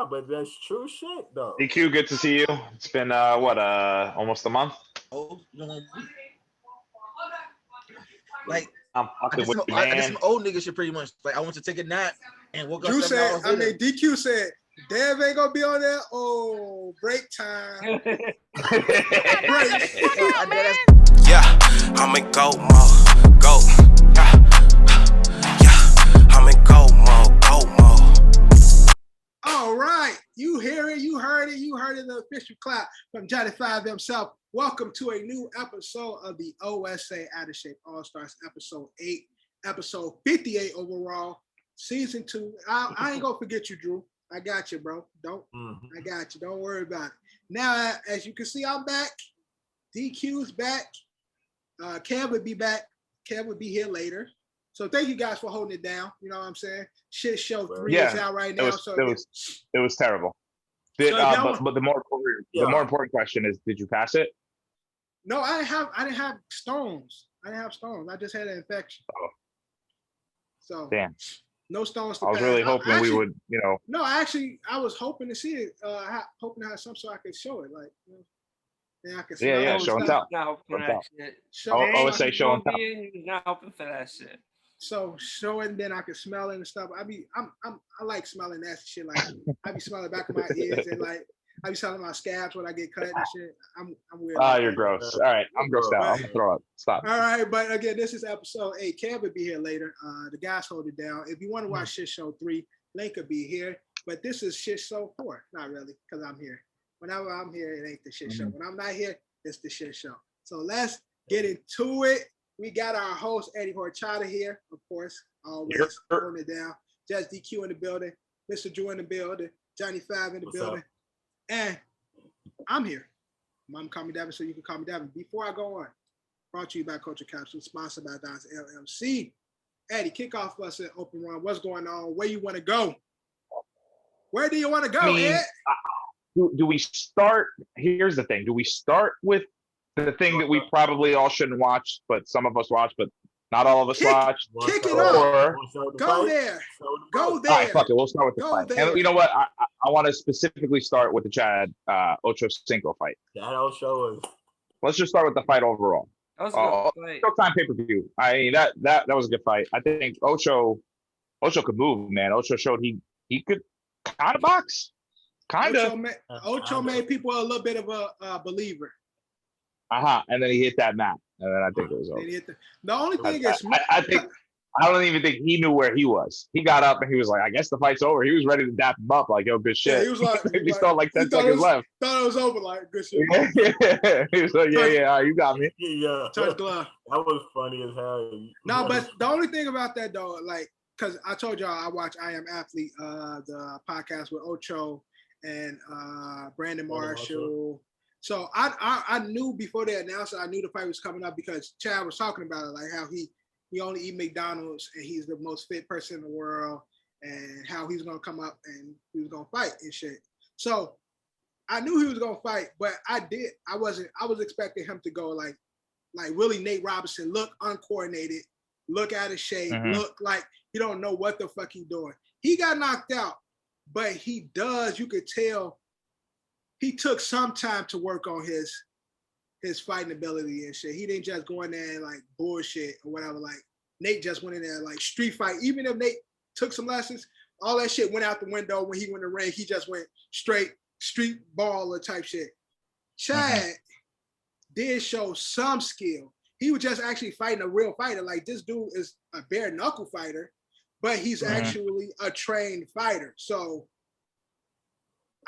Nah, but that's true shit though. DQ, good to see you. It's been almost a month. Oh, like I'm I fucking did, with some, you, I did man. some old nigga shit pretty much. Like I went to take a nap and woke up. Drew 7 said, hours I later. mean, DQ said, Dev ain't gonna be on there. Oh, break time. Break. Yeah, I'm in go mode. Go. Yeah, I'm in go mode. Go mode. All right. You hear it. You heard it. You heard it. The official clap from Johnny Five himself. Welcome to a new episode of the OSA Out of Shape Allstars, episode 8, episode 58 overall, season 2. I ain't gonna forget you, Drew. I got you, bro. I got you. Don't worry about it. Now, as you can see, I'm back. DQ's back. Kev would be back. Kev would be here later. So thank you guys for holding it down. You know what I'm saying? Shit show 3 is out right now. It was terrible. But the more important question is, did you pass it? No, I didn't have stones. I just had an infection. Oh. So damn. No stones to I was pass. really hoping we would, No, I was hoping to see it. Hoping to have some so I could show it. Like, and I could smell it. Show and tell. I always say show and tell. He's not hoping for that shit. So showing, then I could smell it and stuff. I like smelling that shit. Like I be smelling the back of my ears and like I be smelling my scabs when I get cut and shit. I'm weird. Oh, you're gross. All right, I'm grossed out. I'm gonna throw up. Stop. All right, but again, this is episode 8. Cam will be here later. The guys hold it down. If you want to watch Shit Show 3, link will be here. But this is Shit Show 4. Not really, because I'm here. Whenever I'm here, it ain't the shit show. When I'm not here, it's the shit show. So let's get into it. We got our host, Eddie Horchata here, of course, always holding it down. Just DQ in the building, Mr. Drew in the building, Johnny Five in the building. And I'm here. Mom call me Devin, so you can call me Devin. Before I go on, brought to you by Culture Capsule, sponsored by Don's LLC. Eddie, kick off us an open run. What's going on? Where you want to go? Where do you want to go, Ed? Do we start? Here's the thing. Do we start with the thing that we probably all shouldn't watch, but some of us watch, but not all of us watch? Kick it off. Go there. Go there. All right, fuck it. We'll start with the fight. And you know what? I want to specifically start with the Chad Ocho Cinco fight. That Ocho was. Let's just start with the fight overall. That was a good fight. Showtime pay-per-view. I mean, that was a good fight. I think Ocho could move, man. Ocho showed he could kind of box. Kind of. Ocho made people a little bit of a believer. And then he hit that mat, and then I think it was over. The only thing is, I don't even think he knew where he was. He got up and he was like, "I guess the fight's over." He was ready to dap him up, like, "Yo, good shit." Yeah, he was like, he still had like 10 seconds left. Thought it was over, like, good shit. He was like, "Yeah, you got me." Yeah, touch glove. That was funny as hell. No, but the only thing about that though, like, because I told y'all I watch I Am Athlete, the podcast with Ocho and Brandon Marshall. So I knew before they announced it, I knew the fight was coming up because Chad was talking about it, like how he only eat McDonald's and he's the most fit person in the world, and how he's gonna come up and he was gonna fight and shit. So I knew he was gonna fight, but I was expecting him to go like really Nate Robinson, look uncoordinated, look out of shape, look like he don't know what the fuck he doing. He got knocked out, but you could tell he took some time to work on his fighting ability and shit. He didn't just go in there and like bullshit or whatever. Like Nate just went in there like street fight. Even if Nate took some lessons, all that shit went out the window when he went in the ring. He just went straight street baller type shit. Chad did show some skill. He was just actually fighting a real fighter. Like this dude is a bare knuckle fighter, but he's actually a trained fighter. So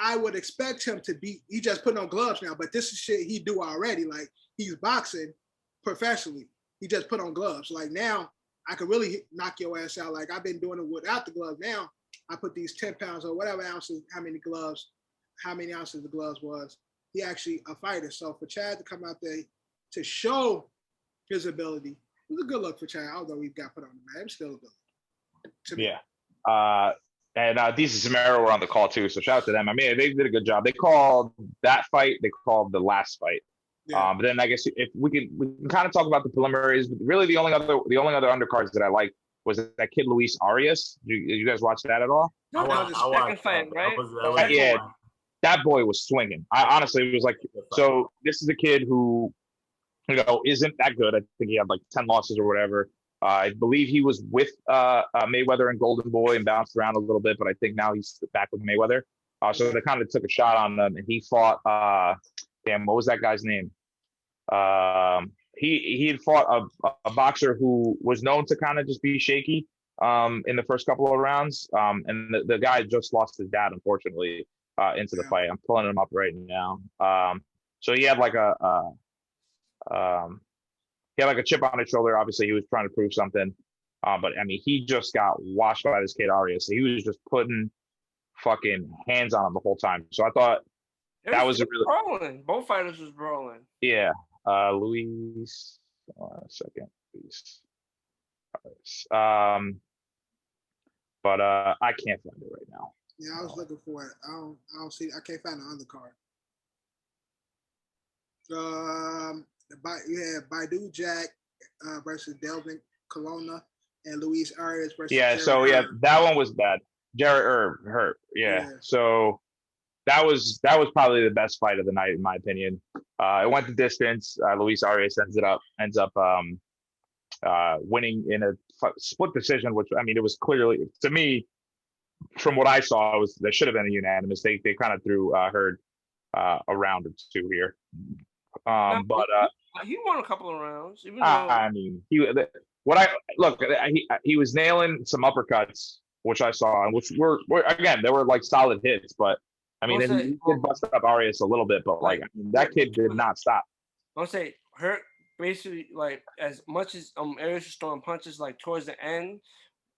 I would expect him to be, he just putting on gloves now, but this is shit he do already. Like he's boxing professionally. He just put on gloves. Like now I could really knock your ass out. Like I've been doing it without the gloves. Now I put these 10 pounds or whatever ounces, how many ounces the gloves was. He actually a fighter. So for Chad to come out there to show his ability, it was a good look for Chad, although he got put on the mat. It was still a good look to me. Yeah. And DC Samara were on the call too, so shout out to them. I mean, they did a good job. They called that fight, they called the last fight. Yeah. But then I guess if we can kind of talk about the preliminaries. But really, the only other undercards that I liked was that kid Luis Arias. Did you guys watch that at all? No, that was the second fight, right? Yeah, that boy was swinging. I honestly, it was like, so this is a kid who, isn't that good. I think he had like 10 losses or whatever. I believe he was with Mayweather and Golden Boy and bounced around a little bit, but I think now he's back with Mayweather. So they kind of took a shot on him, and he fought. What was that guy's name? He had fought a boxer who was known to kind of just be shaky in the first couple of rounds, and the guy just lost his dad, unfortunately, into the fight. I'm pulling him up right now. So he had like a chip on his shoulder. Obviously, he was trying to prove something. But I mean, he just got washed by this kid Arias. So he was just putting fucking hands on him the whole time. So I thought that was a really brawling. Both fighters was brawling. Yeah. Luis. Hold on a second, please. But I can't find it right now. Yeah, I was looking for it. I don't see. I can't find the undercard. You have Baidu Jack versus Delvin Colonna and Luis Arias versus. Yeah. So that one was bad. Jared hurt. Yeah. So that was probably the best fight of the night in my opinion. It went the distance. Luis Arias ends up winning in a split decision, which I mean it was clearly, to me, from what I saw, there should have been a unanimous. They kind of threw Hurd a round or two here. But he won a couple of rounds. Even though... I mean, he was nailing some uppercuts, which I saw, and which were again, they were like solid hits. But I mean, he did bust up Arias a little bit, but like that kid did not stop. I'll say Hurt basically, like, as much as Arias was throwing punches, like towards the end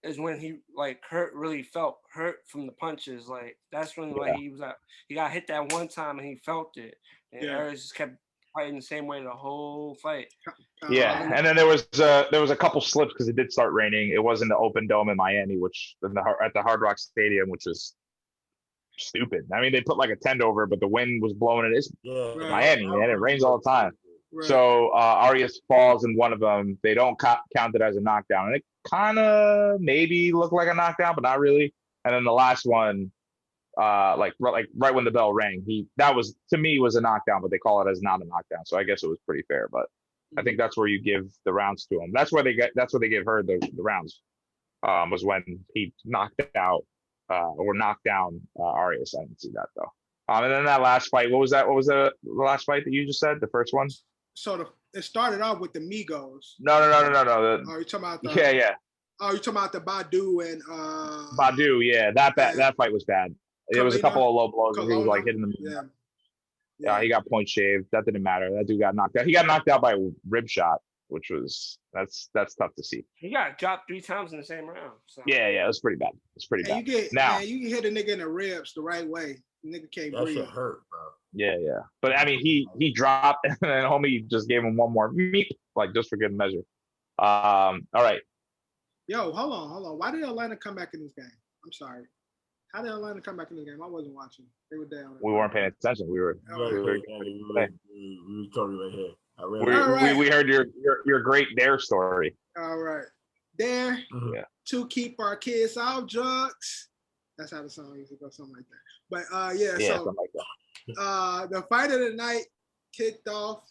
is when he like Hurt really felt hurt from the punches. Like that's when like he got hit that one time and he felt it, and Arias just kept fighting the same way the whole fight. Yeah, and then there was a couple slips because it did start raining. It was in the open dome in Miami, which at the Hard Rock Stadium, which is stupid. I mean, they put like a tent over, but the wind was blowing it. It's Miami, man. It rains all the time. Right. So Arias falls in one of them. They don't count it as a knockdown, and it kind of maybe looked like a knockdown, but not really. And then the last one, like right when the bell rang, that was to me was a knockdown, but they call it as not a knockdown. So I guess it was pretty fair. But I think that's where you give the rounds to him. That's where they give her the rounds. Was when he knocked out or knocked down Arias. I didn't see that though. And then that last fight, what was that? What was the last fight that you just said? The first one? So it started off with the Migos. No. Oh, you're talking about the Oh, you're talking about the Badu and Badu, yeah. That fight was bad. There was a couple of low blows where he was like hitting them. Yeah, he got point shaved. That didn't matter. That dude got knocked out. He got knocked out by a rib shot, which was that's tough to see. He got dropped 3 times in the same round. So. Yeah, it was pretty bad. It's pretty bad. You can hit a nigga in the ribs the right way. The nigga can't breathe. That shit hurt, bro. Yeah. But I mean, he dropped, and then homie just gave him one more meep, like just for good measure. All right. Yo, hold on. Why did Atlanta come back in this game? I'm sorry. How did Atlanta come back in this game? I wasn't watching. They were down. We weren't paying attention. We were talking right here. We heard your great Dare story. All right. Dare to keep our kids off drugs. That's how the song used to go, something like that. But something like that. The fight of the night kicked off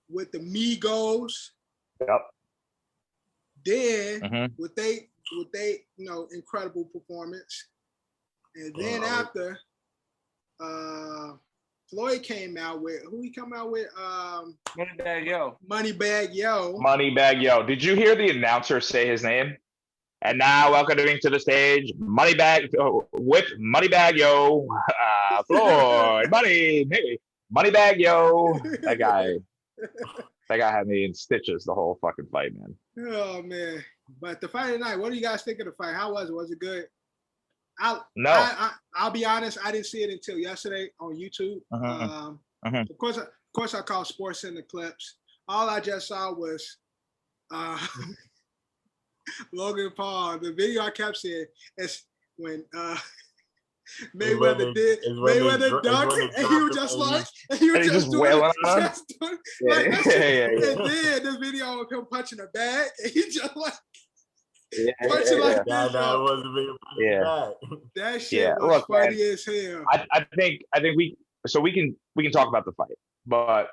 with the Migos. Yep. Then with they incredible performance, and then after Floyd came out with Moneybag Yo. Moneybag Yo. Did you hear the announcer say his name? And now welcoming to the stage, Moneybag Yo, Floyd, Moneybag Yo. That guy had me in stitches the whole fucking fight, man. Oh man! But the fight tonight, what do you guys think of the fight? How was it? Was it good? I'll be honest. I didn't see it until yesterday on YouTube. Of course, I call Sports in the clips. All I just saw was Logan Paul. The video I kept seeing is when Mayweather dunked, and he was just like, and he was just wailing on him. And then the video of him punching a bag, and he just like, punching like Nah, this. nah, it wasn't being Yeah. back. That shit Yeah, was look, funny man, as hell. I think we can talk about the fight, but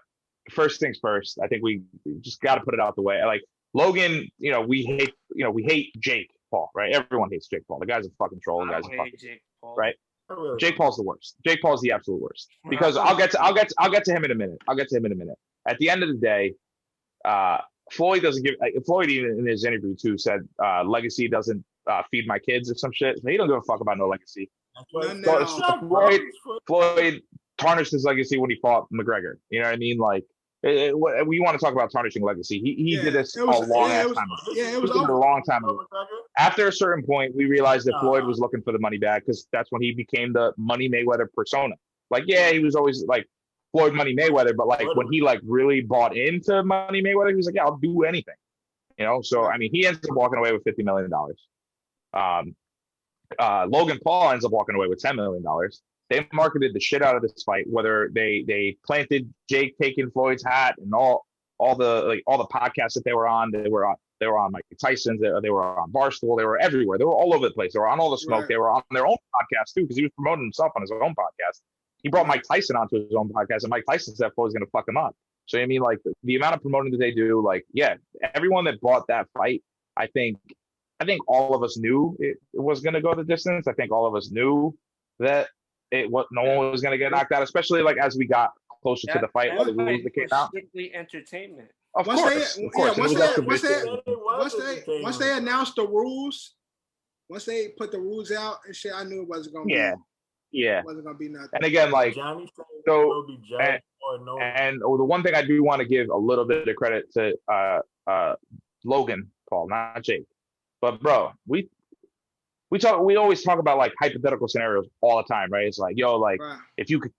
first things first, I think we just got to put it out the way. Like Logan, we hate Jake Paul, right? Everyone hates Jake Paul. The guy's a fucking troll. The I guy's a don't fucking hate Jake Paul. right. Jake Paul's the worst. Jake Paul's the absolute worst. Because Uh-huh. I'll get to him in a minute. At the end of the day, Floyd doesn't give. Floyd even in his interview too said legacy doesn't feed my kids or some shit. He don't give a fuck about no legacy. Floyd tarnished his legacy when he fought McGregor. You know what I mean? Like, we want to talk about tarnishing legacy. He did this a long time ago. Yeah, it was a long time ago. After a certain point, we realized that Floyd was looking for the money back because that's when he became the Money Mayweather persona. Like, yeah, he was always like Floyd Money Mayweather, but like when he like really bought into Money Mayweather, he was like, yeah, I'll do anything. So I mean, he ends up walking away with $50 million. Logan Paul ends up walking away with $10 million. They marketed the shit out of this fight, whether they planted Jake taking Floyd's hat and all the podcasts that they were on. They were on Mike Tyson's. They were on Barstool. They were everywhere. They were all over the place. They were on All the Smoke. Right. They were on their own podcast too, because he was promoting himself on his own podcast. He brought Mike Tyson onto his own podcast, and Mike Tyson said Floyd's going to fuck him up. So I mean, like the amount of promoting that they do, like, yeah, everyone that bought that fight, I think all of us knew it was going to go the distance. I think all of us knew that no one was going to get knocked out, especially like as we got closer to the fight. That fight was strictly entertainment. Of course. Once they announced the rules, once they put the rules out and shit, I knew it wasn't going to be. Yeah. It wasn't going to be nothing. And again, like, the one thing I do want to give a little bit of credit to Logan Paul, not Jake. But bro, we always talk about like hypothetical scenarios all the time, right? It's like, yo, like if you could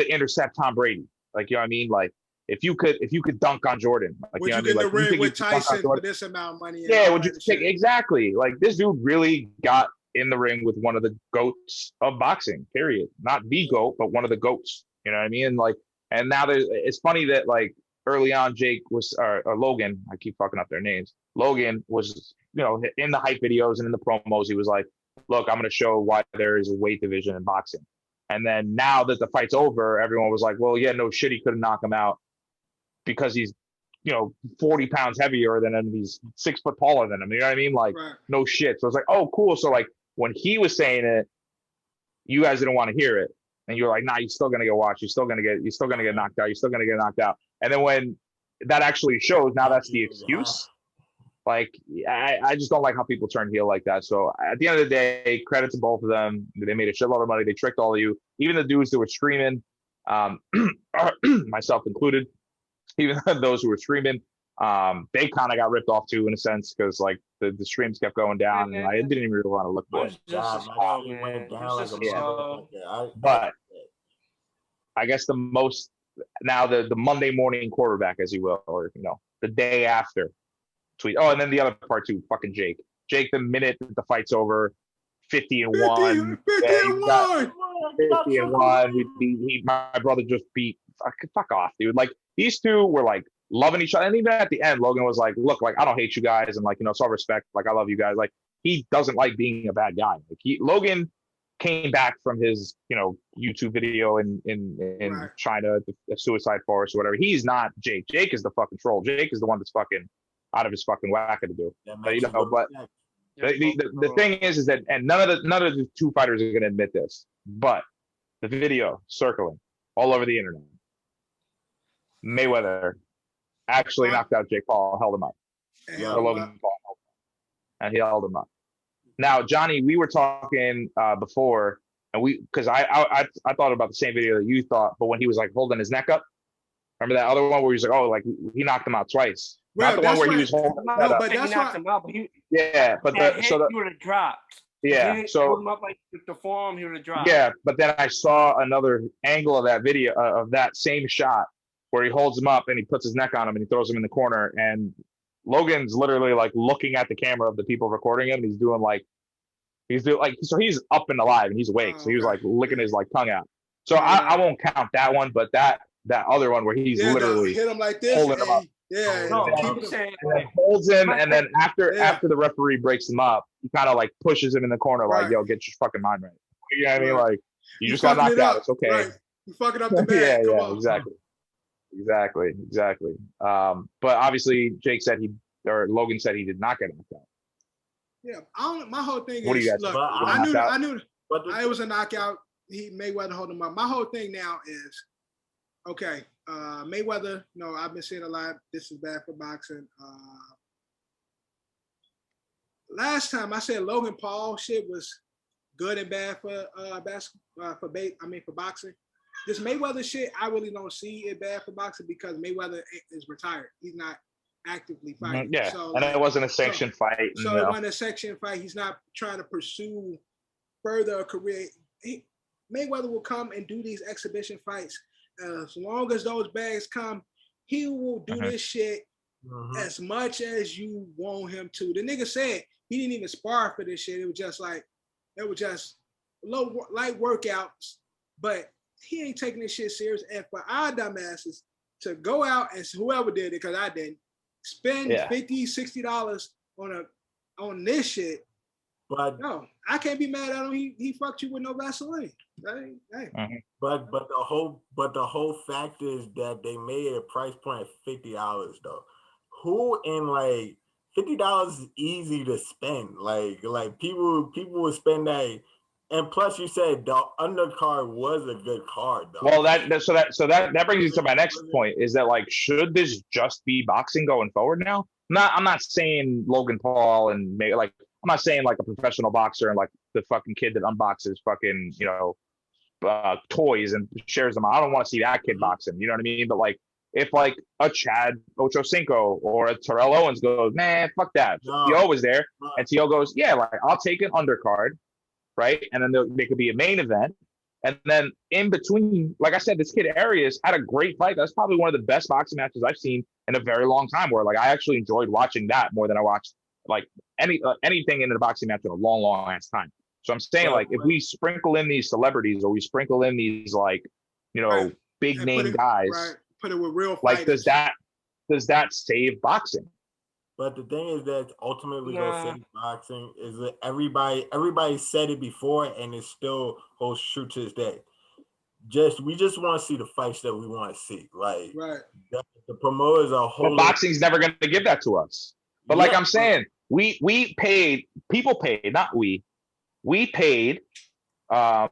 intercept Tom Brady, like, you know what I mean? Like if you could dunk on Jordan, like, would you know you what I get mean? the ring with Tyson for this amount of money? Yeah, would you take exactly? Like this dude really got in the ring with one of the goats of boxing, period. Not the goat, but one of the goats. You know what I mean? Like, and now it's funny that like early on Jake was or Logan, I keep fucking up their names. Logan was, in the hype videos and in the promos, he was like, look, I'm going to show why there is a weight division in boxing. And then now that the fight's over, everyone was like, well, yeah, no shit, he couldn't knock him out because he's, 40 pounds heavier than him. He's 6 foot taller than him. You know what I mean? Like, no shit. So it's like, oh, cool. So like when he was saying it, you guys didn't want to hear it. And you're like, nah, you're still going to get watched. You're still going to get knocked out. You're still going to get knocked out. And then when that actually shows, now that's the excuse. Like, I just don't like how people turn heel like that. So at the end of the day, credit to both of them. They made a shitload of money. They tricked all of you. Even the dudes that were screaming, myself included, even those who were screaming, they kind of got ripped off too, in a sense, because like the streams kept going down, and I didn't even really want to look for it. But I guess the Monday morning quarterback, as you will, or the day after tweet. Oh, and then the other part too, fucking Jake. Jake, the minute the fight's over, 50-1. 50-1. My brother just beat. Fuck off, dude. Like these two were like loving each other, and even at the end, Logan was like, "Look, like I don't hate you guys, and like it's all respect. Like I love you guys. Like he doesn't like being a bad guy. Like Logan came back from his YouTube video in China, the suicide forest or whatever. He's not Jake. Jake is the fucking troll. Jake is the one that's fucking out of his fucking whacker to do. But the thing is that, and none of the two fighters are going to admit this, but the video circling all over the internet, Mayweather actually knocked out Jake Paul, held him up. Logan Paul held him up, and he held him up. Now, Johnny, we were talking before, and because I thought about the same video that you thought, but when he was like holding his neck up, remember that other one where he was like, oh, like he knocked him out twice. Not the one where he was holding his head up. But that's knocked him out. But he would have dropped. Yeah, so him up like the forearm, he would have dropped. Yeah, but then I saw another angle of that video of that same shot where he holds him up and he puts his neck on him and he throws him in the corner, and Logan's literally like looking at the camera of the people recording him. He's doing so he's up and alive and he's awake. So he was like licking his like tongue out. So I won't count that one, but that other one where he's literally hit him like this, holding him up. Yeah, No, Yeah. I'm saying and then holds him, and then after Yeah. the referee breaks him up, he kind of like pushes him in the corner, like, Right. "Yo, get your fucking mind right." You know what I mean? Right. Like, you just got fucking knocked it out. up. It's okay. Right. You fucking up the bag. Yeah, Come yeah, on. exactly. But obviously, Jake said Logan said he did not get knocked out. Yeah, my whole thing What do is, you guys look, But I knew But it was a knockout. Mayweather holding him up. My whole thing now is, okay, Mayweather, no, I've been saying a lot, this is bad for boxing. Last time I said Logan Paul shit was good and bad for for boxing. This Mayweather shit, I really don't see it bad for boxing because Mayweather is retired. He's not actively fighting. Yeah, So, and it wasn't a sanctioned fight. So it wasn't a sanctioned fight. He's not trying to pursue further a career. Mayweather will come and do these exhibition fights. As long as those bags come, he will do this shit as much as you want him to. The nigga said he didn't even spar for this shit. It was just light workouts, but he ain't taking this shit serious. And for our dumbasses to go out and whoever did it, because I didn't, spend $50, $60 on this shit. But no, I can't be mad at him. He fucked you with no Vaseline. Hey. But the whole fact is that they made a price point of $50 though. Who in like $50 is easy to spend. Like people would spend that. And plus, you said the undercard was a good card, though. Well, that brings me to my next point: is that like, should this just be boxing going forward now? I'm not saying Logan Paul and like, I'm not saying like a professional boxer and like the fucking kid that unboxes fucking toys and shares them. I don't want to see that kid boxing. You know what I mean? But like, if like a Chad Ochocinco or a Terrell Owens goes, man, fuck that. T.O. was there, and T.O. goes, yeah, like I'll take an undercard. Right, and then they could be a main event, and then in between, like I said, this kid Arias had a great fight. That's probably one of the best boxing matches I've seen in a very long time. Where like I actually enjoyed watching that more than I watched like anything in the boxing match in a long ass time. So I'm saying like if we sprinkle in these celebrities or we sprinkle in these like big name guys, put it with real fighters. Like does that save boxing? But the thing is that ultimately gonna save boxing is that everybody said it before and it still holds true to this day. We just want to see the fights that we want to see. Like the promoters are holding. But boxing's never going to give that to us. But like I'm saying, we paid, not we paid for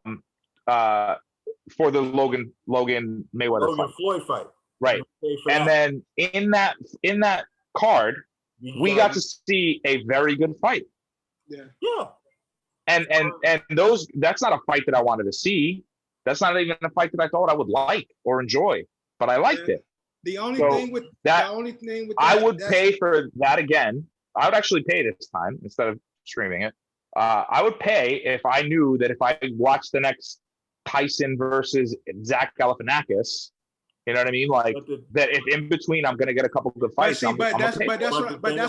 the Logan Mayweather fight. Floyd fight. Right. And then in that card, we got to see a very good fight. Yeah. And that's not a fight that I wanted to see. That's not even a fight that I thought I would like or enjoy, but I liked it. The only thing with that, I would pay for that again. I would actually pay this time instead of streaming it. I would pay if I knew that if I watched the next Tyson versus Zach Galifianakis, you know what I mean? Like that if in between I'm gonna get a couple good fights. But that's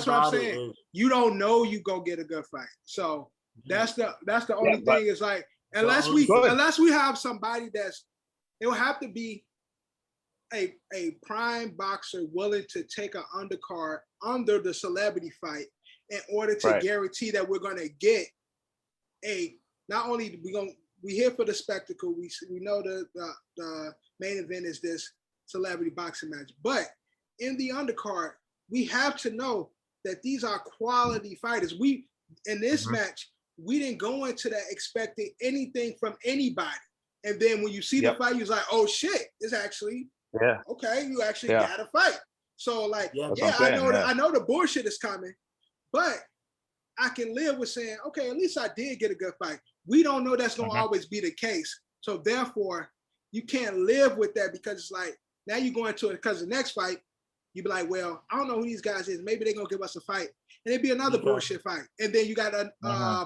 what I'm saying. You don't know you go get a good fight. So that's the only thing is like unless we have somebody it will have to be a prime boxer willing to take an undercard under the celebrity fight in order to guarantee that we're gonna get not only we here for the spectacle. We know the main event is this celebrity boxing match, but in the undercard, we have to know that these are quality fighters. In this match, we didn't go into that expecting anything from anybody, and then when you see the fight, you're like, "Oh shit, it's actually okay. You actually got a fight." So like, I know the bullshit is coming, but I can live with saying, "Okay, at least I did get a good fight." We don't know that's gonna always be the case, so therefore, you can't live with that because it's like. Now you go into it because the next fight, you be like, well, I don't know who these guys is. Maybe they're going to give us a fight. And it'd be another bullshit fight. And then you got a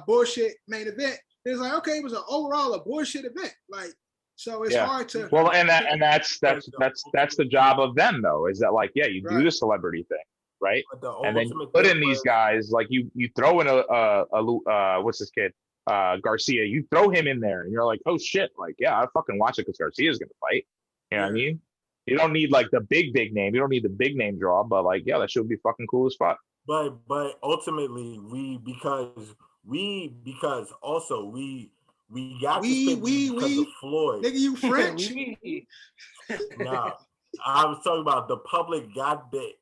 bullshit main event. And it's like, okay, it was overall a bullshit event. Like, so it's hard to. Well, and that's the job of them, though, is that like, you do the celebrity thing, right? And then you put in these guys, like you throw in a what's this kid? Garcia. You throw him in there and you're like, oh shit. Like, I fucking watch it because Garcia's going to fight. You know what I mean? You don't need like the big name. You don't need the big name draw, but like, yeah, that should be fucking cool as fuck. But ultimately because also we got this pay-per-view because of Floyd. Nigga, you French? Nah, I was talking about the public got this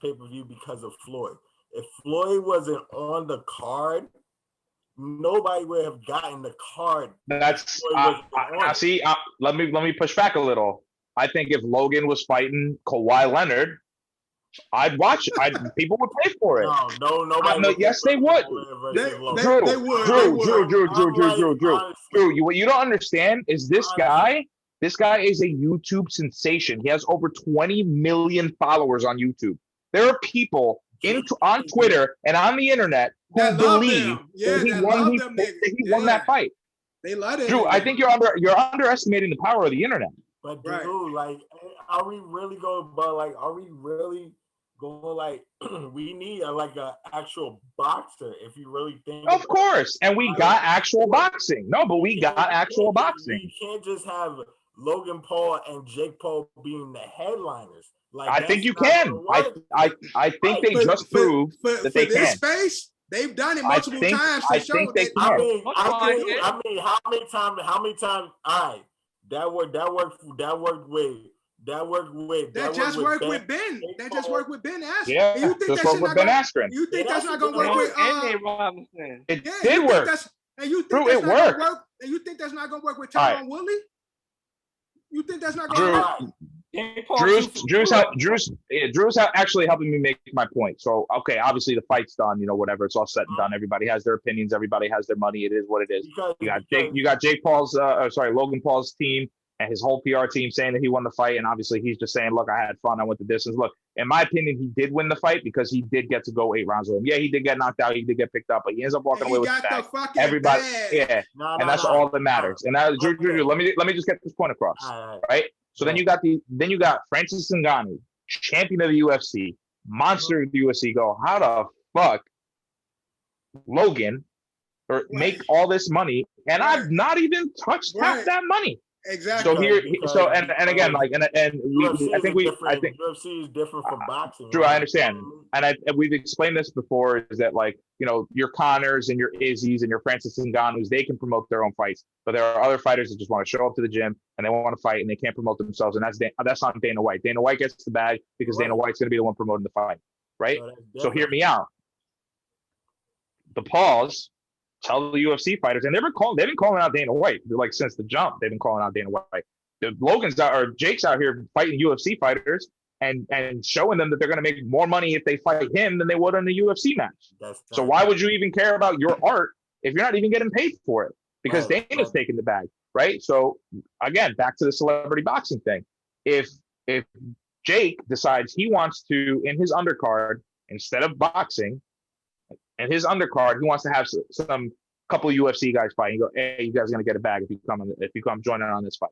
pay-per-view because of Floyd. If Floyd wasn't on the card, nobody would have gotten the card. That's see. Let me push back a little. I think if Logan was fighting Kawhi Leonard, I'd watch it. People would pay for it. No, nobody. Yes, they would. They would. Drew, what you don't understand is this guy. This guy is a YouTube sensation. He has over 20 million followers on YouTube. There are people on Twitter and on the internet who believe that he won that fight. They love it. Drew, I think you're underestimating the power of the internet. But dude, like, are we really going? But like, are we really going? Like, we need a actual boxer. If you really think, of course, and we got actual boxing. No, but we got actual boxing. You can't just have Logan Paul and Jake Paul being the headliners. Like, I think you can. I think they just proved that they can. Space, they've done it multiple times. I think they can. I mean, how many times? All right, that worked with. That just worked with Ben. That just worked with Ben Askren. Yeah, you think just worked with Ben Askren. You think that's not gonna work with Robinson? It did work. And you think that's not gonna work? And you think that's not gonna work with Tyron Woodley? You think that's not gonna work? Drew's actually helping me make my point. So, okay, obviously the fight's done, whatever. It's all said and done. Everybody has their opinions. Everybody has their money. It is what it is. You got Logan Paul's team and his whole PR team saying that he won the fight. And obviously he's just saying, look, I had fun. I went the distance. Look, in my opinion, he did win the fight because he did get to go 8 rounds with him. Yeah, he did get knocked out. He did get picked up, but he ends up walking away with the bag. Everybody, yeah. And that's all that matters. And now, Drew, let me just get this point across. Right? So then you got Francis Ngannou, champion of the UFC, monster of the UFC, go, how the fuck Logan make all this money and I've not even touched half that money. Exactly. So and again, like I think UFC is different from boxing. Drew, I understand, and we've explained this before. Is that like your Connors and your Izzies and your Francis Ngannous, they can promote their own fights, but there are other fighters that just want to show up to the gym and they want to fight and they can't promote themselves, and that's not Dana White. Dana White gets the bag because Dana White's going to be the one promoting the fight, right? So hear me out. The Pauls tell the UFC fighters, and they've been calling out Dana White like since the jump. They've been calling out Dana White. Jake's out here fighting UFC fighters and showing them that they're going to make more money if they fight him than they would in a UFC match. So why would you even care about your art if you're not even getting paid for it? Because Dana's taking the bag, right? So again, back to the celebrity boxing thing. If Jake decides he wants to, in his undercard, instead of boxing, and his undercard, he wants to have some couple of UFC guys fight. You go, hey, you guys are gonna get a bag if you come joining on this fight.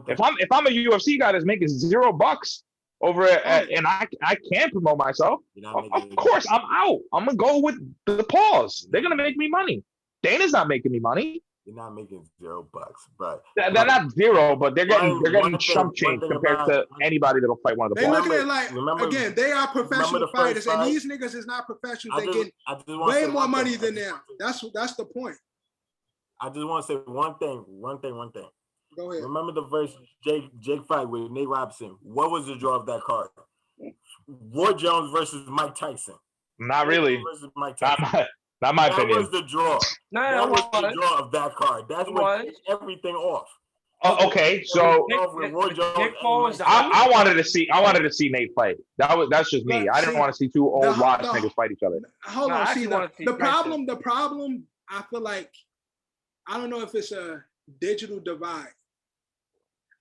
If I'm a UFC guy that's making $0 over and I can't promote myself, of course I'm out. I'm gonna go with the Pauls. They're gonna make me money. Dana's not making me money. You're not making $0, but they're not zero, but they're getting chump change compared to anybody that'll fight one of the They Pauls. look at it like, again, they are professional fighters, and these niggas is not professionals. They get way more money than them. That's the point. I just want to say one thing. Go ahead. Remember the first Jake fight with Nate Robinson? What was the draw of that card? Roy Jones versus Mike Tyson. Not really. Versus Mike Tyson. Not my opinion. That was the draw. That was the draw of that card. That's what kicked everything off. Oh, okay. So I wanted to see Nate fight. That's just me. I didn't want to see two old watch niggas fight each other. Hold on. See, the problem. I feel like, I don't know if it's a digital divide.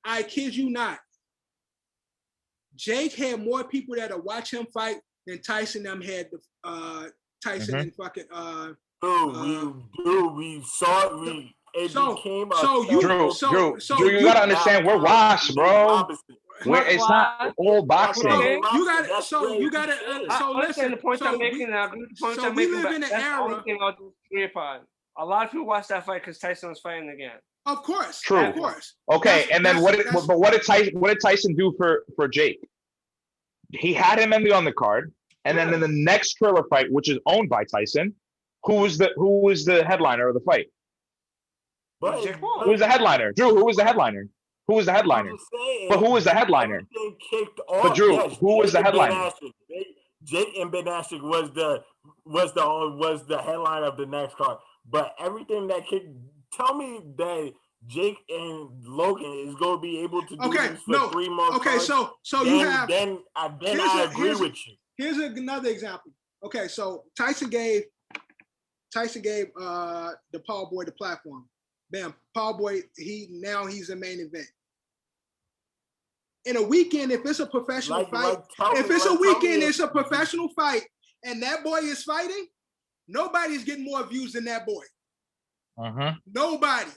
I kid you not. Jake had more people that watch him fight than Tyson them had. Tyson and fucking we saw it. Drew, you gotta understand, we're washed, bro. It's not old boxing. Listen, the point I'm making now. We live in an era. A lot of people watched that fight because Tyson was fighting again. Of course. True. Of course. Okay, and then what did Tyson do for Jake? He had him on the card, and then in the next Triller fight, which is owned by Tyson, who was the headliner of the fight? Who was the headliner? Drew, who was the headliner? Who was the headliner? But who was the headliner? But Drew, who was the headliner? Jake and Ben Askren was the headline of the next card. But everything that kicked, tell me that Jake and Logan is going to be able to do this for 3 months. Okay, so then, you have. Then I agree with you. Here's another example. Okay, so Tyson gave the Paul Boy the platform. Bam, Paul Boy. He's a main event. In a weekend, if it's a professional fight, it's a professional fight, and that boy is fighting, nobody's getting more views than that boy. Nobody.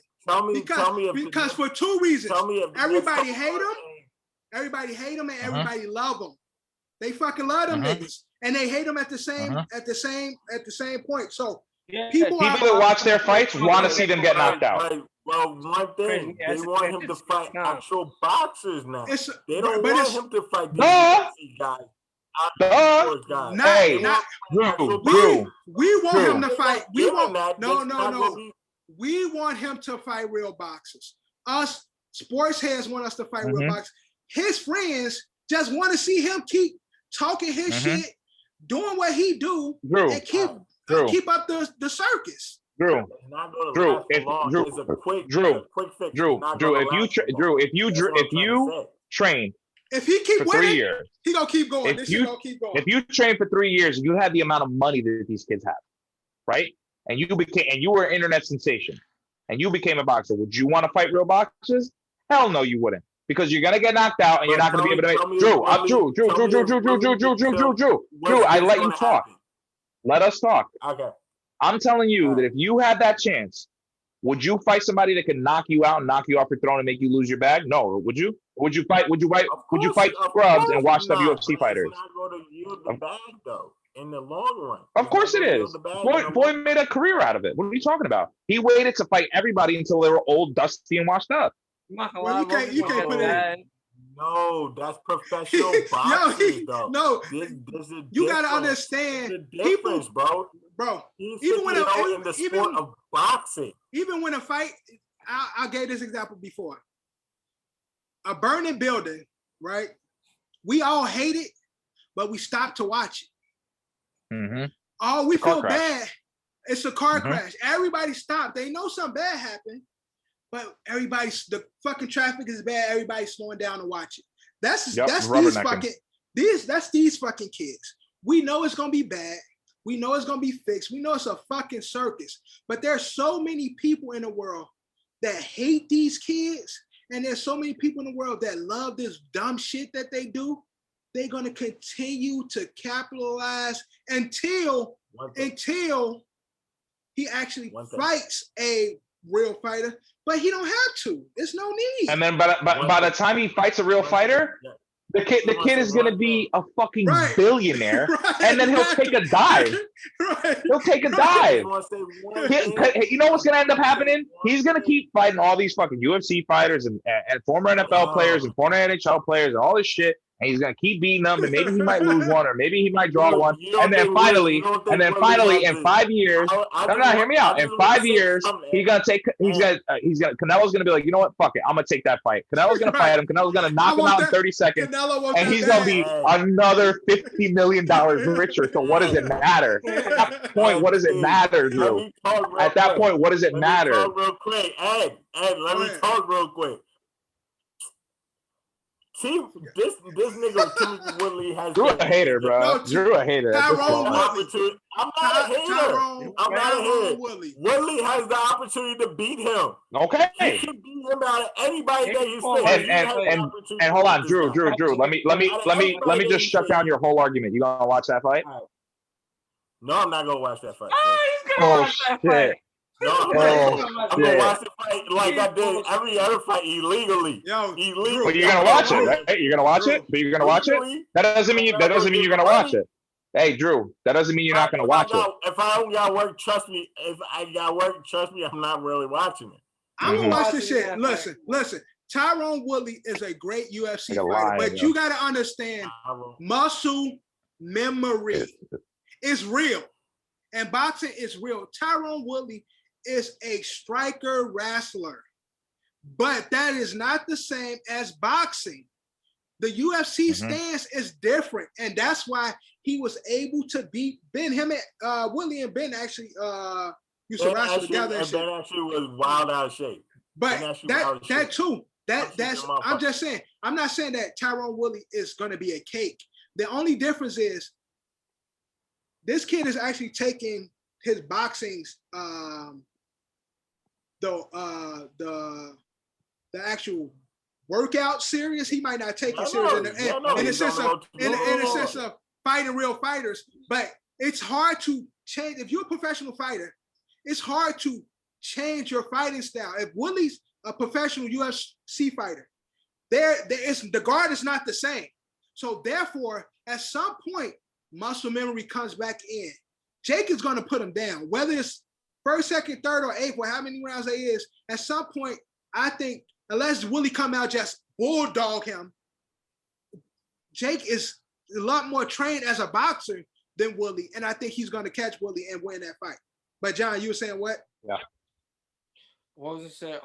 Because for 2 reasons. Everybody hate him. Everybody hate him, and everybody love him. They fucking love them niggas, and they hate them at the same point. So people that watch their fights want to see them get knocked out. Well, one thing, they want him to fight actual boxers now. They don't want him to fight these guys. We want him to fight. We want him to fight real boxers. Us sports heads want us to fight real boxers. His friends just want to see him keep talking his shit, doing what he do, and keep up the circus. Drew, if you train, if he keep for 3 years, he gonna keep going. If you train for 3 years, you had the amount of money that these kids have, right? And you were an internet sensation, and you became a boxer. Would you want to fight real boxers? Hell no, you wouldn't, because you're gonna get knocked out, and you're not gonna be able to make. Drew, I let you talk. Let us talk. Okay. I'm telling you that if you had that chance, would you fight somebody that can knock you out and knock you off your throne and make you lose your bag? No. Would you? Would you fight scrubs and watch UFC fighters? It's not going to yield the bag though in the long run. Of course it is. Boy made a career out of it. What are you talking about? He waited to fight everybody until they were old, dusty, and washed up. Well, you can't put it in. No, that's professional boxing, though. No, you gotta understand. The difference, bro. Even when in the sport of boxing, even when a fight, I gave this example before. A burning building, right? We all hate it, but we stop to watch it. Oh, we feel bad. It's a car crash. Everybody stopped. They know something bad happened. But the fucking traffic is bad. Everybody's slowing down to watch it. That's these fucking kids. We know it's gonna be bad. We know it's gonna be fixed. We know it's a fucking circus. But there's so many people in the world that hate these kids, and there's so many people in the world that love this dumb shit that they do. They're gonna continue to capitalize until he actually fights a real fighter. But he don't have to. There's no need. And then by the time he fights a real fighter, the kid is gonna be a fucking billionaire, and then he'll take a dive. He'll take a dive. You know what's gonna end up happening? He's gonna keep fighting all these fucking UFC fighters and former NFL players and former NHL players and all this shit. And he's gonna keep beating them, and maybe he might lose one, or maybe he might draw one, and then finally, in 5 years, hear me out. In 5 years, Canelo's gonna be like, you know what, fuck it, I'm gonna take that fight. Canelo's gonna fight him. Canelo's gonna knock him out in 30 seconds, and he's gonna be another $50 million richer. So what does it matter? At that point, what does it matter, Drew? At that point, what does it matter? Real quick, Ed, let me talk real quick. See, this nigga Timothy Woodley has. You're a hater, bro. You're a hater. I'm not a hater. Woodley has the opportunity to beat him. Okay. He can beat him out of anybody that he's facing. And hold on, Drew. Let me just shut down your whole argument. You gonna watch that fight? No, I'm not gonna watch that fight. Oh, he's gonna watch that fight. No, I'm gonna watch the fight like I did every other fight illegally. But you're gonna watch it, right? You're gonna watch it, but you're gonna watch it. That doesn't mean you're gonna watch it. Hey, Drew, that doesn't mean you're not going to watch it. If I don't got work, trust me. If I got work, trust me, I'm not really watching it. I'm gonna watch this shit. Listen. Tyron Woodley is a great UFC fighter, but you got to understand muscle memory is real, and boxing is real. Tyron Woodley is a striker wrestler, but that is not the same as boxing. The UFC stance is different, and that's why he was able to beat Ben. Him and Woodley and Ben actually used to wrestle together. And Ben actually was wild out of shape. But that too. That's I'm just saying. I'm not saying that Tyron Woodley is going to be a cake. The only difference is this kid is actually taking his boxing's the actual workout serious. He might not take it serious in the sense of fighting real fighters, but it's hard to change. If you're a professional fighter, it's hard to change your fighting style. If Woodley's a professional UFC fighter, the guard is not the same. So therefore, at some point, muscle memory comes back in. Jake is going to put him down, whether it's first, second, third, or eighth, or how many rounds there is. At some point, I think, unless Woodley come out just bulldog him, Jake is a lot more trained as a boxer than Woodley, and I think he's going to catch Woodley and win that fight. But John, you were saying what? Yeah. What was it say?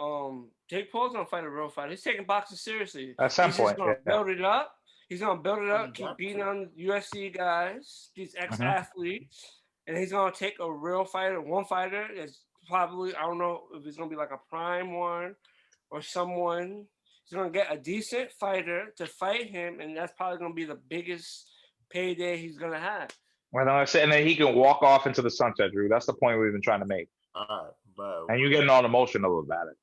Jake Paul's gonna fight a real fight. He's taking boxing seriously. At some point, he's gonna build it up. He's gonna build it up, keep beating on UFC guys, these ex-athletes, and he's gonna take a real fighter, one fighter that's probably, I don't know if it's gonna be like a prime one or someone. He's gonna get a decent fighter to fight him, and that's probably gonna be the biggest payday he's gonna have. Well, I said, and then he can walk off into the sunset, Drew. That's the point we've been trying to make. And you're getting all emotional about it.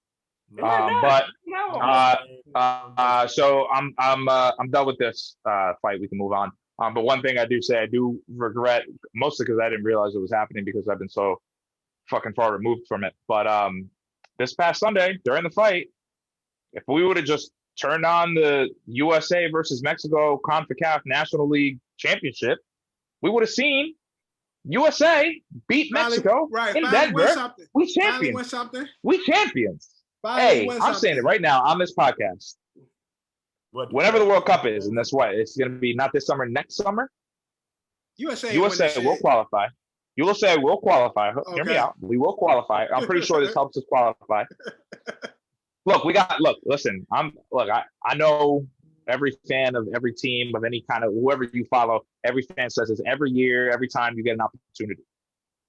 So I'm done with this fight. We can move on. But one thing I do say, I do regret, mostly because I didn't realize it was happening because I've been so fucking far removed from it. But this past Sunday during the fight, if we would have just turned on the USA versus Mexico CONCACAF National League Championship, we would have seen USA beat Mexico in Denver. We champions. We champions. Hey, I'm saying it right now on this podcast. Whenever the World Cup is, and that's what it's going to be, not this summer, next summer. USA will qualify. USA will qualify. Okay. Hear me out. We will qualify. I'm pretty sure this helps us qualify. Listen. I know every fan of every team of any kind of whoever you follow, every fan says this every year, every time you get an opportunity.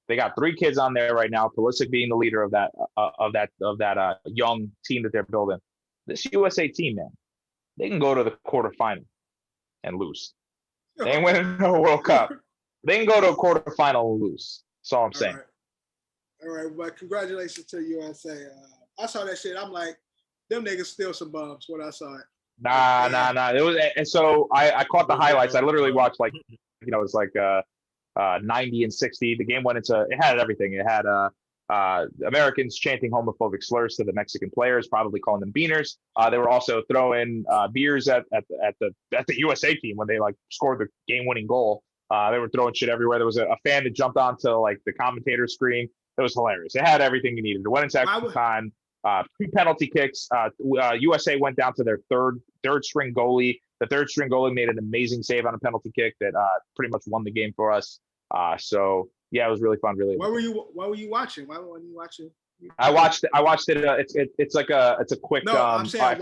They got 3 kids on there right now. Pulisic being the leader of that young team that they're building. This USA team, man, they can go to the quarterfinal and lose. They ain't winning no World Cup. They can go to a quarterfinal and lose. That's all I'm saying. All right, but congratulations to USA. I saw that shit. I'm like, them niggas still some bums when I saw it. Nah. It was, and so I caught the highlights. I literally watched it's like 90 and 60. The game went into, it had everything. It had Americans chanting homophobic slurs to the Mexican players, probably calling them beaners. They were also throwing beers at the USA team when they scored the game-winning goal. They were throwing shit everywhere. There was a fan that jumped onto the commentator screen. It was hilarious. It had everything you needed. It went into extra time. 2 penalty kicks. USA went down to their third string goalie. The third string goalie made an amazing save on a penalty kick that pretty much won the game for us. So yeah, it was really fun. Really. Why were you watching? Why were you watching? I watched it. It's a quick. No, I'm saying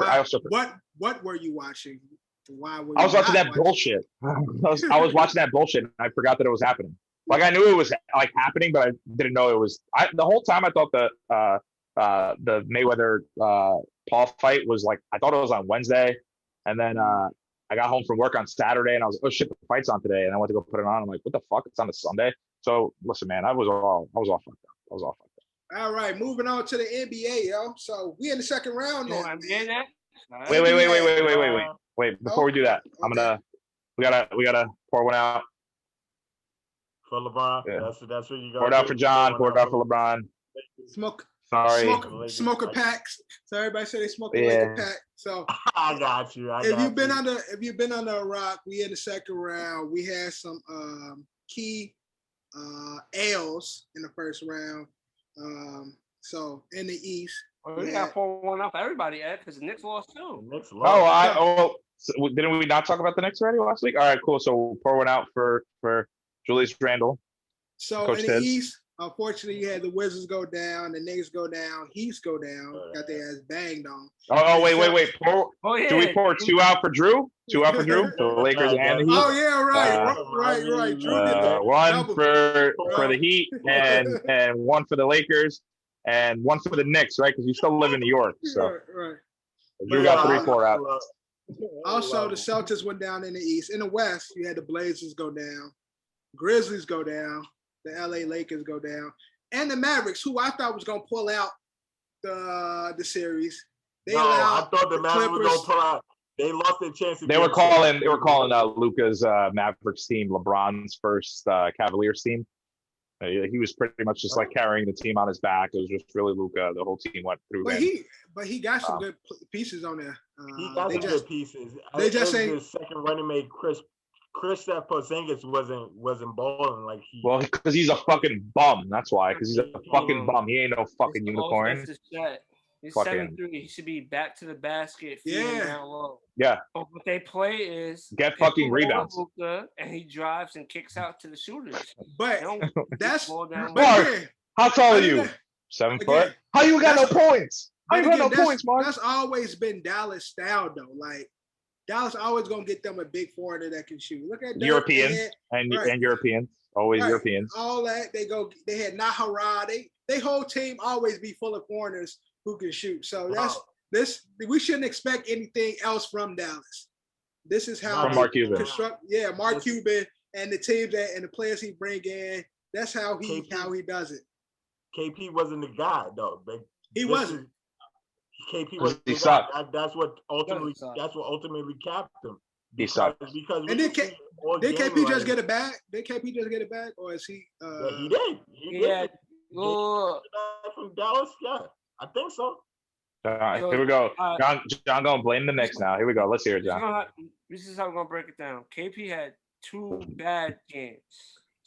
what were you watching? Why were you I was watching that bullshit. I was watching that bullshit, and I forgot that it was happening. I knew it was happening, but I didn't know it was. The whole time I thought the Mayweather Paul fight was I thought it was on Wednesday, and then I got home from work on Saturday, and I was oh shit, the fight's on today, and I went to go put it on. I'm like, what the fuck? It's on a Sunday. So listen, man, I was all fucked up. All right, moving on to the NBA, yo. So we in the second round now. Wait. Before we do that, okay. We gotta pour one out for LeBron. Yeah. That's what you got. Pour it out for John. Pour it out for LeBron. Smoke a pack. So everybody say they smoke a pack. So I got you. If you've been under a rock, we in the second round. We had some key L's in the first round. So in the East, We got 4-1 off everybody, Ed, because the Knicks lost too. Knicks Oh, lost. so didn't we not talk about the Knicks already last week? All right, cool. So we'll pour one out for Julius Randle. So Coach in the Tibbs. East, unfortunately, you had the Wizards go down, the Knicks go down, Heats go down, got their ass banged on. Oh, wait. Yeah. Do we pour 2 out for Drew? 2 out for Drew? The Lakers and the Heat? Oh yeah, right. Drew did the one double. for the Heat and 1 for the Lakers and 1 for the Knicks, right? Because you still live in New York. So Right. Drew got 3-4 out. Also, the Celtics went down in the East. In the West, you had the Blazers go down, Grizzlies go down, the LA Lakers go down, and the Mavericks, who I thought was gonna pull out the series. I thought the Mavericks were gonna pull out. They lost their chance. They were calling Luka's Mavericks team LeBron's first Cavaliers team. He was pretty much just like carrying the team on his back. It was just really Luka. The whole team went through. But he got some good pieces on there. He got some good pieces. They just say the second running mate Kristaps Porzingis wasn't balling like he. Well, because he's a fucking bum. That's why. Because he's a fucking bum. He ain't no fucking unicorn. He's 7'3". He should be back to the basket, feeding down low. Yeah. But what they play is get fucking rebounds. Luka, and he drives and kicks out to the shooters. But that's Mark. How tall are you? 7 foot. How you got no points? How you got no points, Mark? That's always been Dallas style though. Like Dallas always gonna get them a big foreigner that can shoot. Look at Europeans and Europeans. Always Europeans. All that they had Nahara. They whole team always be full of foreigners who can shoot. So this we shouldn't expect anything else from Dallas. This is how from Mark Cuban. Mark Cuban and the teams and the players he bring in. That's how he does it. KP wasn't the guy though. He wasn't. KP was the guy. That's what ultimately capped him. He sucked. Because and did KP just get it back? Did KP just get it back, or is he? Yeah, he did. He did. From Dallas, yeah, I think so. Here we go. John going to blame the Knicks now. Here we go. Let's hear it, John. This is how we're going to break it down. KP had 2 bad games.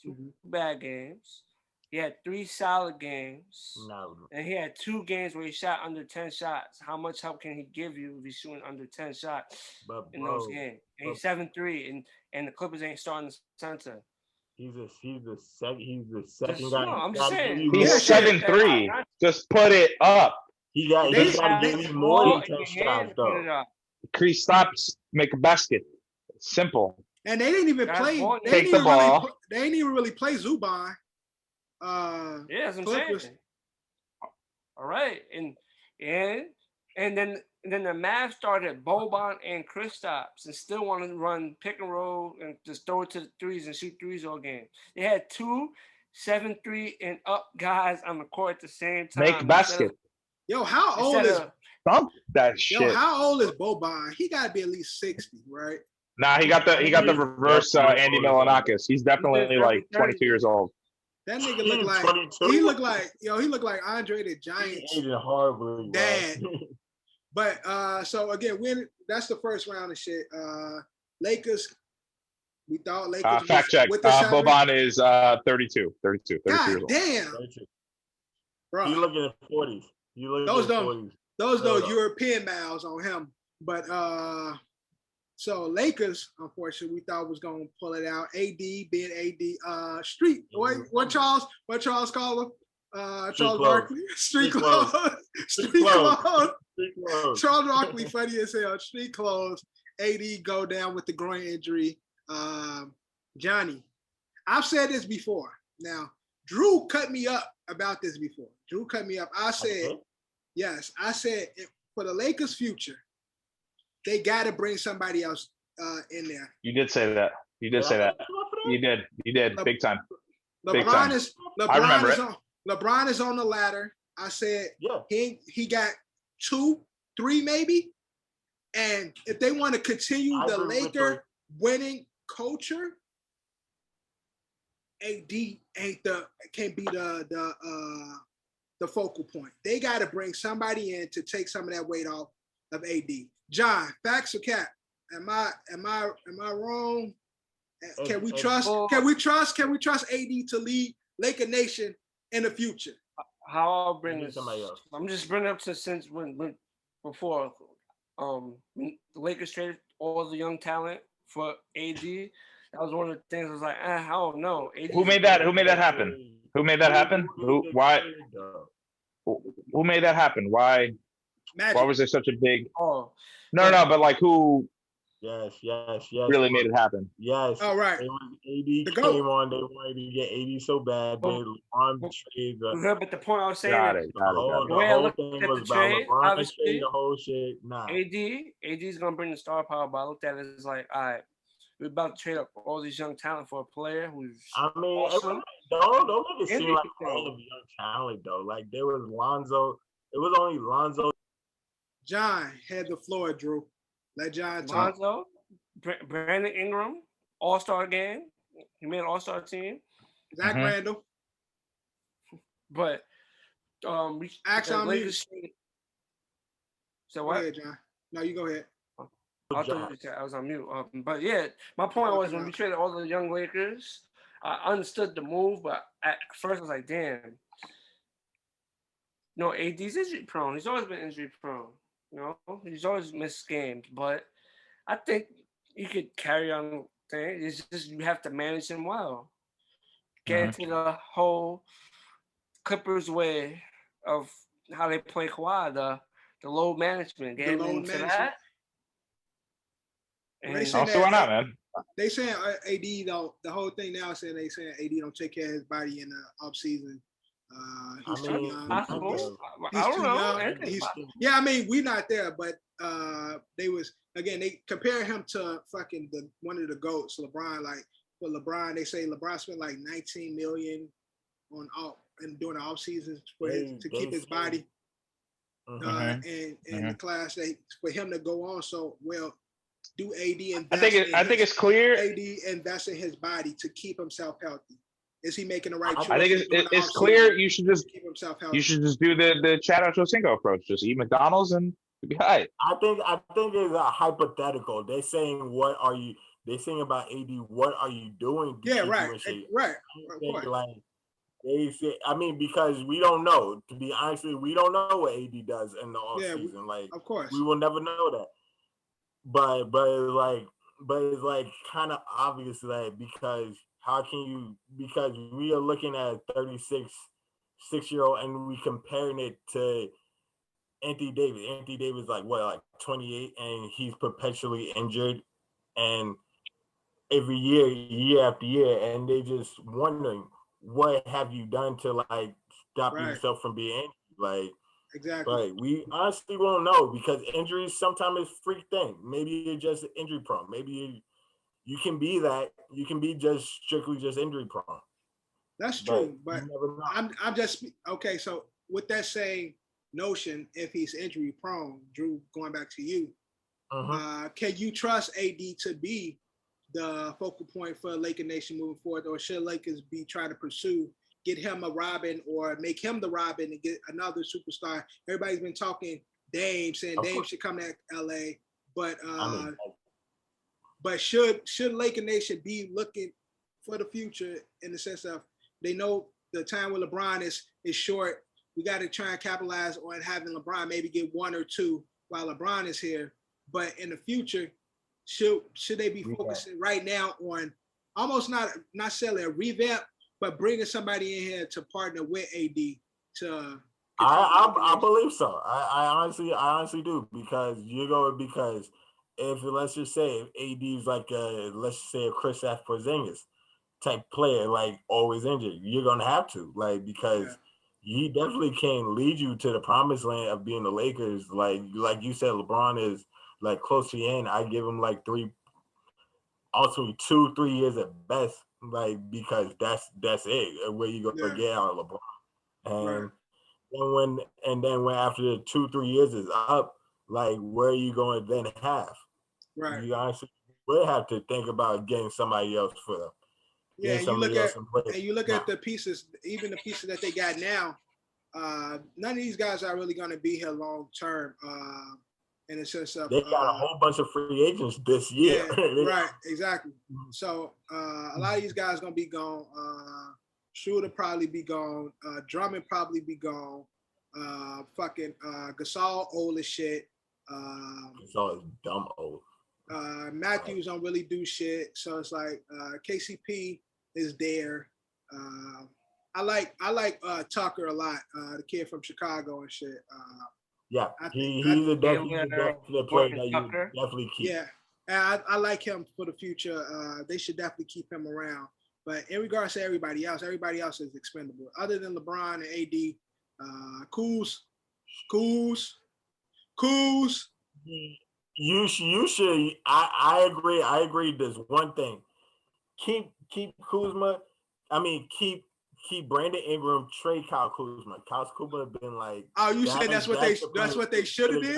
2 bad games. He had 3 solid games. No. And he had 2 games where he shot under 10 shots. How much help can he give you if he's shooting under 10 shots in those games? And he's 7'3", and the Clippers ain't starting the center. He's the second guy. No, I'm just saying. He's 7'3". Just put it up. He got to give me more than 10 shots, though. Kristaps, make a basket. Simple. And they didn't even play. Take the ball. They didn't even really play Zubac. That's what I'm saying. All right, and then the Mavs started Boban and Kristaps and still want to run pick and roll and just throw it to the threes and shoot threes all game. They had 2 7-3 and up guys on the court at the same time. Make basket. Yo, how old is thump that shit? Yo, how old is Boban? He got to be at least 60, right? Nah, he got the reverse Andy Milonakis. He's definitely like 22 years old. That nigga look like 22? He looked like Andre the Giant's dad. But so again, that's the first round of shit. Lakers, we thought Lakers. Fact check. Boban is 32 God years old. Damn. Bro. You looking at 40s. Those European miles on him. But so Lakers, unfortunately, we thought was gonna pull it out. AD being AD, street. What Charles call him? Charles Barkley. Street clothes. Street clothes. Charles Barkley, funny as hell. Street clothes. AD go down with the groin injury. Johnny, I've said this before. Now, Drew cut me up about this before. Drew cut me up. I said, yes, I said for the Lakers' future, they got to bring somebody else in there. You did say that. You did. Big time. LeBron is I remember it. LeBron is on the ladder. I said he got 2, 3 maybe. And if they want to continue the Laker winning culture, AD can't be the focal point. They got to bring somebody in to take some of that weight off of AD. John, facts or cap? Am I wrong? Can we trust AD to lead Laker Nation in the future? How I'll bring Maybe this. somebody else. I'm just bringing up since when before when the Lakers traded all the young talent for AD. That was one of the things I was like, I don't know. Who made that? Who made that happen? Who made that happen? Who? Why? Who made that happen? Why? Magic. Why was there such a big? Oh, No, but like who Yes. really made it happen? Yes. All right. It was AD came on. They wanted to get AD so bad. They trade you heard, but the point I was saying Got is it. the whole thing was about trade, LeBron obviously, trade the whole shit. Nah. AD's gonna bring the star power, but I looked at it as like, all right, we're about to trade up all these young talent for a player who's awesome. Don't make it seem like all of young talent though. Like there was Lonzo. It was only Lonzo. John had the floor, Drew. Let John talk. Lonzo, Brandon Ingram, All-Star game. He made an All-Star team. Zach Randall. But Actually, I'm mute. So what? Go ahead, John. No, you go ahead. I was on mute. But yeah, my point was when we traded all the young Lakers, I understood the move, but at first I was like, damn. No, AD's injury prone. He's always been injury prone. You know, he's always missed games. But I think you could carry on thing. It's just you have to manage him well. Get into the whole Clippers way of how they play Kawhi, the load management. Get him into that. And also, why not, man? They saying AD though. The whole thing now saying they saying AD don't take care of his body in the off season. He's too young. He's too young. Yeah, I mean, we're not there, but they compare him to fucking one of the GOATs, LeBron. Like for LeBron, they say LeBron spent like $19 million during the off season to keep his body in the class. For him to go on so well. Do AD invest? I think it's clear. AD invest in his body to keep himself healthy. Is he making the right choice? I think it's clear. You should just keep himself healthy. You should just do the Chad Ochocinco approach. Just eat McDonald's and be all right. I think it's a hypothetical. They're saying what are you? They're saying about AD. What are you doing? Right. Like they say. I mean, because we don't know. To be honest, we don't know what AD does in the off season. Like, of course, we will never know that. But it's like kind of obvious that because how can you, because we are looking at 6-year-old and we comparing it to Anthony Davis. Anthony Davis like 28 and he's perpetually injured and every year after year, and they just wondering what have you done to like stop yourself from being injured? Like exactly. Right. We honestly won't know because injuries sometimes is a freak thing. Maybe you're just injury prone. Maybe you can be that. You can be just strictly just injury prone. That's true. But I'm just okay. So with that same notion, if he's injury prone, Drew, going back to you, can you trust AD to be the focal point for Laker Nation moving forward, or should Lakers be trying to get him a Robin or make him the Robin and get another superstar? Everybody's been talking Dame, saying Dame should come to LA, but should Laker Nation be looking for the future in the sense of they know the time with LeBron is short. We got to try and capitalize on having LeBron maybe get one or two while LeBron is here. But in the future, should they be focusing right now on almost not necessarily a revamp, but bringing somebody in here to partner with AD to? I believe so. I honestly do because if let's just say if AD is like let's say a Kristaps Porzingis type player, like always injured, you're gonna have to because he definitely can lead you to the promised land of being the Lakers. Like you said, LeBron is like close to the end. I give him like 2-3 years at best, like because that's it. Where you gonna get out of LeBron, and then when after the 2-3 years is up, like where are you going to then have? Right. You honestly will have to think about getting somebody else for them. Yeah, and you look at the pieces, even the pieces that they got now. None of these guys are really going to be here long term. in the sense of they got a whole bunch of free agents this year. Yeah, right, exactly. So a lot of these guys gonna be gone. Schroeder probably be gone. Drummond probably be gone. Gasol old as shit. Gasol is dumb old. Matthews don't really do shit. So it's like KCP is there. I like Tucker a lot. The kid from Chicago and shit. Yeah, he's a definite player that you definitely keep. Yeah, and I like him for the future. They should definitely keep him around. But in regards to everybody else is expendable. Other than LeBron and AD, Kuz. You should. I agree. I agree. There's one thing. Keep Kuzma. Keep Brandon Ingram. Trade Kyle Kuzma. Kyle Kuzma been like. Oh, you said that's what they should have did.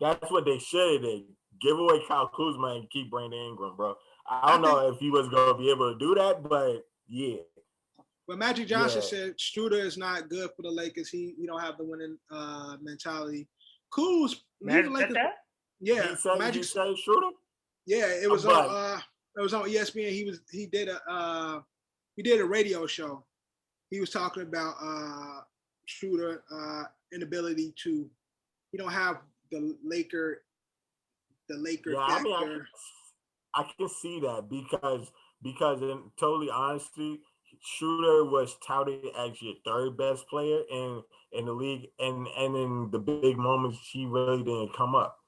That's what they should have did. Give away Kyle Kuzma and keep Brandon Ingram, bro. I don't know if he was gonna be able to do that, but yeah. But Magic Johnson said Schroeder is not good for the Lakers. He don't have the winning mentality. Kuz, Magic that? Yeah, Magic said Schroeder. Yeah, it was on ESPN. He did a radio show. He was talking about Schroeder inability to. He don't have the Laker factor. I can see that because in totally honesty, Schroeder was touted as your third best player in the league, and in the big moments he really didn't come up.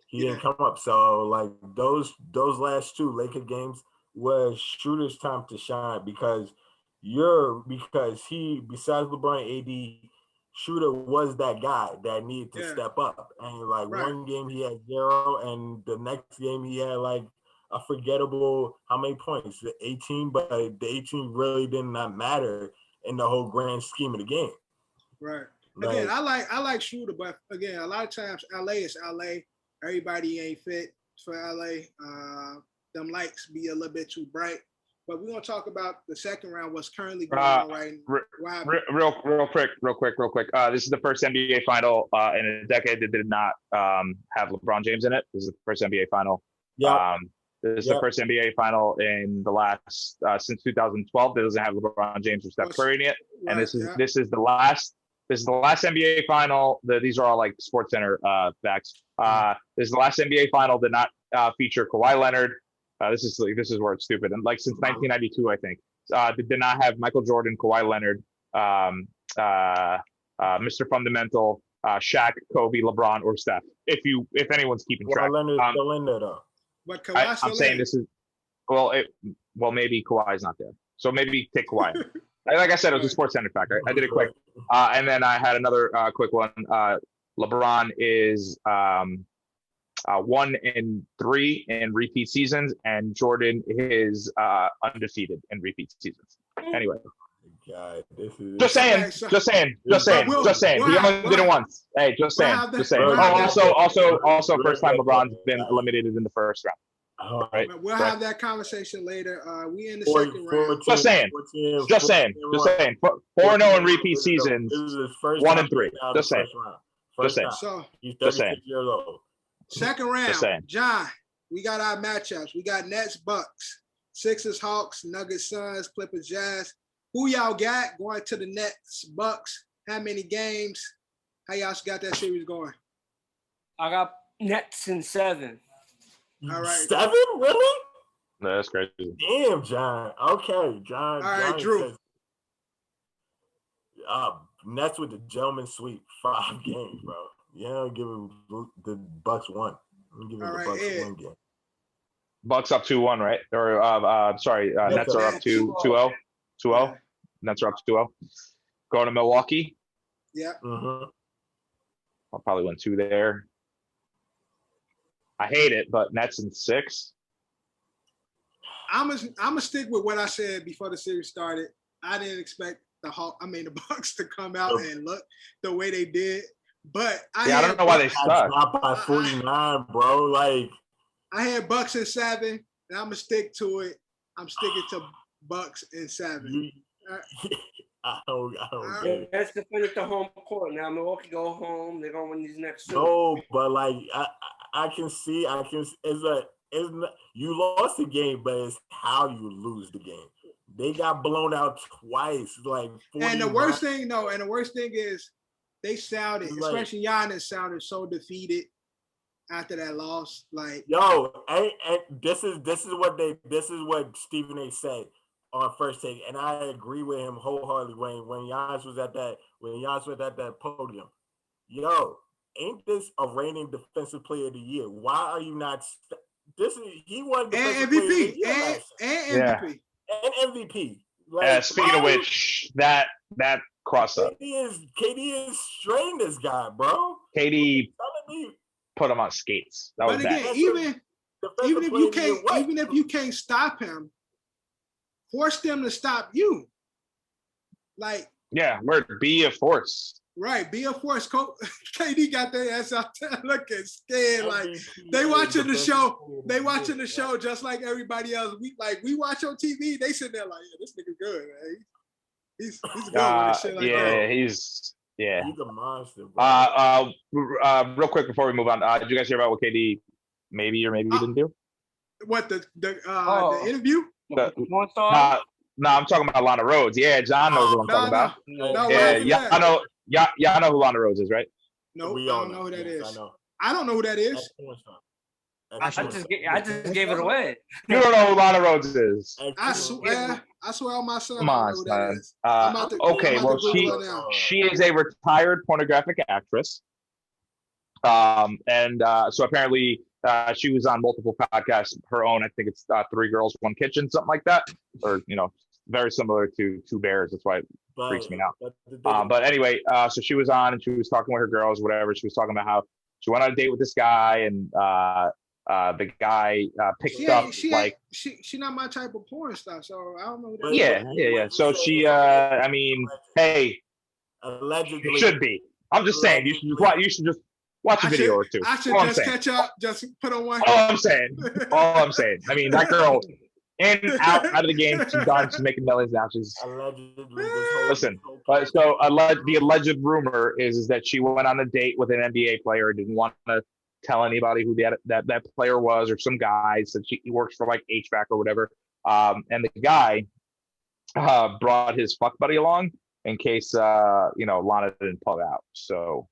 He didn't come up. So like those last two Laker games was Schroeder's time to shine because he, besides LeBron and AD, Schroeder was that guy that needed to step up. And like one game he had 0, and the next game he had like a forgettable how many points? 18, but the 18 really did not matter in the whole grand scheme of the game. Right. Again, I like Schroeder, but again, a lot of times LA is LA. Everybody ain't fit for LA. Them lights be a little bit too bright. But we're gonna talk about the second round. What's currently going on right now? Real quick. This is the first NBA final in a decade that did not have LeBron James in it. This is the first NBA final. Yeah. This is the first NBA final in the last since 2012 that doesn't have LeBron James or Steph Curry in it. And this is the last NBA final. These are all like Sports Center facts. This is the last NBA final that not feature Kawhi Leonard. This is where it's stupid. And like since 1992, I think did not have Michael Jordan, Kawhi Leonard, Mr. Fundamental, Shaq, Kobe, LeBron, or Steph. If anyone's keeping track. Leonard's still in there though. But Kawhi's I'm saying this is maybe Kawhi's not there. So maybe take Kawhi. Like I said, it was a Sports Center fact. I did it quick. And then I had another quick one. LeBron is 1-3 in repeat seasons, and Jordan is undefeated in repeat seasons. Anyway. God, this is just saying. He only did it once. Hey, just saying. Also, first time LeBron's been eliminated in the first round. All right. We'll have that conversation later. We in the second round. Just saying. 4-0 in repeat seasons. 1-3. Just saying. So he's 36 years old. Second round, John. We got our matchups. We got Nets, Bucks, Sixers, Hawks, Nuggets, Suns, Clippers, Jazz. Who y'all got going to the Nets, Bucks? How many games? How y'all got that series going? I got Nets in 7. All right. 7? Really? No, that's crazy. Damn, John. Okay, John. All right, Drew. Says, Nets with the gentleman sweep, 5 games, bro. Yeah, give him the Bucks 1. Give him the Bucks 1 game. Bucks up 2-1, right? Or Nets are up 2-0. 2-0. Nets are up 2-0. Going to Milwaukee. Yeah. Mm-hmm. I'll probably win 2 there. I hate it, but Nets in 6. I'm gonna stick with what I said before the series started. I didn't expect the Bucks to come out and look the way they did. But I don't know why they suck. Not by 49, bro. Like I had Bucks in 7, and I'm gonna stick to it. I'm sticking to Bucks in 7. I don't get it. That's to finish the home court. Now Milwaukee go home. They're gonna win these next 2. No, but like I can see. It's not, you lost the game, but it's how you lose the game. They got blown out twice. Like 49. And the worst thing is they sounded, especially Giannis sounded so defeated after that loss. Like, yo, and this is what Stephen A. said on First Take, and I agree with him wholeheartedly when Giannis was at that podium. Yo, ain't this a reigning defensive player of the year? Why are you not? He won defensive player of the year MVP. And MVP. Like, speaking of which, that cross up. KD is straining this guy, bro. KD put him on skates. That was bad. Even if you can't stop him, force them to stop you. Like, yeah, be a force. Right, be a force. KD got their ass out there looking scared. Like they watching the show. They watching the show just like everybody else. We watch on TV. They sit there like, yeah, this nigga good, man. He's good with shit like that. He's a monster, bro. Real quick before we move on, did you guys hear about what KD maybe didn't do? What the interview? No, I'm talking about Lana Rhodes. Yeah, John knows what I'm talking about. Y'all know who Lana Rhodes is, right? No, I don't know who that is. I don't know who that is. I just gave it away. You don't know who Lana Rhodes is. I swear on my son. Come on, son. Okay, well, she is a retired pornographic actress. So apparently she was on multiple podcasts. Her own, I think it's 3 Girls, 1 Kitchen, something like that, or very similar to 2 Bears. That's why it freaks me out. But anyway, so she was on and she was talking with her girls, whatever. She was talking about how she went on a date with this guy, and the guy picked up she not my type of porn star, so I don't know. Yeah. So she, hey, allegedly should be. I'm just saying, you should just watch a video or 2. I should just catch up, just put on one. All I'm saying. I mean, that girl, in, out of the game, she's done. She's making millions now. She's listen. But so the alleged rumor is that she went on a date with an NBA player, didn't want to tell anybody who that player was, or some guy said he works for like HVAC or whatever. And the guy brought his fuck buddy along in case Lana didn't pull out. So.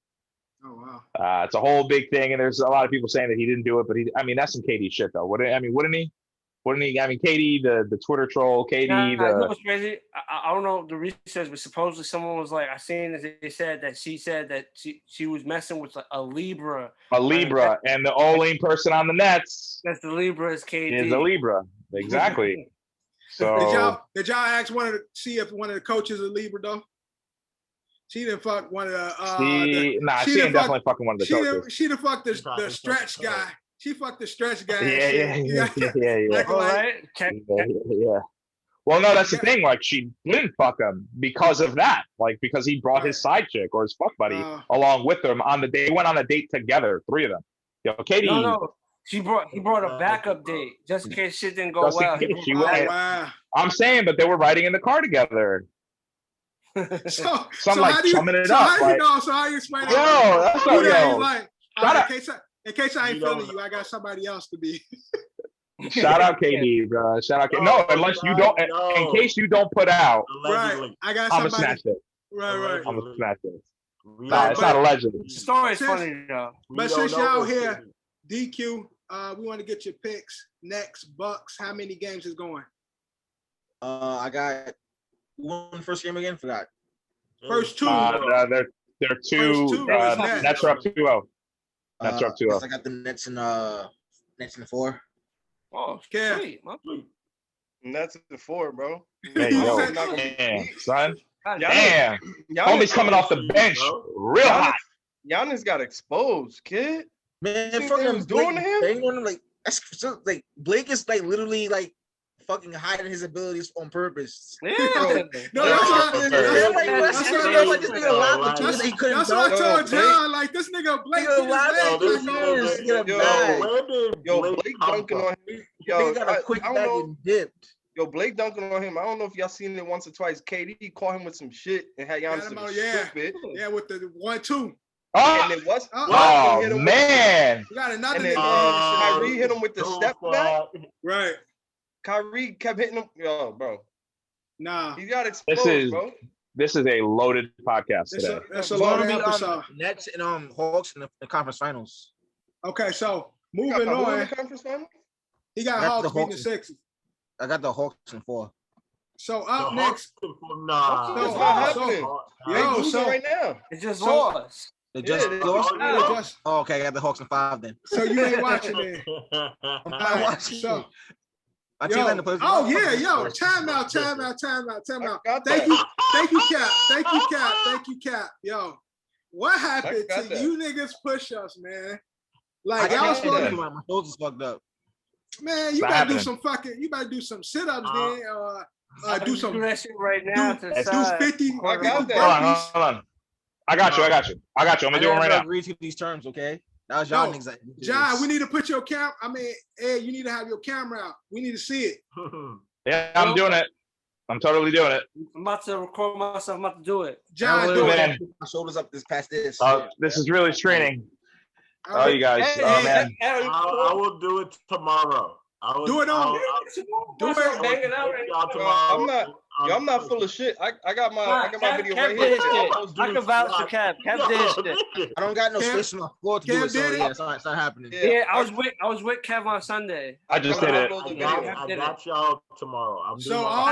Oh wow! It's a whole big thing, and there's a lot of people saying that he didn't do it, but that's some KD shit though. Wouldn't he? I mean, KD, the Twitter troll, KD. You know what's crazy? I don't know the research, but supposedly someone was like, I seen that they said that she was messing with a Libra. A Libra, and the only person on the Nets. That's the Libra is KD. Is a Libra, exactly. So did y'all ask see if one of the coaches is a Libra though? She didn't fuck one of the. She ain't definitely fucking one of the coaches. She done fucked the stretch guy. She fucked the stretch guy. Yeah. All right. Yeah. Well, no, that's the thing. Like, she didn't fuck him because of that. Like, because he brought his side chick or his fuck buddy along with him on the date. They went on a date together, 3 of them. KD. No. He brought a backup date just in case shit didn't go well. I'm saying, but they were riding in the car together. So chumming it up. So how you explain it? That's not yo. Like, in case I ain't feeling you, I got somebody else to be. Shout out KD, bro. Shout out KD. No, unless you don't. In case you don't put out, right? I got somebody. I'm gonna snatch it. Right. I'm gonna snatch it. It's not alleged. The story's funny though. But since y'all here, DQ, we want to get your picks. Next, Bucks. How many games is going? I got. Who won the first game again? Forgot. First 2. They're 2. Nets are up 2-0. Nets are up 2-0. I got the Nets in 4. Oh, yeah. Sweet. Nets in 4, bro. Hey, yo, damn, son. Damn. Homie's coming off the bench real hot. Giannis got exposed, kid. Man, fucking doing to him? Like, that's like Blake is like literally like fucking hiding his abilities on purpose. Yeah. That's what I told John. Like, this nigga Blake. Blake dunking on him. Yo, got a quick back and dipped. Yo, Blake dunking on him. I don't know if y'all seen it once or twice. KD caught him with some shit and had Giannis stupid. Yeah, with the 1-2. And then what's man. You got another and then nigga. Kyrie hit him with the step back. Right. Kyrie kept hitting him. Yo, bro. Nah. He got exposed, bro. This is a loaded podcast today. That's a loaded episode. Nets and Hawks in the conference finals. Okay, so moving on. In the conference finals? He got Hawks beating the Sixers. I got the Hawks in 4. So up next. Nah. It's not happening. Right now. It just lost. They just lost? Oh, okay, I got the Hawks in 5 then. So you ain't watching it. I'm not watching. So, Time out. Time out. Thank you, Cap. Yo, what happened to you niggas push-ups, man? Like y'all supposed to. My shoulders fucked up. Man, you better do some sit-ups then, do some. Do that shit right now. Do 50. I got that. Hold on. I got you. I'm gonna do it right now. Agree to these terms, okay? That was y'all niggas. John, we need to put your Ed, you need to have your camera out. We need to see it. Yeah, I'm doing it. I'm totally doing it. I'm about to record myself. I'm about to do it. John, do it. My shoulders up past this. This is really straining. Oh, you guys. Man. I will do it tomorrow. Do it on. Do it. Bang it out. I'm not full of shit. I got my video right here. I can vouch for Cap. Cap did shit. I don't got no space on my floor to do it, so yeah, it's not happening. Yeah, I was with Kev on Sunday. I just did it. I got y'all tomorrow. All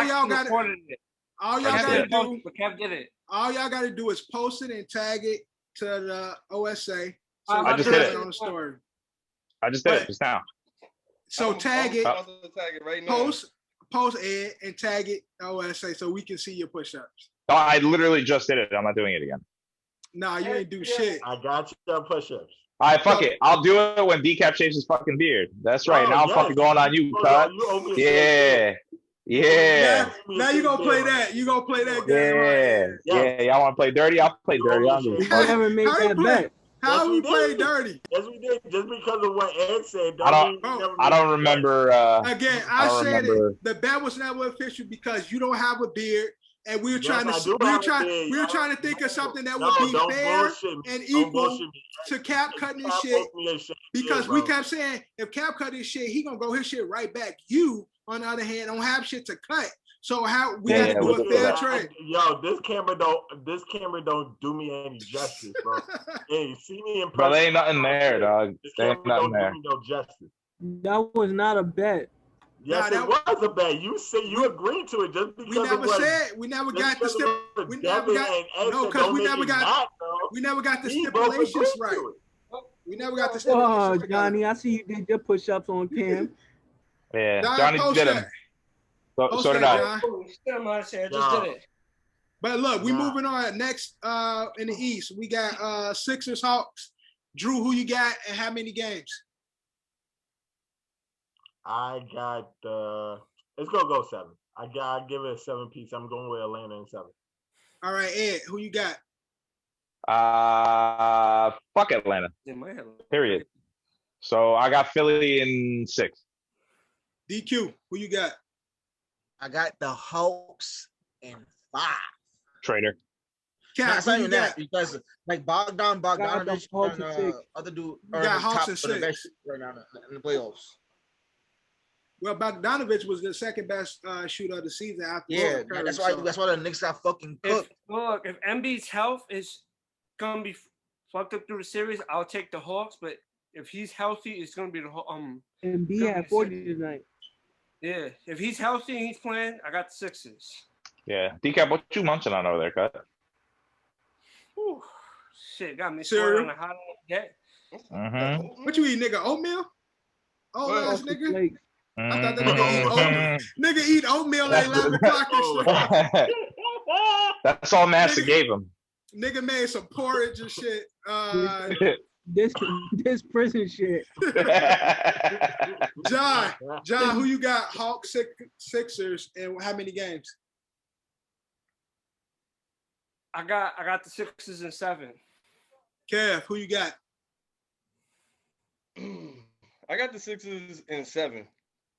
y'all got to do. Kev did it. All y'all got to do is post it and tag it to the OSA. So I just did it on the story. I just did it just now. So tag it. Right now. Post Ed and tag it OSA so we can see your push-ups. No, I literally just did it. I'm not doing it again. Nah, you ain't do shit. I got your push-ups. All right, fuck it. I'll do it when Decap shaves his fucking beard. That's right. Now I'm fucking going on you, cut. Yeah. Now you gonna play that. You gonna play that game. Yeah. Y'all want to play dirty? I'll play dirty. I never made that bet. How we play dirty? Yes, we did. Just because of what Ed said. I don't remember. Again, I said it. The bet was never official because you don't have a beard, and we were trying to think of something that would be fair and equal to Cap cutting his shit. Because we kept saying if Cap cut his shit, he gonna go his shit right back. You, on the other hand, don't have shit to cut. So how we gotta do a fair trade? Yo, this camera don't do me any justice, bro. Hey, see me in person. Bro, there ain't nothing there, dog. There ain't nothing there. Do me no justice. That was not a bet. Yes, it was a bet. You said you agreed to it just because we never got the stipulations right. We never got the stipulations. Oh, Johnny, I see you did your push-ups on cam. Yeah, Johnny did them. So did I. Just did it. But look, we moving on. Next in the East, we got Sixers Hawks. Drew, who you got and how many games? I got it's gonna go 7. I give it a 7-piece. I'm going with Atlanta in 7. All right, Ed, who you got? Fuck Atlanta. Period. So I got Philly in 6. DQ, who you got? I got the Hawks in 5. Trailer. Not saying that because like Bogdanovich and other dude are got the Hawks top in for the 6 best right now in the playoffs. Well, Bogdanovich was the second best shooter of the season after. Yeah, that's why the Knicks got fucking cooked. If Embiid's health is gonna be fucked up through the series, I'll take the Hawks. But if he's healthy, it's gonna be the Embiid had 40 tonight. Yeah, if he's healthy and he's playing, I got the Sixers. Yeah, Decap, what you munching on over there, cut? Whew. Shit, got me swearing on the hot get. What you eat, nigga? Oatmeal? Oh, ass nigga. I thought that nigga eat oatmeal at 11 o'clock and shit. That's all Master gave him. Nigga made some porridge and shit. This prison shit. John, who you got? Hawks, Sixers, and how many games? I got the Sixers in 7. Kev, who you got? I got the Sixers in 7,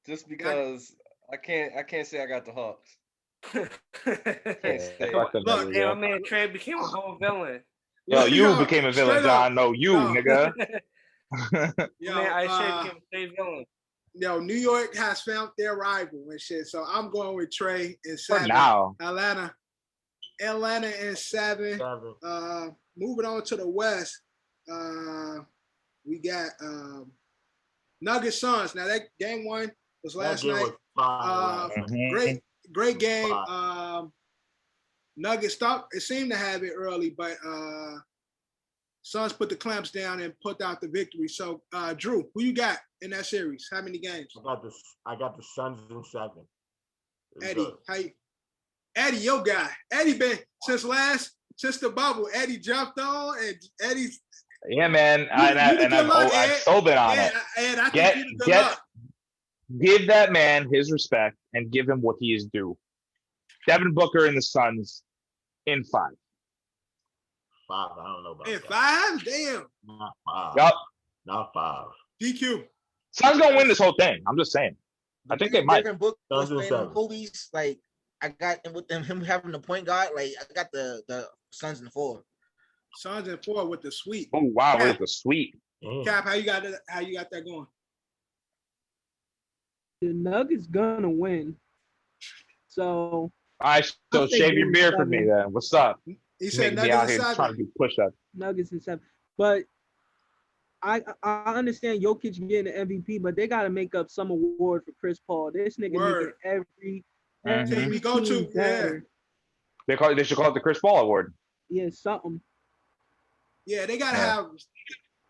just because I can't say I got the Hawks. Look, my man Trey became a whole villain. Yo, you became a villain, John. No, you, nigga. Yo, man, I said became a state villain. Yo, New York has found their rival and shit. So I'm going with Trey and 7. Now. Atlanta in 7. Moving on to the West, we got Nuggets Suns. Now that game 1 was last night. Great game. Nuggets thought it seemed to have it early, but Suns put the clamps down and put out the victory. So, Drew, who you got in that series? How many games? I got the Suns in 7. Eddie, Eddie, your guy. Eddie been since the bubble. Eddie jumped on, and Eddie's. Yeah, man. I've still been on it. And I think you good luck. Give that man his respect and give him what he is due. Devin Booker and the Suns in 5. 5. I don't know about in that. 5? Damn. Not 5. Yup. Not 5. DQ. Suns gonna win this whole thing. I'm just saying. I think they might. Devin Booker was playing on Kobe's, like I got with him having the point guard. Like I got the Suns in 4. Suns in 4 with the sweep. Oh wow, with the sweep. Cap, how you got that going? The Nuggets gonna win. So so shave your beard for me then. What's up? He said Nuggets out here 7. trying to do push-ups. Nuggets in 7. But I understand Jokic getting the MVP, but they gotta make up some award for Chris Paul. This nigga making every we go to better. Yeah. They should call it the Chris Paul Award. Yeah, something. Yeah, they gotta have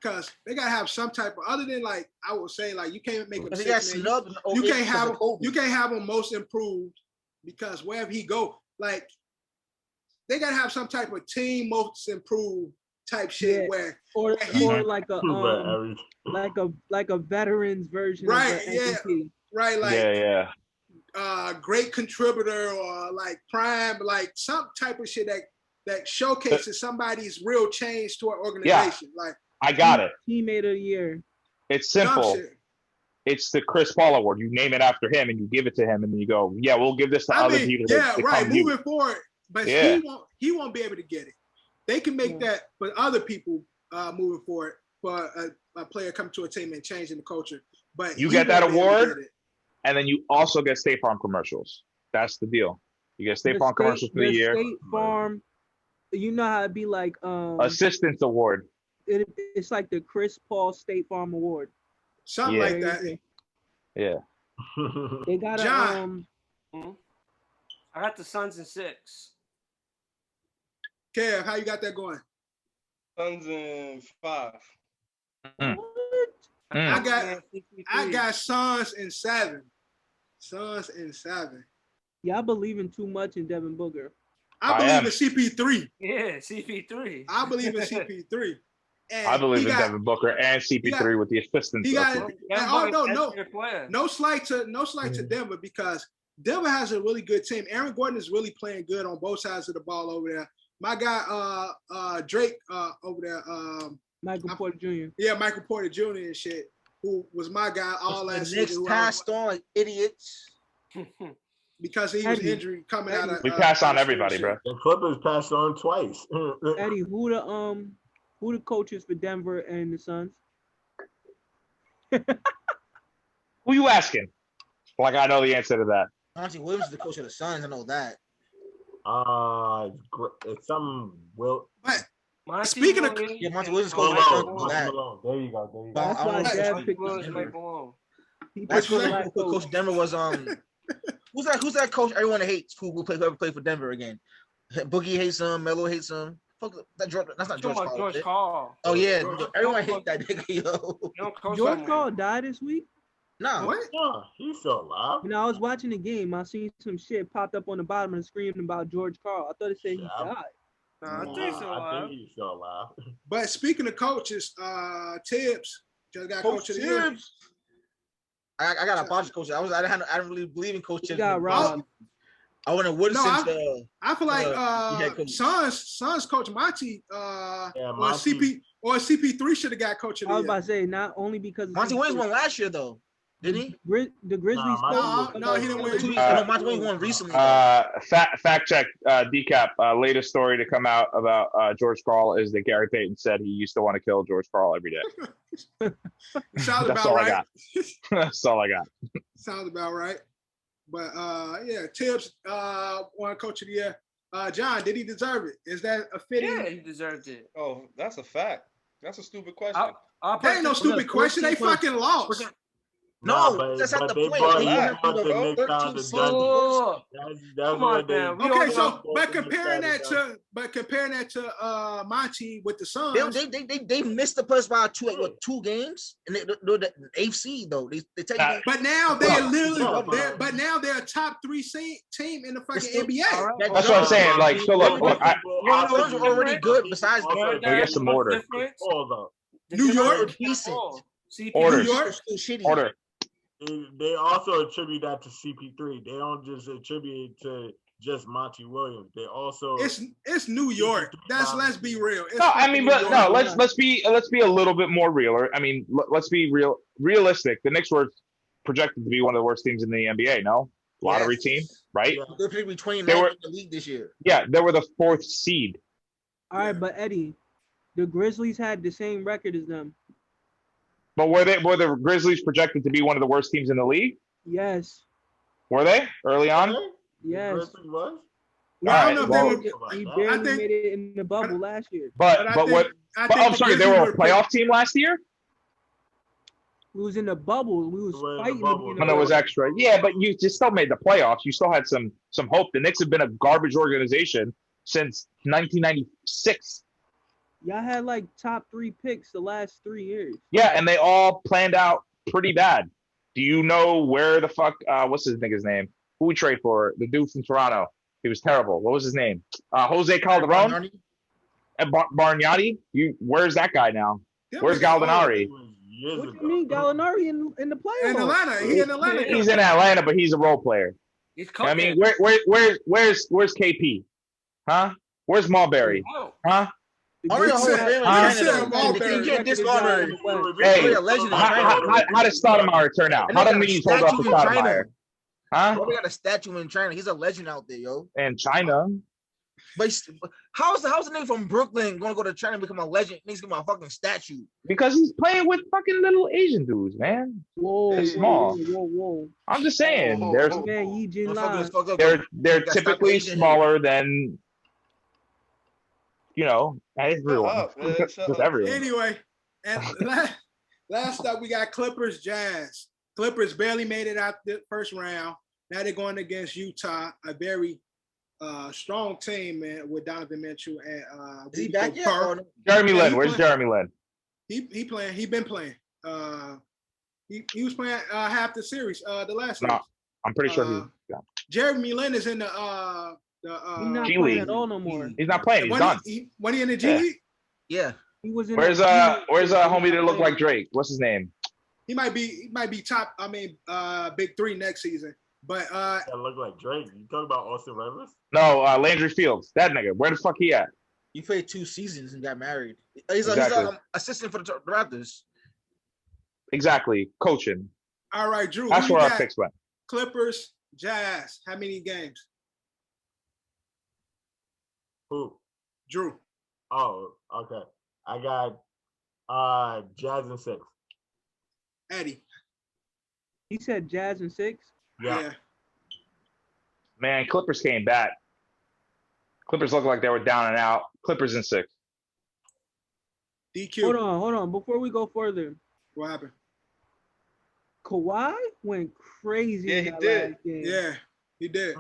because they gotta have some type of other than like I would say like you can't make them 6 man. You can't have him most improved because wherever he go, like they gotta have some type of team most improved type shit where or like a veterans version of the MVP. Right, like great contributor or like prime, like some type of shit that showcases somebody's real change to an organization. Yeah, like I got it. Teammate of the year. It's simple. It's the Chris Paul Award. You name it after him and you give it to him and then you go, yeah, we'll give this to other people. Yeah, right. Moving forward, but he won't be able to get it. They can make that for other people moving forward for a player coming to a team and changing the culture. But you get that award, and then you also get State Farm commercials. That's the deal. You get State Farm commercials for the year. State Farm, you know how it'd be like Assistance Award. It's like the Chris Paul State Farm Award. Something like that. Yeah. They got John. I got the Suns in 6. Kev, how you got that going? Suns in 5. I got Suns in 7. Suns in 7. Y'all believing too much in Devin Booker. I believe in CP3. Yeah, CP3. I believe in CP3. And I believe in Devin Booker and CP3 with the assistance. No slight to Denver because Denver has a really good team. Aaron Gordon is really playing good on both sides of the ball over there. My guy Drake over there. Michael Porter Jr. Yeah, Michael Porter Jr. and shit, who was my guy all last season. Knicks passed on like idiots. Because he was injured coming out of. We pass on everybody, bro. The Clippers passed on twice. Eddie, who the coaches for Denver and the Suns? Who you asking? Like I know the answer to that. Monty Williams is the coach of the Suns. I know that. It's some Will. Speaking of, Monty Williams coach of the Suns. There you go. That's why Dad picked Coach Denver was Who's that coach everyone hates who ever play for Denver again? Boogie hates him, Melo hates him. Fuck that that's not George Karl. Oh yeah, everyone hates that nigga, yo. George Karl died this week? No. What? No, he's still alive. You know, I was watching the game. I seen some shit popped up on the bottom of the screen about George Karl. I thought it said he died. I think he's still alive. But speaking of coaches, Tibbs just got coach of the year. I got a bunch of coaches. I didn't really believe in coaches. Got robbed. I wouldn't I feel like Suns coach Monty or CP3 should have got coach of the year. I was about to say not only because Monty Williams won last year though. Did he? The Grizzlies. No, he didn't win. Monty Williams won recently. Fact check, decap. Latest story to come out about George Karl is that Gary Payton said he used to want to kill George Karl every day. Sounds That's about all right. I got. That's all I got. Sounds about right. But yeah, Tibbs won Coach of the Year. John, did he deserve it? Is that a fitting? Yeah, he deserved it. Oh, that's a fact. That's a stupid question. That ain't no stupid question. They fucking lost. No, that's not the point. Come on, man. Okay, so but comparing that to Monty with the Suns, they missed the first round two games, and they're the 8th seed though. They take. But now they're literally, but now they're a top 3 team in the fucking NBA. Right. That's what I'm saying. Like, so look, those are already good. Besides, we get some order. New York, decent. Orders. New York, still shitty. Order. They also attribute that to CP3. They don't just attribute it to just Monty Williams. They also it's New York. Let's be real. No, I mean, but no, let's be a little bit more realer. I mean, let's be realistic. The Knicks were projected to be one of the worst teams in the NBA. No, lottery team, right? Yeah. They're probably 29th in the league this year. Yeah, they were the 4th seed. All right, but Eddie, the Grizzlies had the same record as them. But were the Grizzlies projected to be one of the worst teams in the league? Yes. Were they early on? Yes. Was? Yeah, I don't know if he barely made it in the bubble last year. I'm sorry, they were a playoff team last year? We was in the bubble. We was fighting. When it was extra. Yeah, but you just still made the playoffs. You still had some hope. The Knicks have been a garbage organization since 1996. Y'all had like top 3 picks the last 3 years. Yeah, and they all planned out pretty bad. Do you know where the fuck? What's his nigga's name? Who we trade for? The dude from Toronto. He was terrible. What was his name? Jose Calderon and Bargnani. Where's that guy now? Where's Gallinari? What do you mean, Gallinari in the playoffs? In Atlanta, he's in Atlanta. He's in Atlanta, but he's a role player. I mean, where's KP? Huh? Where's Marbury? Huh? Hey, how did Stoudemire turn out? How did Means hold up to Stoudemire? Huh? We got a statue in China. He's a legend out there, yo. And China. But how's the nigga from Brooklyn going to go to China and become a legend? He's gonna be a fucking statue. Because he's playing with fucking little Asian dudes, man. They're small. Whoa. I'm just saying, they're typically smaller than. You know, everyone. Just everyone. Anyway, and last up, we got Clippers Jazz. Clippers barely made it out the first round. Now they're going against Utah, a very strong team, man, with Donovan Mitchell and Is he back yet? Jeremy Lin. Where's Jeremy Lin? He playing. He been playing. He was playing half the series. The last series. I'm pretty sure he's gone. Jeremy Lin is in the he's not playing at all no more. He's not playing. He's done. When he in the G League? Yeah. He was in. Where's homie that look like Drake? What's his name? He might be top. I mean, big 3 next season. But that look like Drake. You talking about Austin Rivers? No, Landry Fields. That nigga. Where the fuck he at? He played 2 seasons and got married. He's an assistant for the Raptors. Exactly. Coaching. All right, Drew. That's where our picks went. Clippers, Jazz. How many games? Who? Drew. Oh, okay. I got Jazz and 6. Eddie. He said Jazz and 6? Yeah. Man, Clippers came back. Clippers looked like they were down and out. Clippers in 6. DQ. Hold on. Before we go further. What happened? Kawhi went crazy. Yeah, he did. Yeah, he did.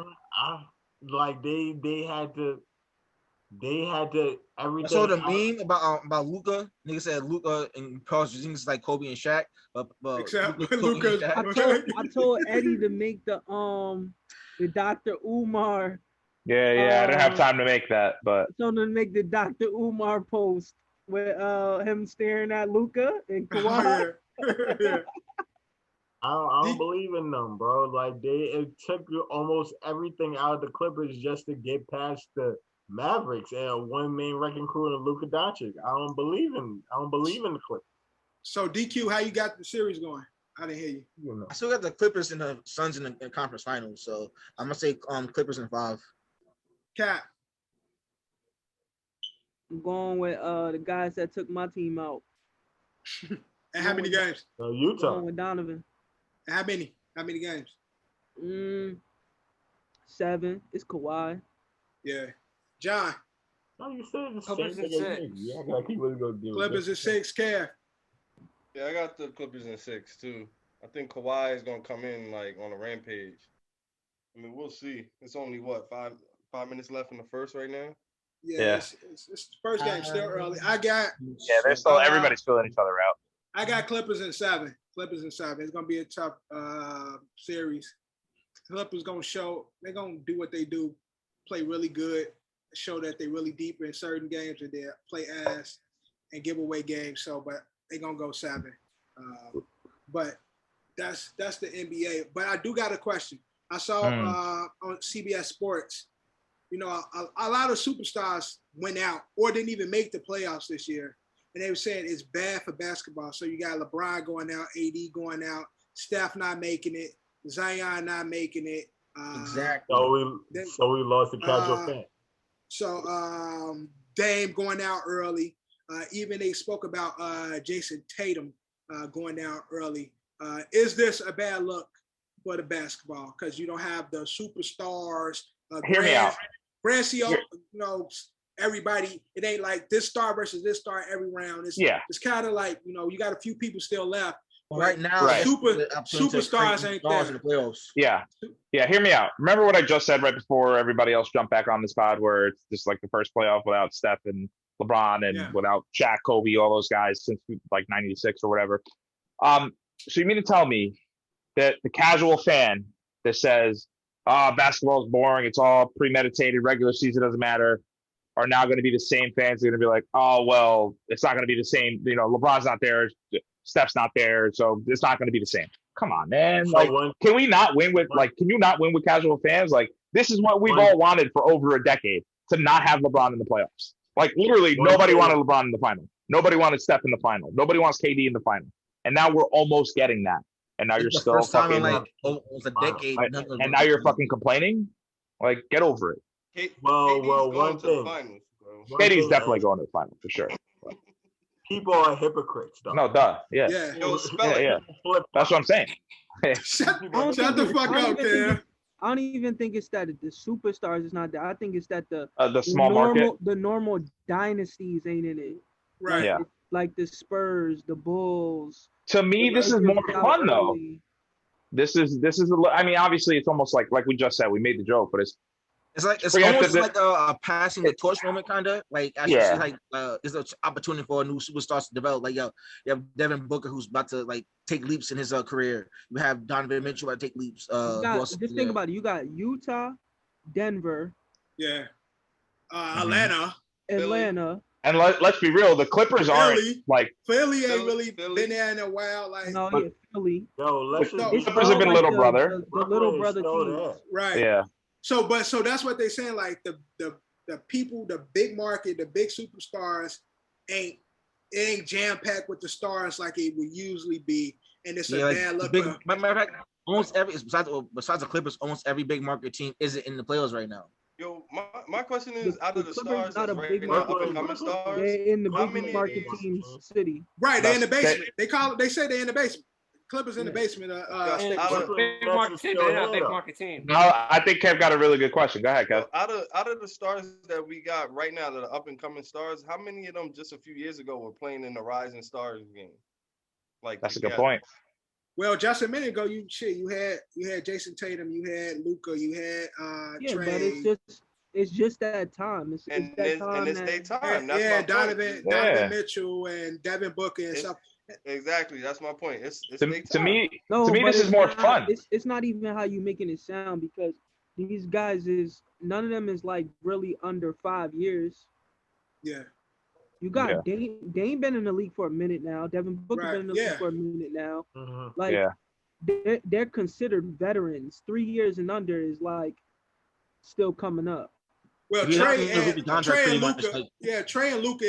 Like they had to everything. I saw the meme about Luka. Nigga said Luka and Paul Jenkins like Kobe and Shaq, but except Luka. I told Eddie to make the Dr. Umar. Yeah, I didn't have time to make that, but I told him to make the Dr. Umar post with him staring at Luka and Kawhi. Yeah. I don't believe in them, bro. Like it took almost everything out of the Clippers just to get past the Mavericks and one main wrecking crew in Luka Doncic. I don't believe in the Clippers. So DQ, how you got the series going? I didn't hear you. I still got the Clippers and the Suns in the conference finals, so I'm gonna say Clippers in 5. Cap. I'm going with the guys that took my team out. And how many games? Utah. Going with Donovan. And how many? How many games? 7. It's Kawhi. Yeah. John. No, you said the Clippers in 6. Yeah, I gotta keep really go do Clippers in 6, Kev. Yeah, I got the Clippers in 6 too. I think Kawhi is gonna come in like on a rampage. I mean, we'll see. It's only what 5 minutes left in the first right now. Yeah. It's the first game still early. I got. Yeah, they're still everybody's filling each other out. I got Clippers in 7. Clippers in 7. It's gonna be a tough series. Clippers gonna show. They're gonna do what they do, play really good, show that they're really deep in certain games, and they play ass and give away games. So, but they're gonna go 7. But that's the NBA. But I do got a question. I saw on CBS Sports, you know, a lot of superstars went out or didn't even make the playoffs this year. And they were saying it's bad for basketball. So you got LeBron going out, AD going out, Steph not making it, Zion not making it. Exactly. So we lost the casual fan. So Dame going out early. Even they spoke about Jason Tatum going out early. Is this a bad look for the basketball? Because you don't have the superstars. Hear me out. Brancio, you know, everybody, it ain't like this star versus this star every round. It's kind of like, you know, you got a few people still left. Right now, superstars ain't there. In the playoffs. Yeah. Hear me out. Remember what I just said right before everybody else jumped back on this pod, where it's just like the first playoff without Steph and LeBron and without Shaq, Kobe, all those guys since like '96 or whatever. So you mean to tell me that the casual fan that says, basketball is boring, it's all premeditated, regular season doesn't matter, are now going to be the same fans? They're going to be like, oh, well, it's not going to be the same. You know, LeBron's not there, Steph's not there, so it's not going to be the same. Come on, man. Like, can we not win with, like, can you not win with casual fans? Like, this is what we've all wanted for over a decade, to not have LeBron in the playoffs. Like, literally, nobody wanted LeBron in the final. Nobody wanted Steph in the final. Nobody wants KD in the final. And now we're almost getting that. And now you're still fucking like almost a decade. And now you're fucking complaining? Like, get over it. One thing. KD's definitely going to the final for sure. People are hypocrites, though. No, duh. Yeah. Yo, spell it. That's what I'm saying. Shut the fuck up, Cam. I don't even think it's that the superstars is not there. I think it's that the small market, the normal dynasties ain't in it. Right. Yeah. Like the Spurs, the Bulls. To me, this is more fun though. This is. I mean, obviously, it's almost like we just said. We made the joke, but it's almost like a passing the torch moment, kind of like actually it's an opportunity for a new superstars to develop. Like you have Devin Booker who's about to like take leaps in his career. You have Donovan Mitchell about to take leaps. Just think about it. You got Utah, Denver, Atlanta. And let's be real, the Clippers aren't like Philly ain't really been there in a while. Like Philly. The Clippers have been little brother. The little brother teams. Right. Yeah. So that's what they're saying. Like the people, the big market, the big superstars ain't jam packed with the stars like it would usually be, and it's a bad look. Matter of fact, almost every besides the Clippers, almost every big market team isn't in the playoffs right now. Yo, my question is, out of the stars, not a right big now, market. up and coming stars, they're in the big market teams city. Right, they're in the basement. They say they're in the basement. Clippers in the basement. Big market team. They're not a big market team. No, I think Kev got a really good question. Go ahead, Kev. Out of the stars that we got right now, that are up and coming stars, how many of them just a few years ago were playing in the Rising Stars game? Like that's a good point. Well, just a minute ago, you had Jason Tatum, you had Luka, you had Trey. But it's just that time. It's their time. That's Donovan Mitchell and Devin Booker and stuff. Exactly, that's my point. It's to me, this is more fun. It's not even how you making it sound, because these guys none of them is like really under 5 years. Yeah. You got Dame been in the league for a minute now. Devin Booker been in the league for a minute now. Mm-hmm. Like they're considered veterans. 3 years and under is like still coming up. Well, Trey and Luka. Trey and Luka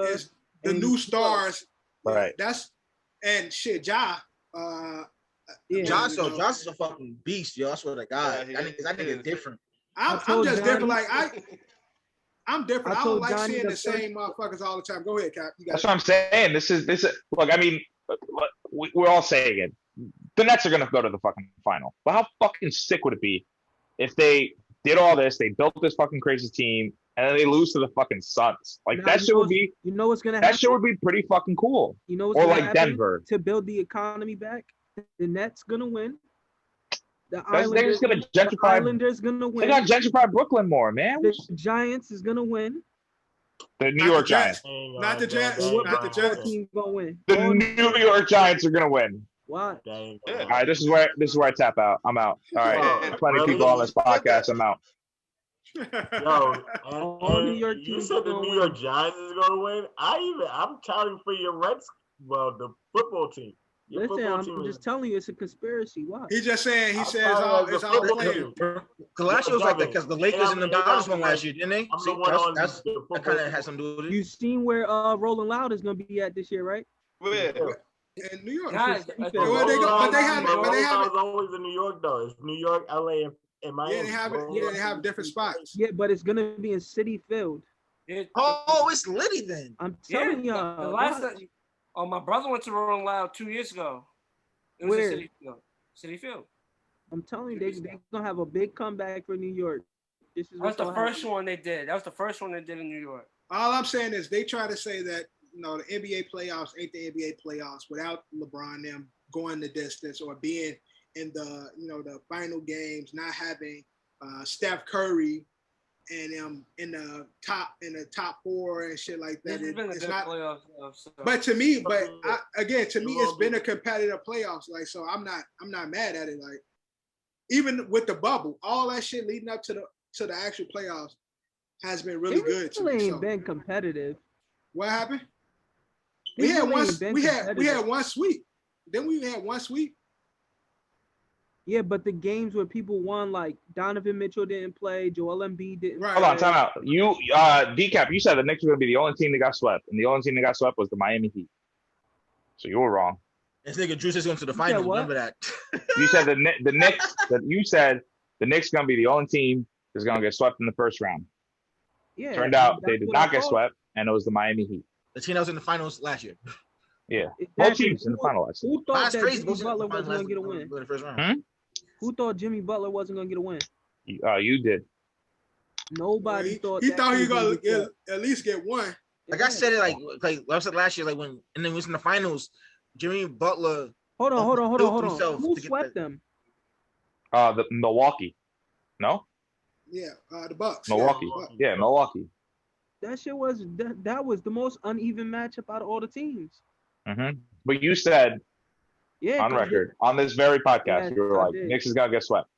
is the new stars. Right. And shit, Ja Yeah. Josh is a fucking beast, yo. I swear to God. Yeah, that nigga different. I'm just different. Like I'm different. I don't like Johnny seeing the same motherfuckers all the time. Go ahead, Cap. That's what I'm saying. This is look. I mean, we're all saying it. The Nets are gonna go to the fucking final. But how fucking sick would it be if they did all this? They built this fucking crazy team, and then they lose to the fucking Suns. Like that shit would be. You know what's gonna happen? That shit would be pretty fucking cool. You know what's or gonna like happen Denver to build the economy back. The Nets gonna win. They're just gonna gentrify. The Islanders gonna win. They got gentrify Brooklyn more, man. The Giants is gonna win. The New York Giants. Not the Giants. Not the Giants. Team gonna win. The New York Giants are gonna win. Why? All right, this is where I tap out. I'm out. All right, plenty of people on this podcast. I'm out. Yo, you said the New York Giants is gonna win. I'm counting for your Reds. Well, the football team. Listen, I'm just telling you, it's a conspiracy. Why? He's just saying. He says it's all playing. Because last year was like that because the Lakers and the Dodgers won last year, didn't they? So that kind of has something to do with it. You seen where Rolling Loud is gonna be at this year, right? Where? In New York. Guys, But they have It's always in New York though. It's New York, LA, and Miami. Yeah, they have different spots. Yeah, but it's gonna be in City Field. It's Liddy then. I'm telling y'all. The last time, my brother went to Rolling Loud 2 years ago. It was Where? in City Field. I'm telling you, they're gonna have a big comeback for New York. That's the first one they did. That was the first one they did in New York. All I'm saying is they try to say that the NBA playoffs ain't the NBA playoffs without LeBron them going the distance or being in the the final games, not having Steph Curry and in the top four and shit like that. It's not playoffs. So. But to me, it's been a competitive playoffs. Like, so I'm not mad at it. Like, even with the bubble, all that shit leading up to the actual playoffs has been really good. It really ain't been competitive. What happened? We had one sweep. Then we had one sweep. Yeah, but the games where people won, like Donovan Mitchell didn't play, Joel Embiid didn't. Hold on, time out. You, Decap, you said the Knicks were going to be the only team that got swept, and the only team that got swept was the Miami Heat. So you were wrong. This nigga Drew is going to the finals. Remember that? You said the Knicks. You said the Knicks going to be the only team that's going to get swept in the first round. Yeah. Turned out they did not get swept, and it was the Miami Heat. The team that was in the finals last year. Yeah, both teams in the final last year. Who thought that Jimmy Butler wasn't going to get a win? In the first round. Who thought Jimmy Butler wasn't going to get a win? You did. Nobody thought. He thought he was going to at least get one. Like I said it, like I said last year, like when and then it was in the finals, Jimmy Butler. Hold on. Who swept them? The Milwaukee. No. Yeah, the Bucks. Milwaukee. Yeah, Milwaukee. That shit was that was the most uneven matchup out of all the teams. Mm-hmm. But you said, on record, on this very podcast, you were like, Knicks is gonna get swept.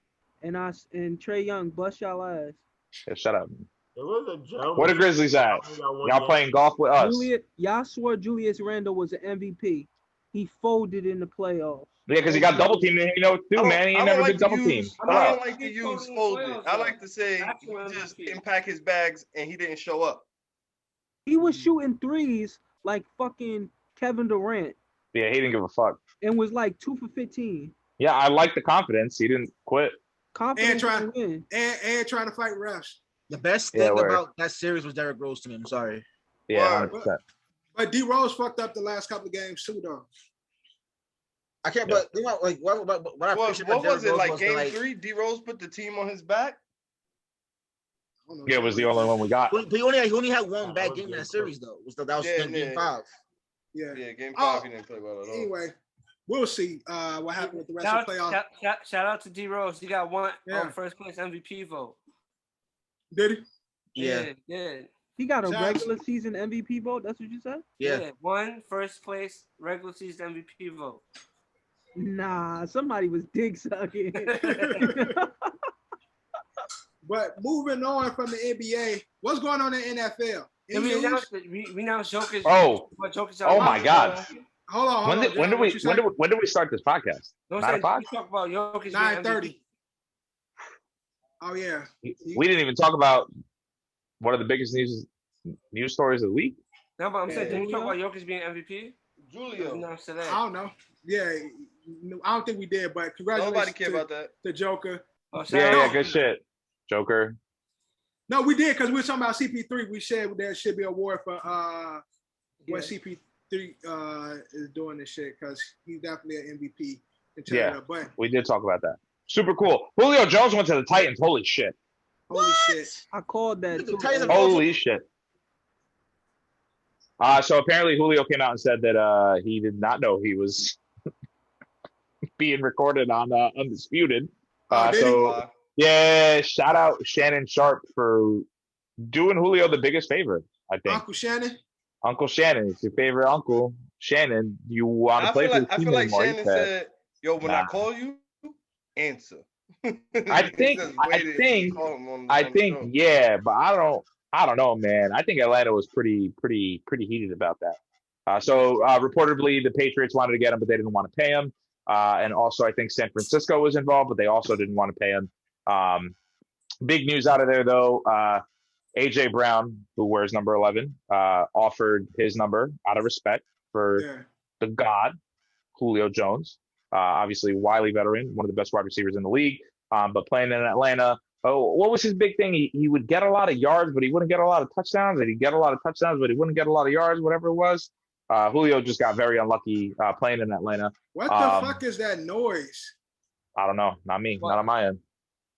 And Trae Young bust y'all ass. Yeah, shut up. It was a joke. Where the Grizzlies at? Y'all playing golf with us? Y'all swore Julius Randle was an MVP. He folded in the playoffs. Yeah, because he got double teamed. You know what to do, man. He ain't never been double teamed. I don't like to use folded. I like to say he just didn't pack his bags and he didn't show up. He was shooting threes like fucking Kevin Durant. Yeah, he didn't give a fuck. And was like 2 for 15. Yeah, I like the confidence. He didn't quit. Confidence and trying to fight refs. The best thing about that series was Derrick Rose to me. I'm sorry. Yeah, 100%. But D Rose fucked up the last couple of games too, though. I can't. But you know, like what was it like? Game 3, D Rose put the team on his back. Yeah, it was the only one we got. But he only had one bad game in that series though. That was game 5. Yeah, game 5 he didn't play well at all. Anyway, we'll see what happened with the rest of the playoffs. Shout out to D Rose. He got one first place MVP vote. Did he? Yeah. He got a regular season MVP vote. That's what you said? Yeah. One first place regular season MVP vote. Nah, somebody was dick sucking. But moving on from the NBA, what's going on in NFL? We announced Jokic. Oh my God! Hold on. When did we start this podcast? 9 o'clock. We talk about Jokic. 9:30. Oh yeah. We didn't even talk about one of the biggest news stories of the week. No, but I'm saying, did we talk about Jokic being MVP? Julio. I don't know. Yeah, I don't think we did, but congratulations. Nobody care about that. The Joker. Oh, Yeah, good shit, Joker. No, we did because we were talking about CP3. We said there should be an award for what CP3 is doing this shit because he's definitely an MVP. Yeah, but we did talk about that. Super cool. Julio Jones went to the Titans. Holy shit. Holy shit. I called that too. Holy shit. So apparently Julio came out and said that he did not know he was being recorded on Undisputed. Yeah, shout out Shannon Sharp for doing Julio the biggest favor, I think. Uncle Shannon? Uncle Shannon, it's your favorite uncle. Shannon, you want to play for the team I feel like anymore? Shannon said, yo, when I call you, answer. I think, yeah, but I don't know, man. I think Atlanta was pretty heated about that. So reportedly, the Patriots wanted to get him, but they didn't want to pay him. And also, I think San Francisco was involved, but they also didn't want to pay him. Big news out of there, though. AJ Brown, who wears number 11, offered his number out of respect for the god, Julio Jones. Obviously, wily veteran, one of the best wide receivers in the league, but playing in Atlanta. Oh, what was his big thing? He would get a lot of yards, but he wouldn't get a lot of touchdowns. And he'd get a lot of touchdowns, but he wouldn't get a lot of yards, whatever it was. Julio just got very unlucky playing in Atlanta. What the fuck is that noise? I don't know. Not me. Not on my end.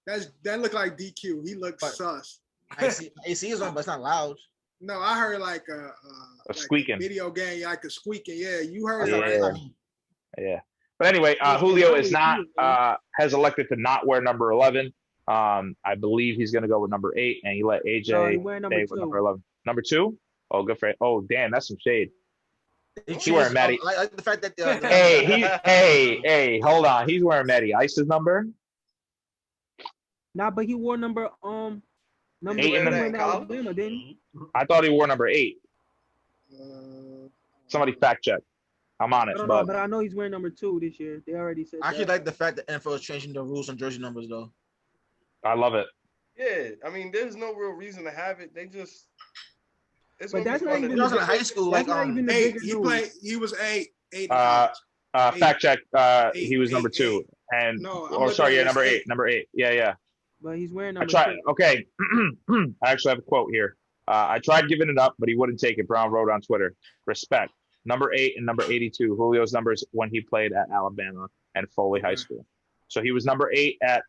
That looked like DQ. He looked sus. AC is on, but it's not loud. No, I heard like a like squeaking. A video game, like a squeaking. Yeah, you heard it. Right? Yeah. But anyway, Julio is not has elected to not wear number 11. I believe he's going to go with number 8, and he let AJ stay with number 11. Number 2? Oh, good for it. Oh, damn, that's some shade. He's wearing Matty. Like the fact that hey, hold on. He's wearing Matty Ice's number. Nah, but he wore number 8 in Alabama, didn't he? I thought he wore number 8. Somebody fact check. I'm on it. But I know he's wearing number 2 this year. They already said. I actually like the fact that NFL is changing the rules on jersey numbers, though. I love it. Yeah, I mean, there's no real reason to have it. They just. But that's not even. When I was in high school, like 8. He was 8. 8. Fact check. He was number 2, and number 8. Number 8. Yeah. But he's wearing number 2. Okay, I actually have a quote here. I tried giving it up, but he wouldn't take it. Brown wrote on Twitter, respect. Number 8 and number 82, Julio's numbers when he played at Alabama and Foley High School. So he was number 8 at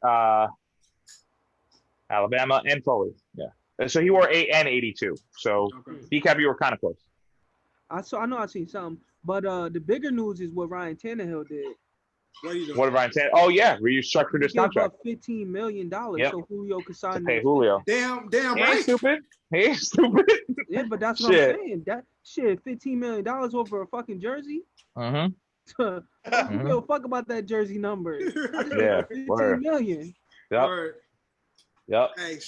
Alabama and Foley. Yeah. So he wore 8 and 82. So DCAP, you were kind of close. I know I seen something, but the bigger news is what Ryan Tannehill did. What did Ryan Tannehill? Oh yeah, restructured his contract. $15 million, so Julio could sign. To pay Julio. Damn he right. He ain't stupid. Yeah, but that's what I'm saying. That shit, $15 million over a fucking jersey. I don't give a fuck about that jersey number. Yeah, $15 million. Yep. Hey,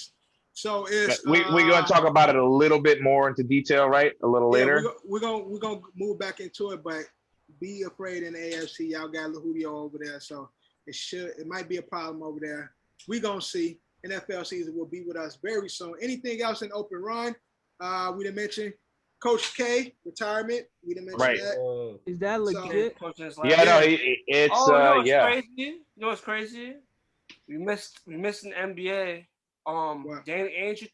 so it's we're gonna talk about it a little bit more into detail, right? A little later. We're gonna move back into it, but be afraid in the AFC. Y'all got Julio over there, so it might be a problem over there. We gonna see. NFL season will be with us very soon. Anything else in open run? We didn't mention Coach K retirement. We didn't mention that. Is that legit? Yeah, no, it's crazy? You know what's crazy? We missed an NBA. Danny Ainge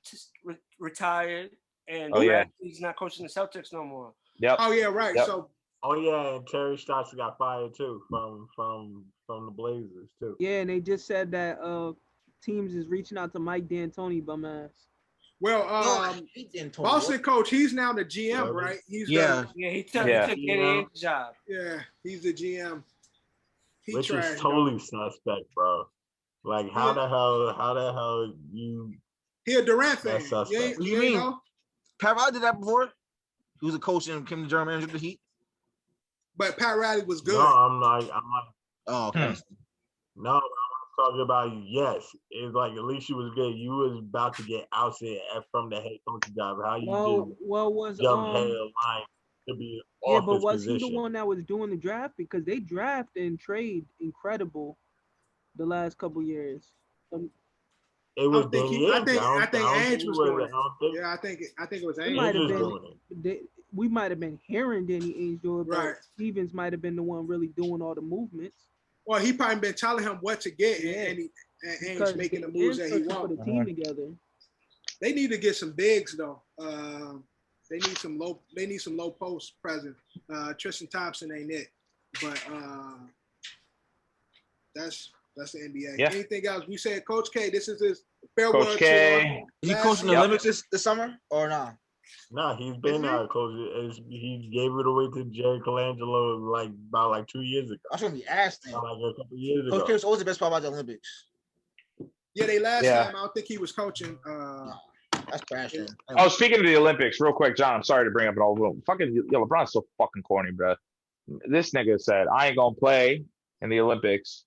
retired, and he's not coaching the Celtics no more. Yep. Oh yeah, right. Yep. So. Oh yeah, and Terry Stotts got fired too from the Blazers too. Yeah, and they just said that teams is reaching out to Mike D'Antoni bum ass. Well, Boston coach, he's now the GM, right? He's he took Danny Ainge's job. Yeah, he's the GM. Which is totally suspect, bro. Like how the hell you? He a Durant fan. You mean? Know? Pat Riley did that before. He was a coach and came to general manager of the Heat. But Pat Riley was good. No, I'm like. Oh, okay. No, I'm talking about yes. It's like at least you was good. You was about to get ousted from the head coach job. How you jump head of line to be off but his was position. he the one that was doing the draft? Because they draft and trade incredible the last couple years. It was think Danny Ainge. I think Ainge was doing it. Yeah, I think it was It Ainge. might have doing been. We might have been hearing Danny Ainge do it, but Right. Stevens might have been the one really doing all the movements. Well, he probably been telling him what to get, and Ainge making the moves that he wants. Put a team together. They need to get some bigs though. They need some low post presence. Tristan Thompson ain't it, but that's the NBA. Yeah. Anything else? We said Coach K. This is his farewell Coach K. Is he coaching the Olympics this summer or not? Nah, he's been coach. He gave it away to Jerry Colangelo about 2 years ago. I was gonna be asked him. Like a couple years ago. Coach K was always the best part about the Olympics. Yeah, they last time I don't think he was coaching. That's trash. Oh, speaking of the Olympics, real quick, John. I'm sorry to bring up an old room. Fucking LeBron's so fucking corny, bro. This nigga said, "I ain't gonna play in the Olympics.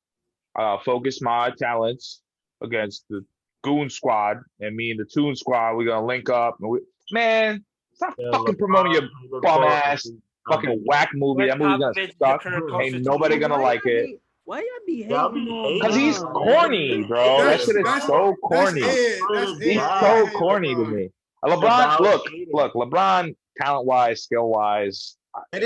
Focus my talents against the Goon Squad, and me and the Toon Squad. We're gonna link up." And man, stop fucking promoting your bum ass fucking whack movie. That movie's gonna suck. Ain't nobody gonna like it. Why y'all be hating? Because he's corny, bro. That shit is so corny. He's so corny to me. LeBron, look, LeBron, talent-wise, skill-wise, one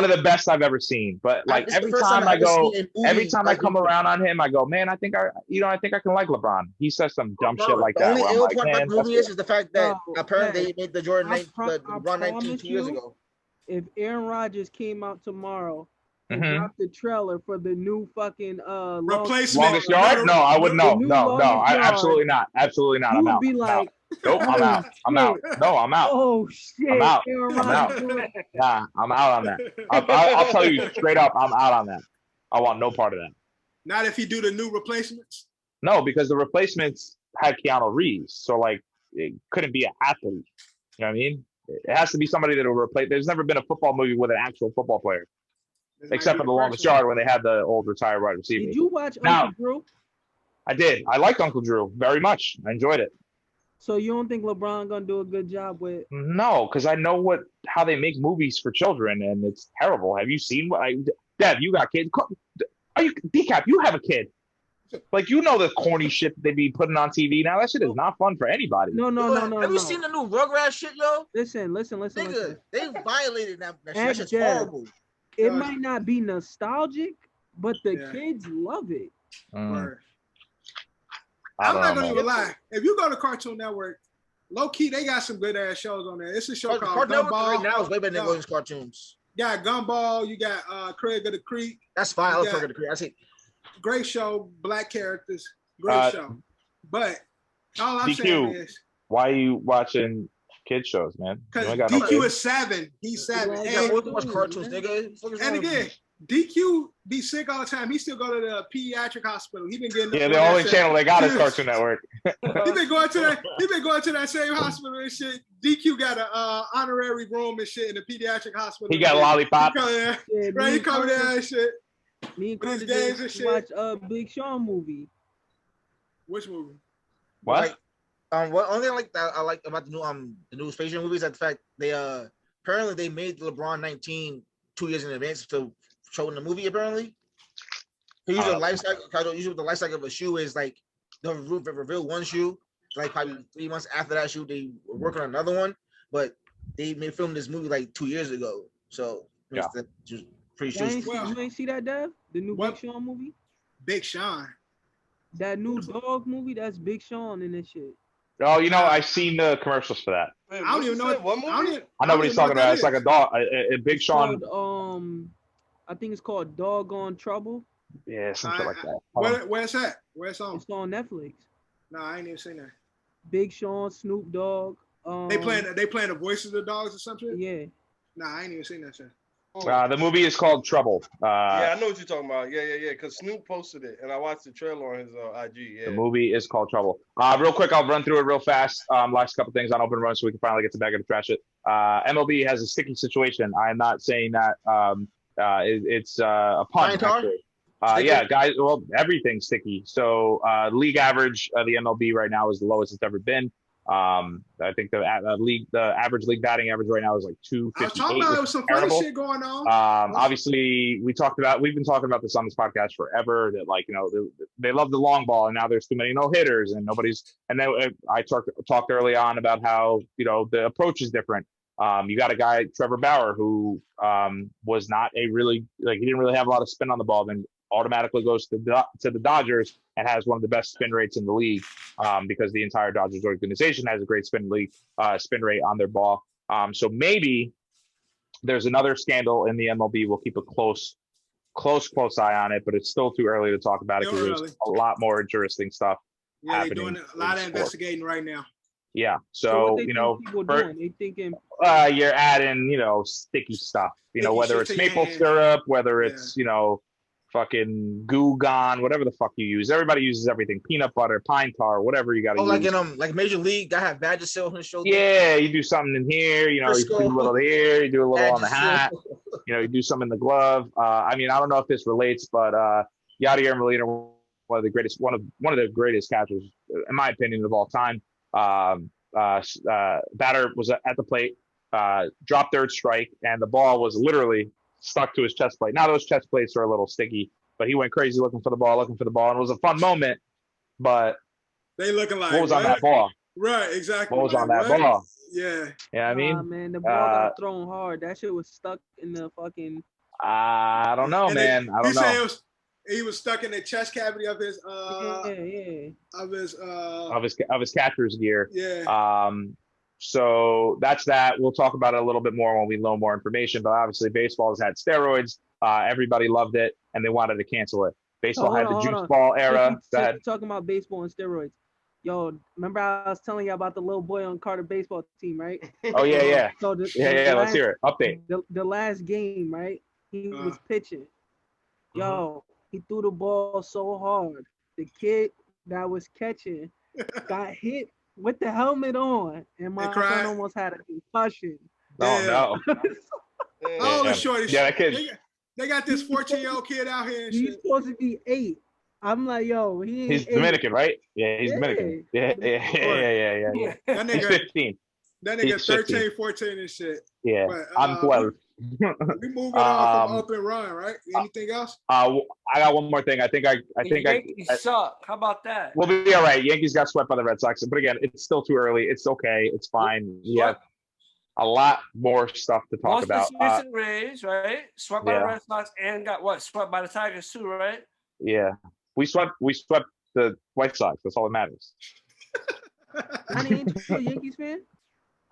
of the best I've ever seen. But like every time I come around on him, I go, man, I think I can like LeBron. He says some dumb shit like that. The only ill part about the movie is the fact that apparently they made the LeBron 19 2 years ago. If Aaron Rodgers came out tomorrow and dropped the trailer for the new fucking replacement longest yard, no, I would no, absolutely not. I'm out. Be like, nope, I'm out. I'm out. No, I'm out. Oh shit! I'm out. Nah, I'm out on that. I'll tell you straight up, I'm out on that. I want no part of that. Not if you do the new replacements. No, because the replacements had Keanu Reeves, so like it couldn't be an athlete. You know what I mean? It has to be somebody that will replace. There's never been a football movie with an actual football player. Except for the longest yard when they had the old retired wide receiver. Did you watch Uncle Drew? I did. I liked Uncle Drew very much. I enjoyed it. So you don't think LeBron gonna do a good job with? No, because I know how they make movies for children, and it's terrible. Have you seen what? Dev, you got kids? Are you Decap? You have a kid? Like you know the corny shit that they be putting on TV now. That shit is not fun for anybody. No. Have you seen the new Rugrats shit, yo? Listen. Nigga, they violated that shit. That shit's horrible. It might not be nostalgic, but the kids love it. I'm not gonna even lie. If you go to Cartoon Network, low key they got some good ass shows on there. It's a show called Gumball. Right now is way better than Williams cartoons. You got Gumball. You got Craig of the Creek. That's fine. I love Craig of the Creek. I see. Great show, black characters, great show. But all I'm saying is, why are you watching kid shows, man? Because DQ is 7. He's 7. And cartoons, nigga. And again, DQ be sick all the time. He still go to the pediatric hospital. He been getting the only channel they got is Cartoon Network. He been going to that same hospital and shit. DQ got an honorary room and shit in the pediatric hospital. He got a lollipop. He coming there and shit. Me and Chris just watch Big Sean movie. Which movie? What? What only thing I like about the new Space Jam movies is the fact they apparently they made LeBron 19 2 years in advance to show in the movie. Apparently, usually the life cycle of a shoe is like they'll reveal one shoe, like probably 3 months after that shoe they were working on another one, but they filmed this movie like 2 years ago, so just pretty sure. You ain't see that, Dev? The new Big Sean movie? Big Sean. That new dog movie, that's Big Sean in this shit. Oh, I seen the commercials for that. Wait, I don't even know what movie. I know what he's talking about. It's like a dog, a Big Sean. I think it's called Doggone Trouble. Yeah, something like that. Where's that? Where's on? It's on Netflix. No, I ain't even seen that. Big Sean, Snoop Dogg. They playing the voices of the dogs or something? Yeah. Nah, I ain't even seen that shit. The movie is called Trouble. Yeah, I know what you're talking about. Yeah. Because Snoop posted it, and I watched the trailer on his IG. Yeah. The movie is called Trouble. Real quick, I'll run through it real fast. Last couple things on open run, so we can finally get to back and trash it. MLB has a sticky situation. I'm not saying that it's a pun. Actually. Yeah, guys. Well, everything's sticky. So league average, the MLB right now is the lowest it's ever been. I think the average league batting average right now is like 258. I was talking about there was some funny shit going on. Obviously, we've been talking about this on this podcast forever. That like they love the long ball, and now there's too many no hitters, and nobody's. And then I talked early on about how the approach is different. You got a guy, Trevor Bauer, who was not he didn't really have a lot of spin on the ball, then automatically goes to the Dodgers and has one of the best spin rates in the league because the entire Dodgers organization has a great spin rate on their ball. So maybe there's another scandal in the MLB. We'll keep a close eye on it, but it's still too early to talk about it because there's a lot more interesting stuff happening. They're doing a lot of investigating right now. Yeah, so they thinking you're adding sticky stuff, whether it's maple syrup, whether it's fucking Goo Gone, whatever the fuck you use. Everybody uses everything: peanut butter, pine tar, whatever you got to use. Like in like Major League, I have Vagisil on his shoulder. Yeah, you do something in here, you do a little here, you do a little on the hat, you do some in the glove. I don't know if this relates, but Yadier Molina, one of the greatest catchers, in my opinion, of all time. Batter was at the plate, dropped third strike, and the ball was literally stuck to his chest plate. Now those chest plates are a little sticky, but he went crazy looking for the ball, and it was a fun moment. But they looking like what was on that ball? Right, exactly. What was on that ball? Yeah. Yeah, I mean, man, the ball got thrown hard. That shit was stuck in the fucking. I don't know, man. I don't know. He was stuck in the chest cavity of his of his catcher's gear. Yeah. So that's that. We'll talk about it a little bit more when we know more information. But obviously, baseball has had steroids. Everybody loved it, and they wanted to cancel it. Baseball had the juice ball era. Talking about baseball and steroids. Yo, remember I was telling you about the little boy on Carter baseball team, right? Oh yeah. So let's hear it. Update. The last game, right? He was pitching. Yo, he threw the ball so hard. The kid that was catching got hit with the helmet on, and my son almost had a concussion. Oh no! Oh, the shorty. Yeah, that kid. They got this 14-year-old kid out here. And he's supposed to be 8. I'm like, yo, he's Dominican, right? Yeah, he's Dominican. Yeah. That nigga, he's 15. That nigga 13, 14 and shit. Yeah, but, I'm 12. We moving on from up and run, right? Anything else? I got one more thing. I think Yankees suck. How about that? We'll be all right. Yankees got swept by the Red Sox, but again, it's still too early. It's okay. It's fine. Yeah, a lot more stuff to talk about. The Rays, right? Swept by the Red Sox and got swept by the Tigers too, right? Yeah, we swept the White Sox. That's all that matters. Honey, ain't you a Yankees fan?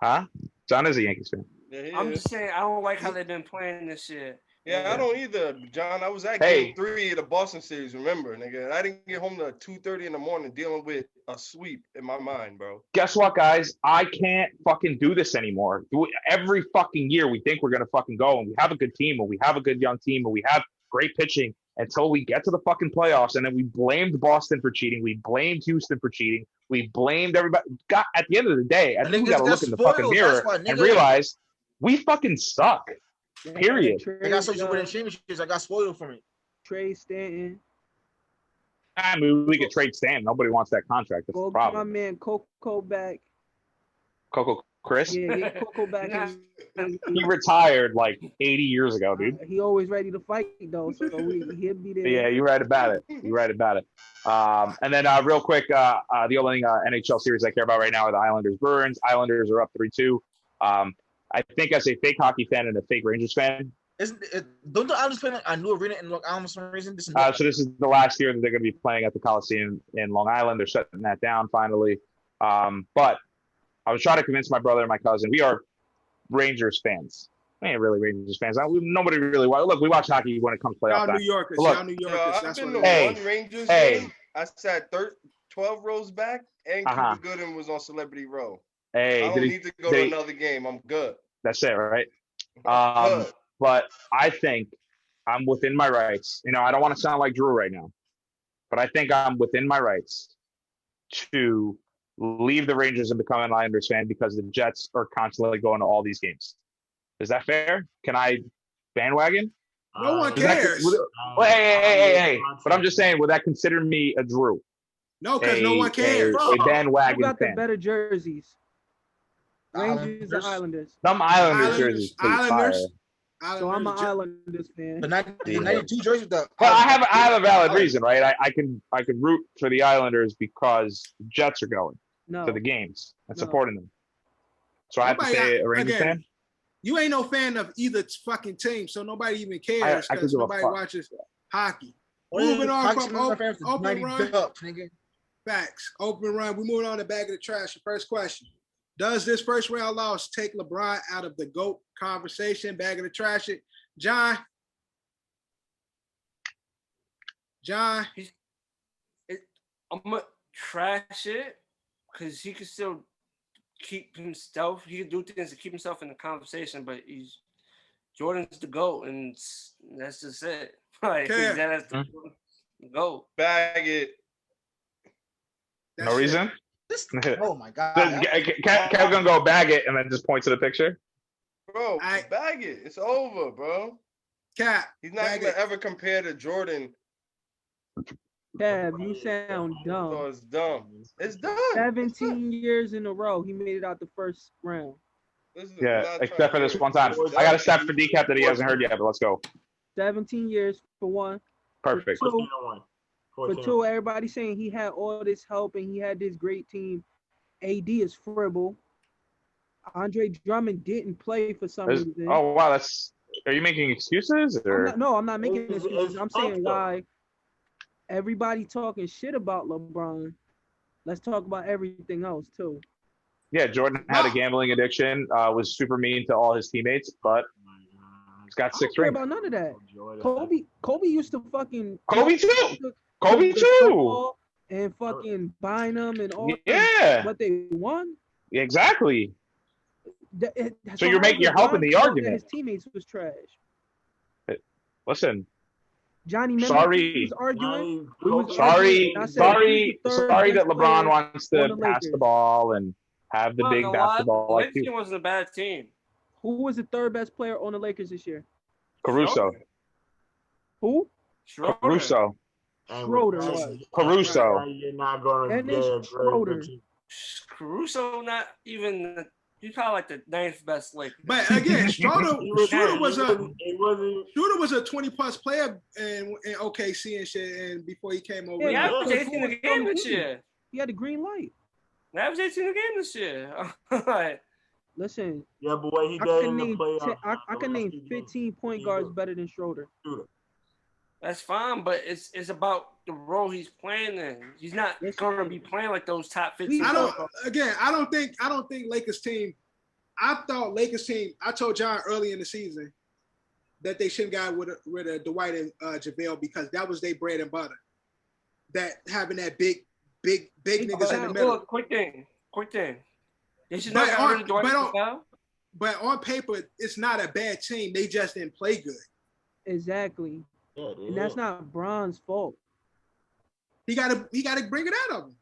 Huh? John is a Yankees fan. Yeah, I'm just saying I don't like how they've been playing this year. Yeah, I don't either, John. I was at Game 3 of the Boston series, remember, nigga. I didn't get home till 2:30 in the morning dealing with a sweep in my mind, bro. Guess what, guys? I can't fucking do this anymore. Every fucking year we think we're going to fucking go, and we have a good team, and we have a good young team, and we have great pitching until we get to the fucking playoffs, and then we blamed Boston for cheating. We blamed Houston for cheating. We blamed everybody. At the end of the day, I think we got to look in the fucking mirror and realize we fucking suck. Period. I got social winning championships. I got spoiled from it. Trey Stanton. I mean, we could trade Stanton. Nobody wants that contract. That's the problem. My man Coco back. Coco Chris? Yeah, Coco back. He retired like 80 years ago, dude. He always ready to fight, though, so he'll be there. Yeah, you're right about it. And then real quick, the only NHL series I care about right now are the Islanders-Bruins. Islanders are up 3-2. I think as a fake hockey fan and a fake Rangers fan. Don't the Islanders play a new arena in Long Island for some reason? So this is the last year that they're going to be playing at the Coliseum in Long Island. They're shutting that down finally. But I was trying to convince my brother and my cousin. We are Rangers fans. We ain't really Rangers fans. Nobody really watch. Look, we watch hockey when it comes playoff time. New Yorkers. Look, New Yorkers. I've been to one Rangers game. I sat 12 rows back, and Cooper Gooden was on Celebrity Row. Hey, I don't need to go to another game. I'm good. That's it, right? But I think I'm within my rights. I don't want to sound like Drew right now, but I think I'm within my rights to leave the Rangers and become an Islanders fan because the Jets are constantly going to all these games. Is that fair? Can I bandwagon? No one cares. Hey. But I'm just saying, would that consider me a Drew? No, because no one cares. A bandwagon Who got the fan. better jerseys? Rangers or Islanders. Islanders? Some Islanders jerseys pretty fire. So I'm an Islanders fan. But not the 92 jersey with the. But I have a valid reason, right? I can root for the Islanders because the Jets are going to the games and supporting them. So I have to say a Rangers fan. You ain't no fan of either fucking team, so nobody even cares because nobody watches hockey. Moving on from open run. Facts. Open run. We're moving on to bag of the trash. The first question. Does this first round loss take LeBron out of the GOAT conversation? Bag of the trash it. John. I'm going to trash it because he can still keep himself. He can do things to keep himself in the conversation, but Jordan's the GOAT, and that's just it. Like, that's the GOAT. Bag it. No reason? Oh my God. Kev gonna go bag it and then just point to the picture. Bro, bag it. It's over, bro. Cap. He's not gonna ever compare to Jordan. Kev, you sound dumb. So it's dumb. It's done. 17 years in a row, he made it out the first round. Yeah, except for this one time. I got a stat for decap that he hasn't heard yet, but let's go. 17 years for one. Perfect. For two, everybody saying he had all this help and he had this great team. AD is fribble. Andre Drummond didn't play for some reason. Oh, wow. Are you making excuses? Or? I'm not making excuses. I'm saying why everybody talking shit about LeBron. Let's talk about everything else, too. Yeah, Jordan had a gambling addiction, was super mean to all his teammates, but he's got 6 rings. I don't care about none of that. Kobe used to fucking... Kobe too! And fucking buying them and all what they won. Exactly. So you're helping the argument. His teammates was trash. Listen. Johnny, sorry. Was arguing. Sorry that LeBron wants to pass the ball and have the big basketball. Like team wasn't a bad team. Who was the third best player on the Lakers this year? Caruso. Who? Caruso. Caruso. You're not going to get Schroeder. Caruso, not even. He's probably like the 9th best Laker. But again, Schroeder was a 20+ player in OKC and shit, and before he came over. He averaged 18 a game this year. He had a green light. He averaged 18 a game this year. Listen. Yeah, but what he did in the playoffs. I can name 15 point guards better than Schroeder. That's fine, but it's about the role he's playing in. He's not going to be playing like those top 15. I don't think Lakers team. I thought Lakers team. I told John early in the season that they shouldn't got rid of Dwight and JaVale because that was their bread and butter. That having that big niggas in the middle. Look, quick thing. They should not got rid of Dwight and JaVale. But on paper, it's not a bad team. They just didn't play good. Exactly. And that's not Bron's fault. He gotta bring it out of him.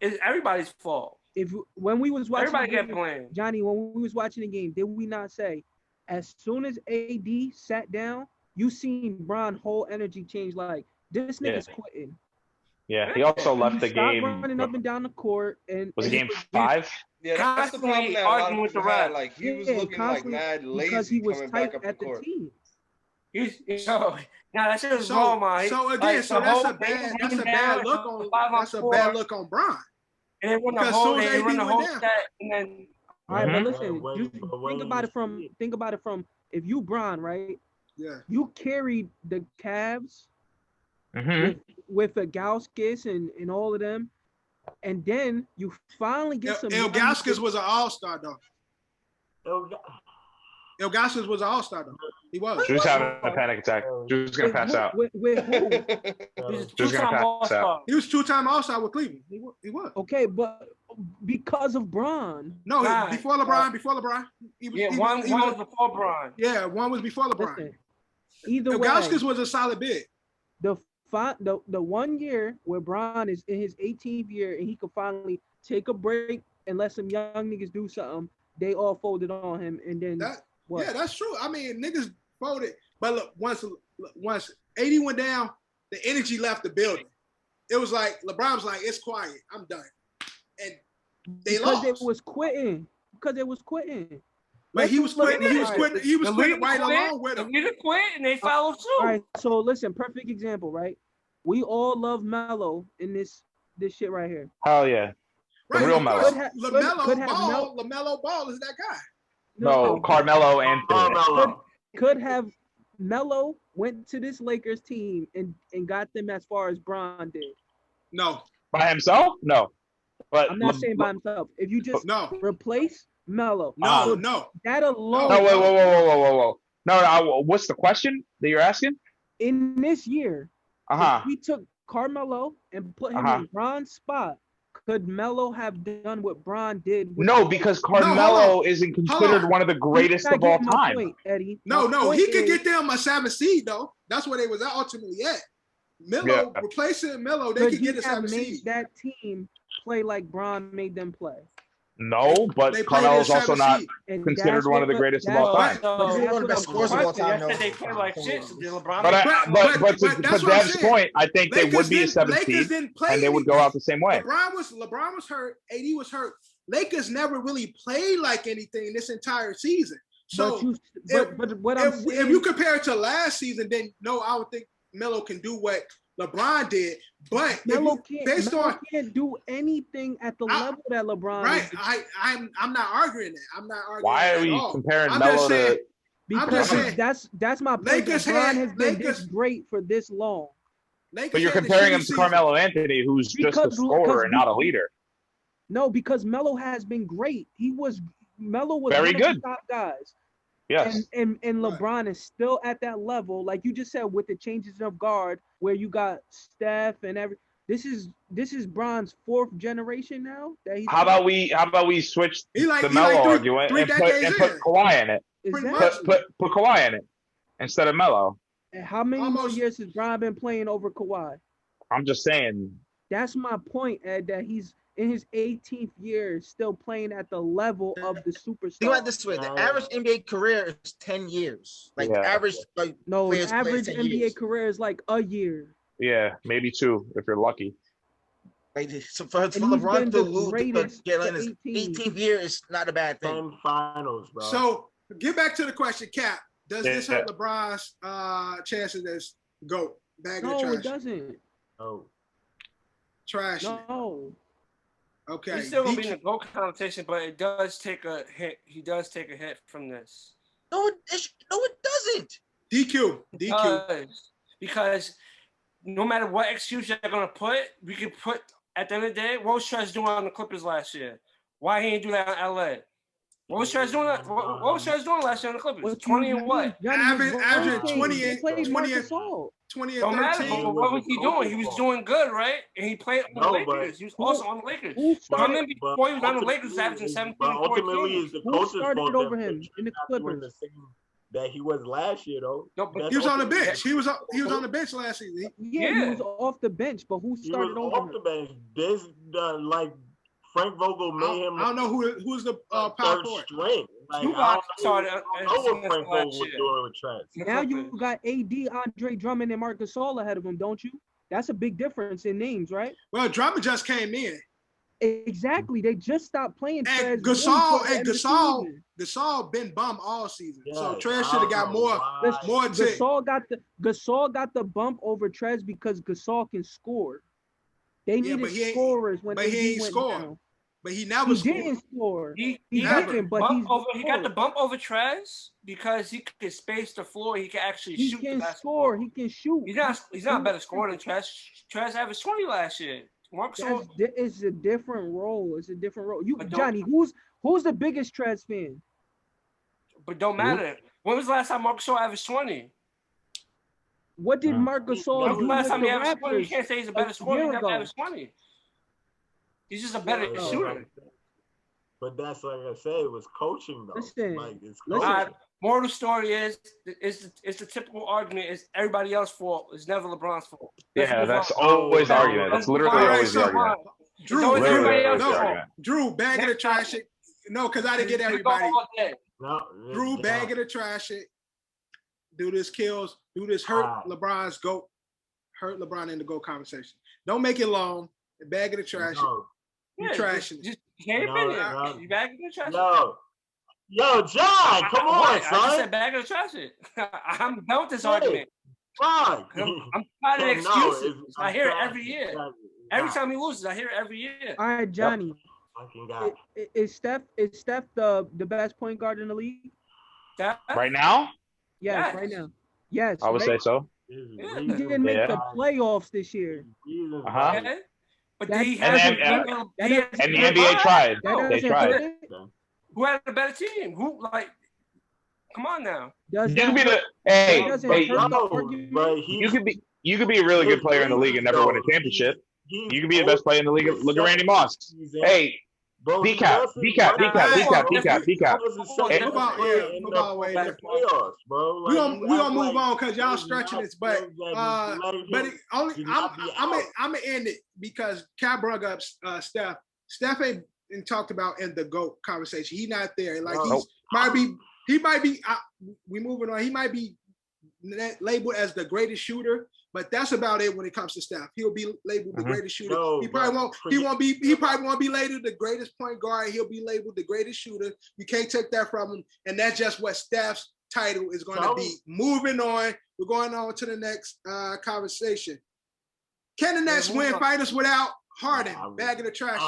It's everybody's fault. When we was watching everybody get blamed. Johnny, when we was watching the game, did we not say as soon as AD sat down, you seen Bron whole energy change? Like this nigga's quitting. Yeah, he also left the game running up and down the court. And was it game 5? Yeah, that's the problem that arguing with the ref. Like he was looking like mad lazy because he was coming tight back up at the court. team. That shit was wrong, man. So again, that's a bad look on Bron. And they run the whole set, and then. All right, but listen, think about it from if you Bron, right? Yeah. You carried the Cavs with a Gauskas and all of them, and then you finally get some. Gauskas was an all-star though. Gauskas was an all-star though. He was. She was having a panic attack. She was gonna pass out. With who? She was gonna pass out. He was 2-time all-star with Cleveland. He was. Okay, but because of Bron. No, before LeBron. One was before Bron. Yeah, one was before LeBron. Listen, either way, Gauskas was a solid bid. The 1 year where Bron is in his 18th year and he could finally take a break and let some young niggas do something, they all folded on him, and then what? Yeah, that's true. I mean, niggas folded, but look, once AD went down, the energy left the building. it was like LeBron was like, it's quiet, I'm done, and they because lost. it was quitting. Because it was quitting. But he was quitting. He was quitting. He was quitting right along with him. The leader quit, and they followed suit. All right. So listen, perfect example, right? We all love Melo in this shit right here. Hell yeah. The Right, real of Melo. course, LaMelo LaMelo Ball is that guy. No, Carmelo Anthony. Carmelo. Could have Melo went to this Lakers team and got them as far as Bron did. No. By himself? No. But I'm not saying by himself. If you just replace Melo. No. That alone. No, whoa. No, what's the question that you're asking? In this year, if we took Carmelo and put him in Bron's spot, could Melo have done what Bron did? No, because Carmelo isn't considered one of the greatest of all time. Point, Eddie. No, he could get them a 7th seed though. That's where they was ultimately at. Melo replacing Melo, they could get a 7th seed. That team play like Bron made them play. No, but Carmelo's also not considered one of the greatest of all time. They play like shit. But to Dev's point, I think they would be a 7th seed, and they would go out the same way. LeBron was hurt. AD was hurt. Lakers never really played like anything this entire season. So if you compare it to last season, then no, I don't think Melo can do what LeBron did, but Melo can't do anything at the level that LeBron. Right, I'm not arguing that. I'm not arguing. Why are you comparing Melo to? Because that's my point. LeBron has been this great for this long. But you're comparing him to Carmelo Anthony, who's just a scorer and not a leader. No, because Melo has been great. Melo was very good. Of the top guys. Yes. And LeBron is still at that level, like you just said, with the changes of guard, where you got Steph and this is Bron's 4th generation now. How about we switch the Melo argument and put Kawhi in it? Put Kawhi in it instead of Melo. And how many more years has Bron been playing over Kawhi? I'm just saying. That's my point, Ed. That he's in his 18th year, still playing at the level of the superstar. Think about it this way: the average NBA career is 10 years. Like the average, the average NBA career is like a year. Yeah, maybe 2 if you're lucky. Like so for LeBron to get in his 18th year is not a bad thing. 10 finals, bro. So get back to the question, Cap. Does this hurt LeBron's chances as GOAT? No, it doesn't. Oh, trash. No. Okay. He's still gonna be in the GOAT competition, but it does take a hit. He does take a hit from this. No, it doesn't. DQ. Because no matter what excuse you're gonna put, we can put at the end of the day, what was Trez doing on the Clippers last year? Why he didn't do that on LA? What was Trez doing? What was Trez doing last year on the Clippers? 20 and what? Averaging 20 and 20 and Don't 13. matter, but what was he doing? He was doing good, right? And he played on the Lakers. He was also on the Lakers. Coming before he was on the Lakers, was averaging 17 and 14. Ultimately, is the Who started over him in the Clippers? That he was last year, though. No, he was on the bench. He was on the bench last season. Yeah, he was off the bench, but who started over him? Off the bench. This like Frank Vogel made him. I don't know who's the power forward. String. Like, I don't know what Frank Vogel was doing with Trez. Now you got AD, Andre Drummond, and Marc Gasol ahead of him, don't you? That's a big difference in names, right? Well, Drummond just came in. Exactly. They just stopped playing Trez. And Gasol been bum all season. Yeah, so Trez should have got more. Gasol got the bump over Trez because Gasol can score. They needed scorers when he ain't score. But he never didn't score. He got the bump over Trez because he could space the floor. He can actually shoot. He can score. He can shoot. He's not a better scorer than Trez. Trez averaged 20 last year. It's a different role. It's a different role. Johnny, who's the biggest Trez fan? But don't matter. When was the last time Marc Gasol averaged 20? What did Marc Gasol do with the Raptors? You can't say he's a better scorer. He never averaged 20. He's just a better shooter. But that's like I said, it was coaching though. Listen, moral of the story is it's the typical argument is everybody else's fault. It's never LeBron's fault. That's always the argument. That's literally always the argument. Drew, bag of the trash it. No, because I didn't get everybody. Drew, bag of the trash it. Do this kills. Do this hurt LeBron's GOAT. hurt LeBron in the GOAT conversation. Don't make it long. Bag of the trash. No. You trashing it. Just can't you bag of the trash. Yo, John, come on, son. I just said bag of the trash it. I'm done with this argument. Fuck. I'm tired of excuses. I hear it every year. Every time he loses, I hear it every year. All right, Johnny. Is Steph the best point guard in the league? Steph? Right now? Yes, right now. Yes. I would say so. He didn't make the playoffs this year. Yeah. But and the NBA tried. They tried. Who had a better team? Who come on now. You could be you could be a really good player in the league and never win a championship. You could be the best player in the league. Look at Randy Moss. Hey, decap. We're gonna move on because y'all stretching this, but I'm gonna end it because Cap brought up Steph. Steph ain't talked about in the GOAT conversation. He not there. Like he might be. We moving on. He might be labeled as the greatest shooter, but that's about it when it comes to Steph. He'll be labeled the greatest shooter. He probably won't. He probably won't be labeled the greatest point guard. He'll be labeled the greatest shooter. You can't take that from him, and that's just what Steph's title is going to be. Moving on. We're going on to the next conversation. Can the Nets win finals without Harden? Bag of the trash.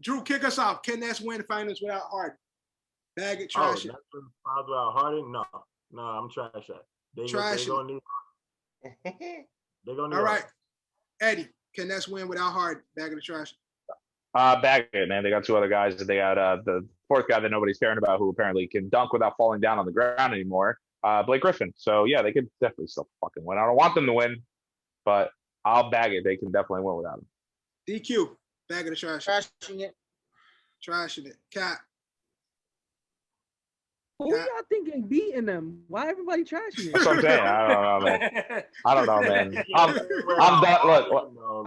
Drew, kick us off. Can Nets win finals without Harden? Bag of trash. Nets win finals without Harden? No, I'm trash that. They gonna need. They're gonna need. All right, Eddie. Can Nets win without Harden? Bag of the trash. Bag it, man. They got two other guys. They got the fourth guy that nobody's caring about, who apparently can dunk without falling down on the ground anymore. Blake Griffin. So yeah, they could definitely still fucking win. I don't want them to win, but I'll bag it. They can definitely win without him. DQ. Bag of the trash. Trashing it. Cat. Who y'all thinking beating them? Why everybody trashing it? That's what I'm saying. I don't know, man. I'm done. Look,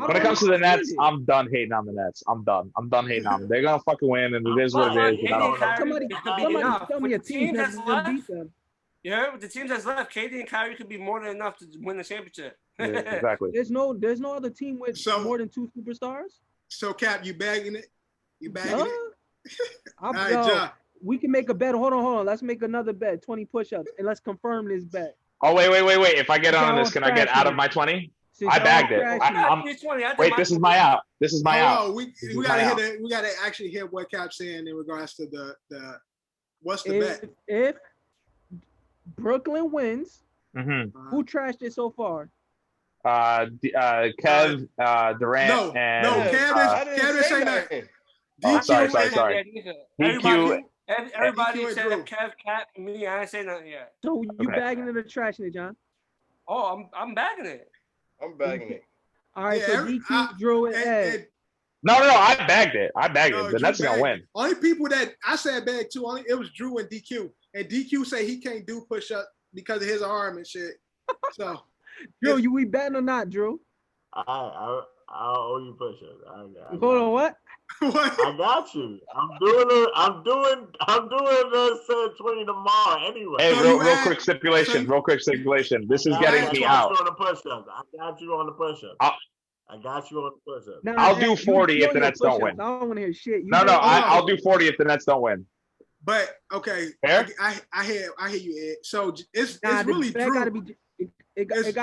when it comes to the Nets, I'm done hating on the Nets. I'm done hating on them. They're gonna fucking win, and it is what it is. Somebody tell me a team that's gonna beat them. Yeah, with the teams that's left, KD and Kyrie could be more than enough to win the championship. Yeah, exactly. There's no other team with more than two superstars. So Cap, you bagging it? You bagging it? All right, John. We can make a bet. Hold on. Let's make another bet. 20 push-ups, and let's confirm this bet. Oh wait. If I get on this, can I get out of my 20? I bagged it. Wait, this is my out. This is my out. We gotta actually hear what Cap's saying in regards to the what's the bet? If Brooklyn wins, who trashed it so far? Kev, Durant, and Kev is saying that. Oh, sorry. Everybody said Kev, Cat, me. I ain't say nothing yet. So you bagging it or trashing it, John? Oh, I'm bagging it. I'm bagging it. All right, so DQ, Drew, and Ed. No, I bagged it. The Nets are gonna win. Only people that I said bag too. It was Drew and DQ. And DQ say he can't do push-up because of his arm and shit. So, Drew, we betting or not, Drew? I owe you push-ups. Hold on, what? I got you. I'm doing the 20 tomorrow anyway. Hey, real quick stipulation. This is getting me out. I got you on the push-ups. Now, I'll do 40 if the Nets don't win. I don't want to hear shit. I'll do 40 if the Nets don't win. But okay, fair? I hear you, Ed. So it's really Drew. It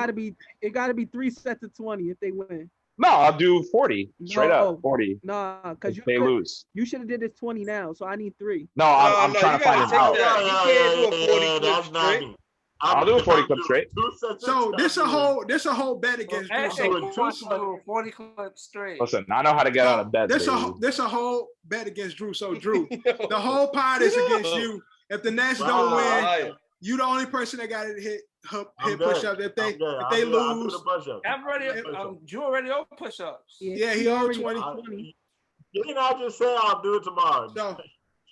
gotta be 3 sets of 20 if they win. No, I'll do 40 straight up. 40. Nah, because they lose. You should have did this 20 now, so I need 3. No, I'm trying to find it out. You can't do a 40 clip straight. I'll do a 40 clip straight. So this a whole bet against Drew. 40 clips straight. Listen, I know how to get out of bed. This a whole bet against Drew. So Drew, the whole pot is against you. If the Nets don't win, you the only person that got to hit push-ups. If they lose, Drew already on push-ups. Yeah, he on 20. Didn't I just say I'll do it tomorrow? So,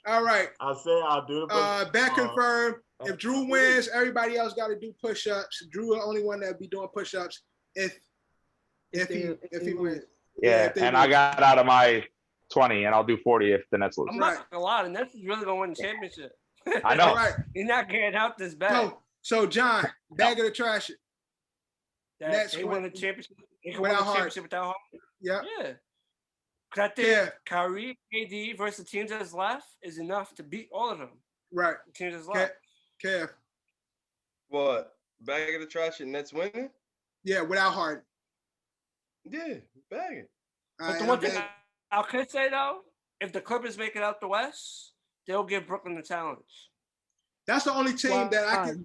all right. I say I'll do it. Bet confirmed. If Drew wins, everybody else got to do push-ups. Drew the only one that be doing push-ups if he wins. Yeah, and I got out of my 20, and I'll do 40 if the Nets lose. I'm not gonna lie, the Nets is really gonna win the championship. I know. All right. You're not getting out this bag. So John, bag of the trash. that they won the championship. They can win the championship without Harden. Yeah. Because I think Kyrie, KD versus the teams that's left is enough to beat all of them. Right. The teams that's left. Kev. What? Bag of the trash and Nets winning? Yeah, without Harden. Yeah, bag it. But the one thing I could say though, if the Clippers make it out the West, they'll give Brooklyn the challenge. That's the only team that I can,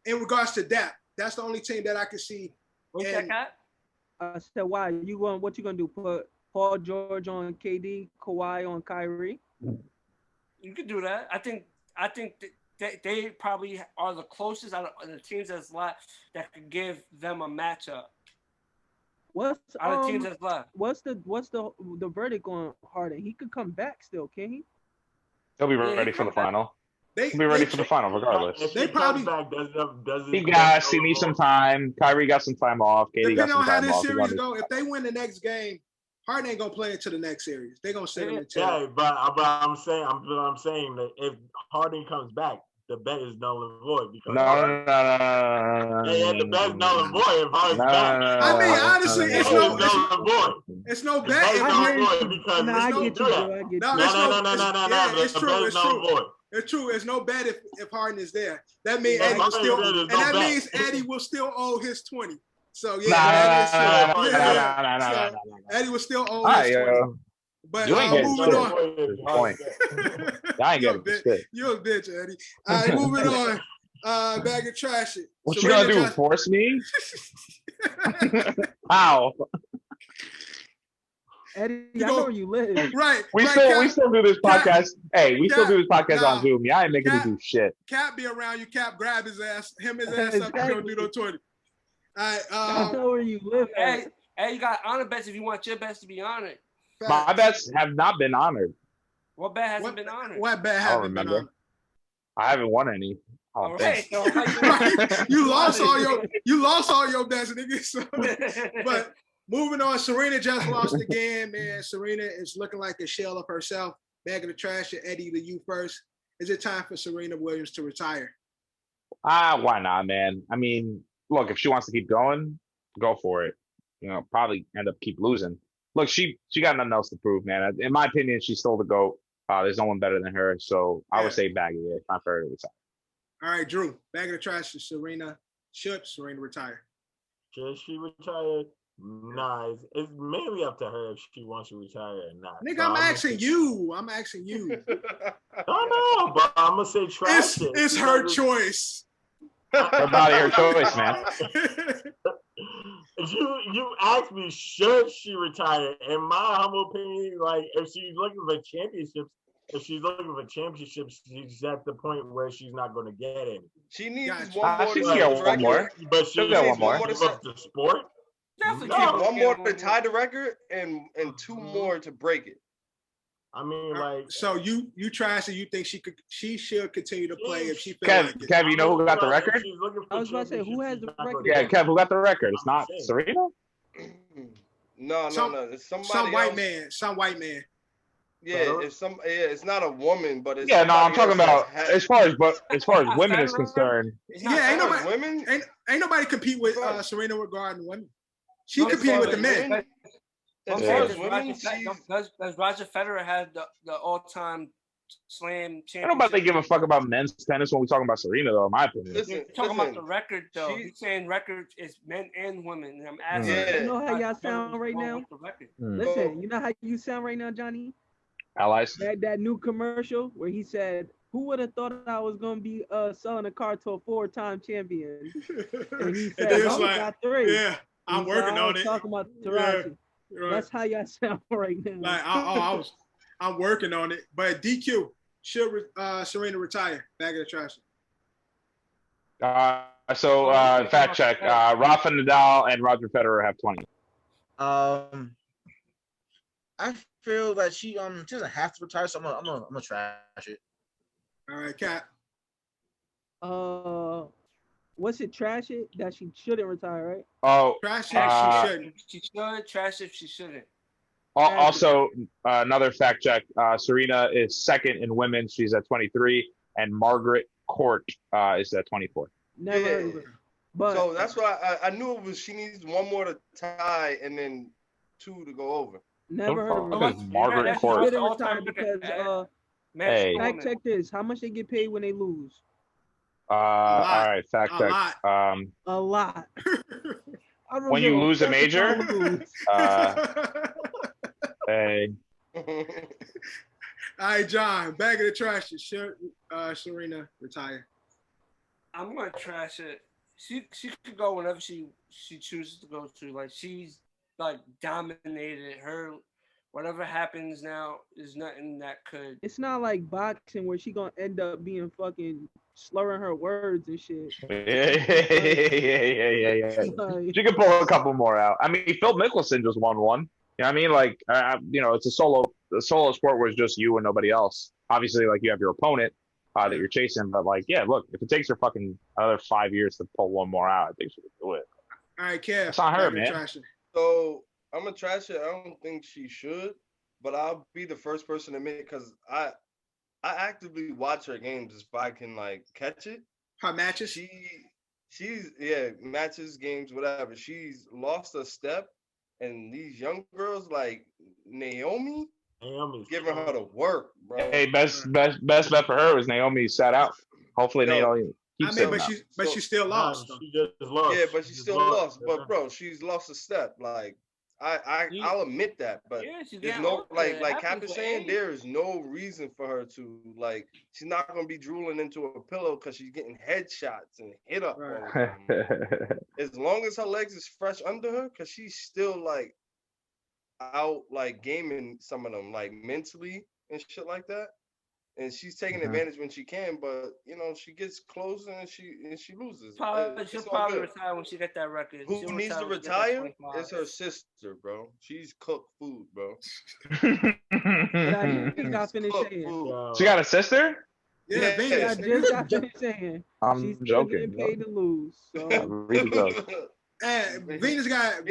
in regards to that, that's the only team that I can see. What's that, Cat? I said, why? What you gonna do? Put Paul George on KD, Kawhi on Kyrie? You could do that. I think they probably are the closest out of the teams that's left that could give them a matchup. What's out of teams that's left? What's the verdict on Harden? He could come back still, can he? He'll be ready for the final. He'll be ready for the final regardless. If he comes back, he needs some time. Kyrie got some time off. KD got some time off. Depending on how this series go, if they win the next game, Harden ain't gonna play into the next series. They're gonna send him into. Yeah, but I'm saying that if Harden comes back, the bet is null and void because no. Yeah, the bet's null and void if Harden's back. I mean, honestly, it's no void. It's no bet. It's null and void because it's true. It's true. It's true. It's no bet if Harden is there. That means Eddie will still, and that means Eddie will still owe his 20. So yeah, Eddie will still owe his 20. But moving on. I ain't getting shit. You're a bitch, Eddie. All right, moving on. Bag of trash it. What you gonna do? Force me? How? Eddie, I know where you live. Right. We still do this podcast. We still do this podcast on Zoom. I ain't making you do shit. Cap be around you. Cap grab his ass, his ass up. Don't do no 20. All right. I know where you live. Hey, you got honor bets if you want your bets to be honored. My bets have not been honored. What bet hasn't been honored? What bet hasn't been honored? I haven't won any. All right. You lost all your bets, nigga. So, but moving on, Serena just lost again, man. Serena is looking like a shell of herself. Bag of the trash. Eddie, to you first. Is it time for Serena Williams to retire? Why not, man? I mean, look, if she wants to keep going, go for it. Probably end up keep losing. Look, she got nothing else to prove, man. In my opinion, she's still the GOAT. There's no one better than her. So I would say bag it. It's not for her to retire. All right, Drew. Bag of the trash to Serena. Should Serena retire? Should she retire? Nah, it's mainly up to her if she wants to retire or not. Nigga, I'm asking you. I'm asking you. No, but I'm gonna say trash. It's her choice. Her body, her choice, man. You asked me, should she retire? In my humble opinion, like if she's looking for championships, she's at the point where she's not going to get any. She needs one more. But she needs one more to give up the sport. Definitely one more to tie the record and two more to break it. I mean, like, so you trash it. You think she should continue to play if she feels like it. Kev, you know who got the record? I was about to say, who has the record? Yeah, Kev, who got the record? It's not Serena? No. It's somebody some white man. Some white man. Yeah, it's not a woman, but it's I'm talking about as far as women is concerned. Ain't nobody compete with Serena regarding women. She competed with the men. Does Roger Federer have the all-time slam championship? I don't about to give a fuck about men's tennis when we're talking about Serena, though, in my opinion. You're talking about the record, though. He's saying record is men and women. And I'm asking. You know how y'all sound right now? Listen, you know how you sound right now, Johnny? Allies. That new commercial where he said, "Who would have thought I was gonna be selling a car to a 4-time champion?" And he said, "I got 3." Yeah, I'm working on it. Talking about Taraji. Right. That's how y'all sound right now. Like I'm working on it. But DQ, should Serena retire? Bag of the trash. Fact check. Rafa Nadal and Roger Federer have 20. I feel that she doesn't have to retire, so I'm gonna trash it. All right, Kat. What's it? Trash it that she shouldn't retire, right? Oh, trash it. She shouldn't. She should trash if she shouldn't. Also, another fact check. Serena is second in women. She's at 23, and Margaret Court is at 24. Never heard of her. But So that's why I knew it was. She needs one more to tie and then 2 to go over. never heard of Fuck her. is Margaret that's Court? Should the have all-time retired record. because Hey. fact check this. How much they get paid when they lose? All right, fact A check. lot. A lot. I don't When give you a lose a fuck if I major, lose. hey, All right, John, bag of the trash. Serena retire. I'm gonna trash it. She could go whenever she chooses to go to. Like she's like dominated her. Whatever happens now is nothing that could. It's not like boxing where she gonna end up being fucking slurring her words and shit. yeah. Like, She could pull a couple more out. I mean, Phil Mickelson just won one. You know what I mean? Like, it's a solo sport where it's just you and nobody else. Obviously, like you have your opponent that you're chasing, but like, yeah, look, if it takes her fucking another 5 years to pull one more out, I think she could do it. All right, Kev. It's not her, man. So I'm gonna trash it. I don't think she should, but I'll be the first person to admit it because I actively watch her games if I can like catch it. Her matches. She's matches, games, whatever. She's lost a step, and these young girls like Naomi's giving her the work, bro. Hey, best bet for her was Naomi sat out. Hopefully Naomi keeps it. But she still lost. She just lost. Yeah, but she still lost. But bro, she's lost a step. Like I'll admit that, but there's no like Cap is saying, there is no reason for her to like. She's not gonna be drooling into a pillow because she's getting headshots and hit up. Right. As long as her legs is fresh under her, because she's still like out like gaming some of them like mentally and shit like that. And she's taking advantage when she can, but she gets closer and she loses. She'll probably retire when she get that record. Who needs to retire? It's her sister, bro. She's cooked food, bro. She got a sister? Yeah, I just got finished saying. I'm joking. She's paid to lose. So. And Venus got a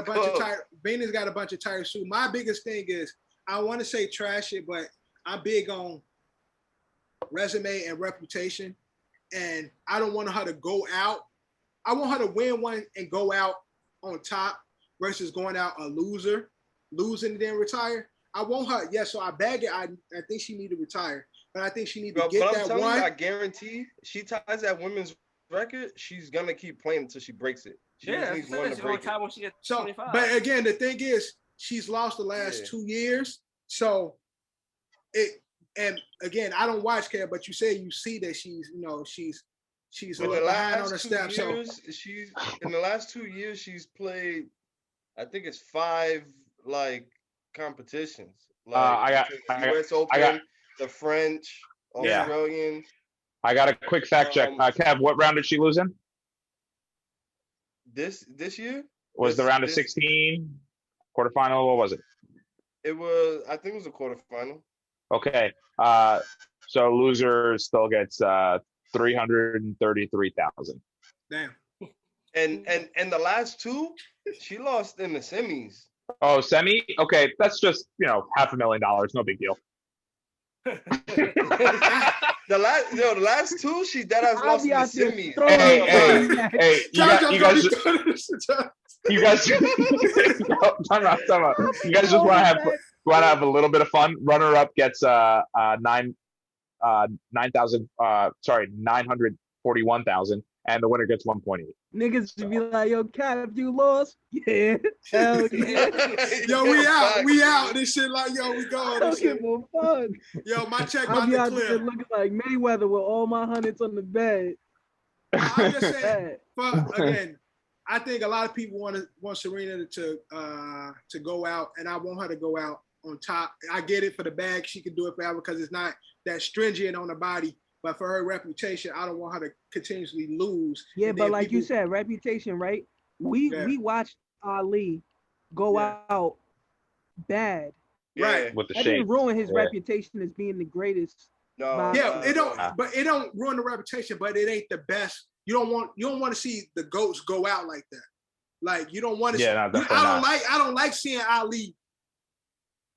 bunch of tires. Venus got a bunch of tires too. My biggest thing is I want to say trash it, but I'm big on resume and reputation, and I don't want her to go out. I want her to win one and go out on top versus going out a loser, losing and then retire. I want her. Yeah, so I bag it. I think she need to retire, but I think she need to get that one. I guarantee she ties that women's record. She's gonna keep playing until she breaks it. She needs one to break it. When she gets 25. But again, the thing is, she's lost the last 2 years, so it. And again, I don't watch Care, but you say you see that she's a little behind on her steps. She's in the last 2 years she's played, I think it's 5 like competitions. Like the US Open, the French, Australian. I got a quick fact check. Kev, what round did she lose in? This year? Was the round of 16 quarterfinal? What was it? It was, I think it was a quarterfinal. Okay, so loser still gets 333,000. Damn. And the last 2, she lost in the semis. Oh, semi? Okay, that's just $500,000. No big deal. The last 2, she deadass lost in the semis. Hey, you guys, time out. You guys just want to have a little bit of fun. Runner up gets 941,000, and the winner gets 1.8. Niggas to be like, yo, Cap, you lost? Yeah. Hell yeah. Yo, we out. This shit like, yo, we going. This shit more fun. Yo, my check about to clear. Looking like Mayweather with all my hundreds on the bed. I'm just saying, again, I think a lot of people want Serena to go out, and I want her to go out on top. I get it for the bag; she can do it forever because it's not that stringent on the body. But for her reputation, I don't want her to continuously lose. Yeah, but like you said, reputation, right? We watched Ali go out bad. Right. With the that didn't ruin his reputation as being the greatest. No. Yeah, it don't. But it don't ruin the reputation. But it ain't the best. You don't want to see the GOATs go out like that. Like you don't want to. Yeah, see, I don't like seeing Ali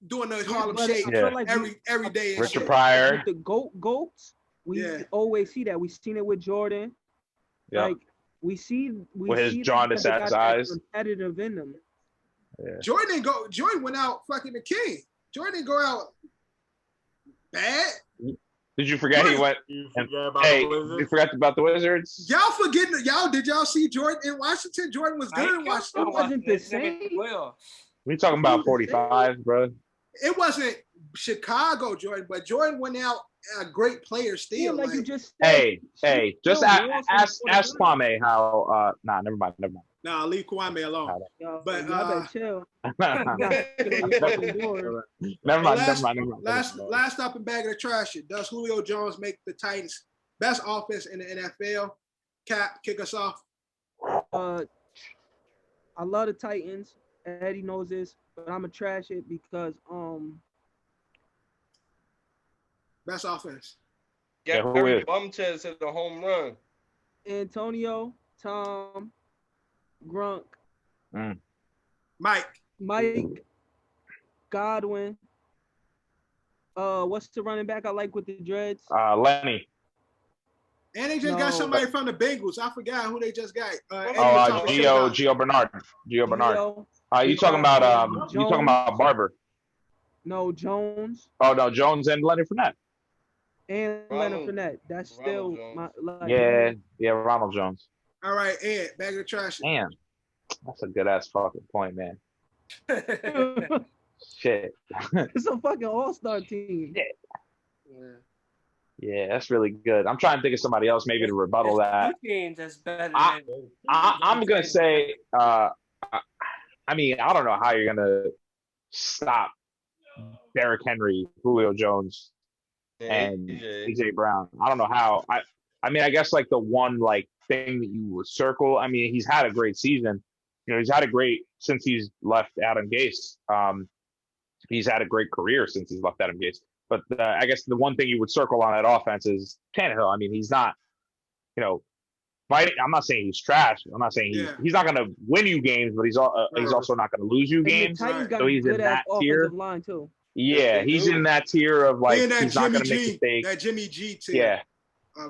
doing the Harlem Shake like every day. Richard Pryor. The GOATs. We always see that. We've seen it with Jordan. Yeah. Like We see with his that jaundiced they ass got eyes. that competitive in them. Yeah. Jordan didn't go. Jordan went out fucking the king. Jordan didn't go out bad. Did you forget he went? You And, forget about hey, the Wizards? you forgot about the Wizards? Y'all forgetting? Y'all did y'all see Jordan in Washington? Jordan was good in Washington. It wasn't the same. We talking about 45, bro. It wasn't Chicago Jordan, but Jordan went out a great player still. Yeah, like you just said. Hey, just ask Kwame how. Nah, never mind. Nah, leave Kwame alone. Yo, But y'all better chill. Never mind. Last up in bag of the trash. Does Julio Jones make the Titans best offense in the NFL? Cap, kick us off. I love the Titans. Eddie knows this, but I'm gonna trash it because best offense. Gary Bumchess hit the home run. Antonio, Tom, Grunk, Mike, Godwin. What's the running back I like with the dreads? Lenny. And they just got somebody from the Bengals. I forgot who they just got. Gio Bernard. You talking about Barber? No, Jones. Oh no, Jones and Leonard Fournette. And Leonard Fournette. That's still my Ronald Jones. All right, Ed, bag of the trash. Damn, that's a good ass fucking point, man. Shit. It's a fucking all-star team. Yeah, that's really good. I'm trying to think of somebody else maybe to rebuttal that. That's better I'm gonna say. I mean, I don't know how you're gonna stop Derrick Henry, Julio Jones, and AJ Brown. I don't know how. I mean, I guess like the one like thing that you would circle. I mean, he's had a great season. You know, he's had a great since he's left Adam Gase. He's had a great career since he's left Adam Gase. But I guess the one thing you would circle on that offense is Tannehill. I mean, he's not, fighting. I'm not saying he's trash. I'm not saying he's not going to win you games, but he's also not going to lose you games. So he's in that tier. Line too. Yeah, he's in that tier of like he's not going to make mistakes. That Jimmy G tier.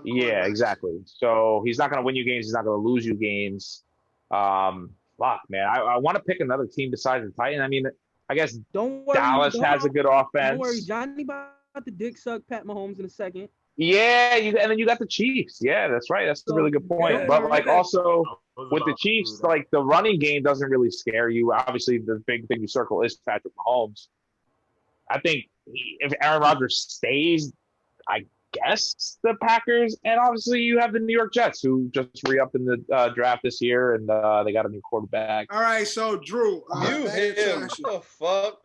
Yeah, exactly. So he's not going to win you games. He's not going to lose you games. Fuck, man. I want to pick another team besides the Titans. I mean, I guess Dallas has a good offense. Don't worry, Johnny about to dick suck Pat Mahomes in a second. Yeah, and then you got the Chiefs. Yeah, that's right. That's a really good point. But like also with the Chiefs, like the running game doesn't really scare you. Obviously, the big thing you circle is Patrick Mahomes. I think if Aaron Rodgers stays, I guess the Packers, and obviously you have the New York Jets who just re-upped in the draft this year, and they got a new quarterback. All right, so Drew, you hit him. What the fuck?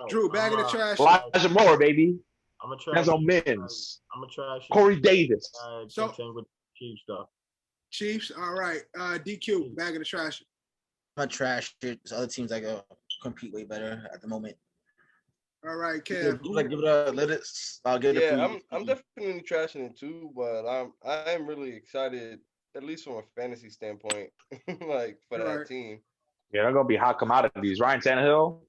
Drew, bag of the trash. Elijah Moore, baby. I'm a trash. Denzel Mims. I'm a trash. Corey Davis. So with Chiefs stuff. Chiefs. All right. DQ, bag of the trash. I'm not trash. There's other teams that go compete way better at the moment. All right, Kev. I'm definitely trashing it too, but I am really excited, at least from a fantasy standpoint, like for that team. Yeah, they're gonna be hot commodities. Ryan Tannehill.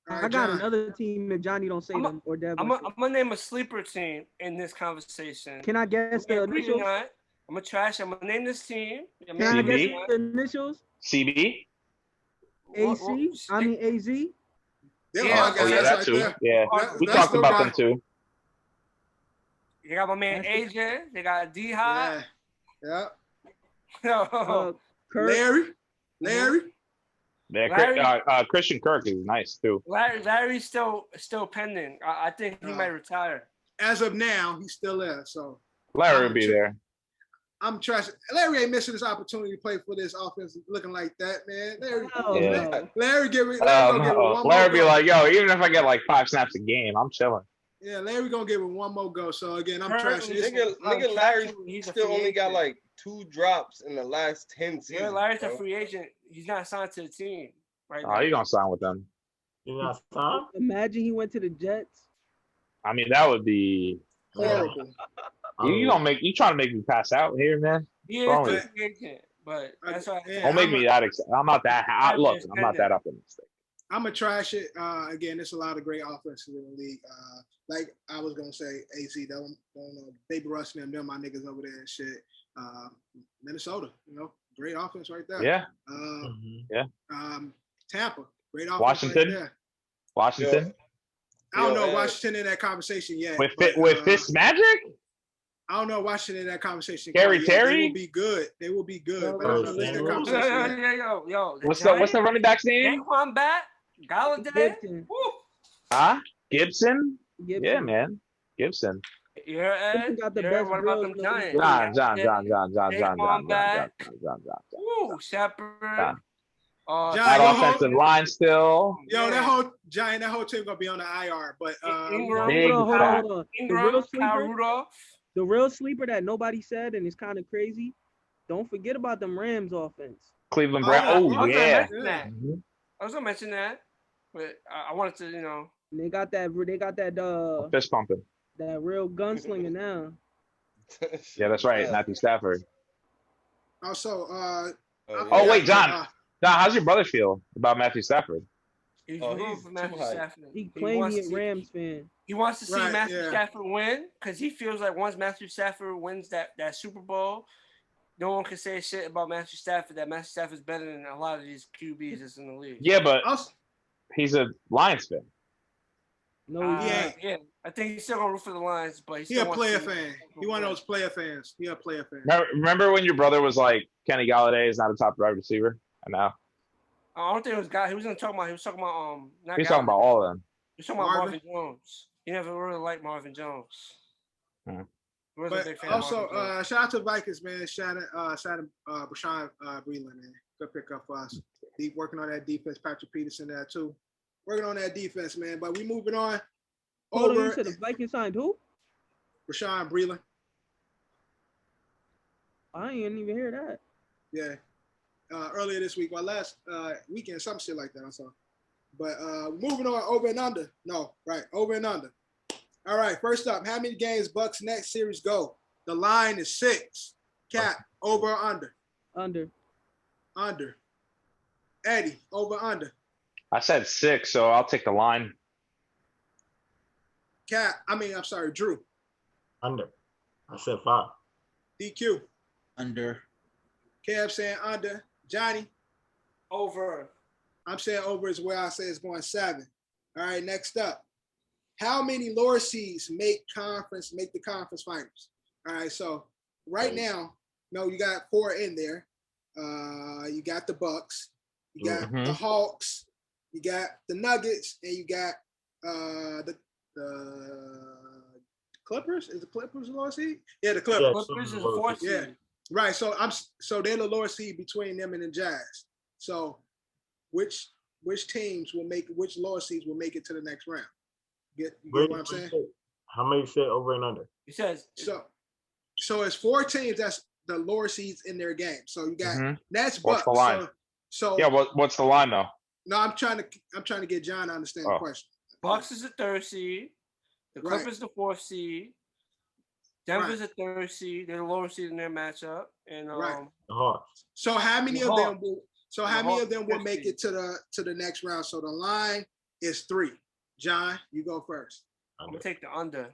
Right, I got another team if Johnny don't say them or Devin. I'm gonna name a sleeper team in this conversation. Can I guess the initials? I'm gonna name this team. Can I guess the initials? CB. AC. I mean AZ. That too. Yeah, we talked about them too. You got my man AJ. They got D Hop. Yeah. Larry. Yeah, Christian Kirk is nice too. Larry's still pending. I think he might retire. As of now, he's still there. So Larry will be there. I'm trashing. Larry ain't missing this opportunity to play for this offense looking like that, man. Larry Larry be like, yo, even if I get like 5 snaps a game, I'm chilling. Yeah, Larry gonna give it one more go. So again, I'm trashing. Nigga Larry still only got like 2 drops in the last 10 seasons. Yeah, Larry's a free agent. He's not signed to the team right now. Oh, you gonna sign with them? You not signed? Imagine he went to the Jets. I mean, that would be horrible. You trying to make me pass out here, man? He is a free agent, but that's why. Don't make me that excited. I'm not that. Look, I'm not that optimistic. I'm gonna trash it. Again, there's a lot of great offenses in the league. Like I was gonna say, AZ, don't Baby Rush them my niggas over there and shit. Minnesota, great offense right there. Yeah. Tampa, great offense Washington. right there. Washington. I don't know Washington in that conversation yet. With Fitz Magic? I don't know Washington in that conversation. Terry. They will be good. They will be good. But I don't know if they're in that conversation yet. Yo. What's the running back's name? Saquon back. Galladay. Huh? Gibson? Yeah, man. Gibson. You're Ed. Got the You're, best what about them Giants? John. Ooh, Shepard. That offensive line still. Yo, that whole team gonna be on the IR. But hold on. Ingram, the real sleeper that nobody said, and it's kind of crazy. Don't forget about them Rams offense. Cleveland Browns. Oh yeah. I was gonna mention that, but I wanted to, And they got that. Fist pumping. That real gunslinger now. Yeah, that's right, Matthew Stafford. Also, wait, John. John, how's your brother feel about Matthew Stafford? He's for Matthew Stafford. He claims he's a Rams fan. He wants to see Matthew Stafford win because he feels like once Matthew Stafford wins that Super Bowl, no one can say shit about Matthew Stafford. That Matthew Stafford's better than a lot of these QBs that's in the league. Yeah, but he's a Lions fan. No, yeah. I think he's still gonna root for the Lions, but he's a player fan. He one of those player fans. He a player fan. Remember when your brother was like, Kenny Galladay is not a top wide receiver? I know. I don't think it was guy. He was talking about. He's talking about all of them. He was talking about Marvin Jones. He never really liked Marvin Jones. But also, shout out to Vikings, man. Shout out Rashawn Breeland, man. Good pickup for us. Deep working on that defense. Patrick Peterson there too. Working on that defense, man. But we moving on. Hold on, you said the Vikings signed who? Rashawn Breeland. I ain't even hear that. Yeah. Earlier this week, last weekend, some shit like that I saw. But moving on, over and under. No, right, over and under. All right, first up, how many games Bucks next series go? The line is 6. Cap, over or under? Under. Eddie, over or under? I said 6, so I'll take the line. Drew. Under. I said 5. DQ. Under. Kev saying under. Johnny. Over. I'm saying over as well. I say it's going 7. All right, next up. How many lower seeds make the conference finals? All right, so right now, you got 4 in there. You got the Bucks, you got the Hawks, you got the Nuggets, and you got the Clippers. Is the Clippers a lower seed? Yeah, the Clippers. Yeah, Clippers is 4th seed. Yeah, right. So they're the lower seed between them and the Jazz. So which teams will make which lower seeds will make it to the next round? Get what I'm saying? How many say over and under? He says so it's 4 teams that's the lower seeds in their game. So you got Nets, What's Bucks. the line? So yeah, what's the line though? No, I'm trying to get John to understand the question. Bucks is the 3rd seed. The Clippers is the 4th seed. Denver's the 3rd seed. They're the lower seed in their matchup. And So how many of them will? So how many of them will make it to the next round? So the line is 3. John, you go first. I'm gonna take the under.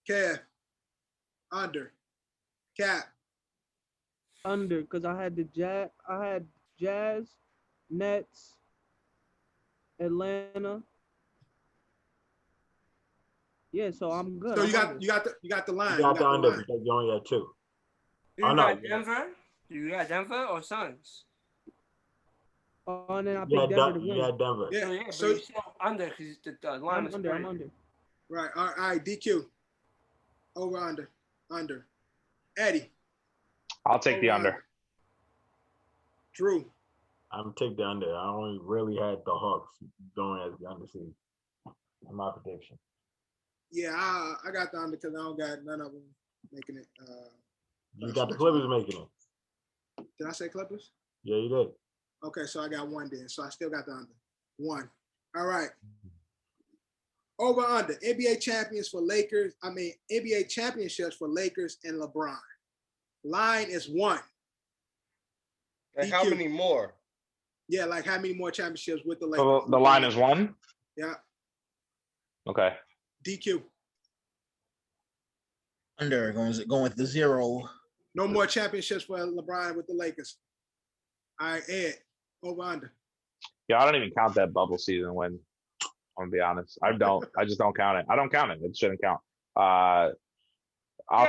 Kev, under. Cap. Under, because I had Jazz, Nets, Atlanta. Yeah, so I'm good. So you got the line. You got the under because you only got 2. You got Denver? You got Denver or Suns? Oh, and then I picked Denver to win. Yeah, Denver. Yeah, so you still under because the line is under. I'm under. Right. All right. DQ. Over under. Eddie. I'll take the under. Drew. I'm take the under. I only really had the Hawks going as the under seed. In my prediction. Yeah, I got the under because I don't got none of them making it. You got the Clippers making it. Did I say Clippers? Yeah, you did. Okay, so I got 1 then. So I still got the under. 1. All right. Over under. NBA champions for Lakers. NBA championships for Lakers and LeBron. Line is 1. And how many more? Yeah, like how many more championships with the Lakers? So the line is 1? Yeah. Okay. DQ. Under, going with the 0. No more championships for LeBron with the Lakers. All right, Ed, over under. Yeah, I don't even count that bubble season when. I'm gonna be honest. I just don't count it. I don't count it. It shouldn't count. I'll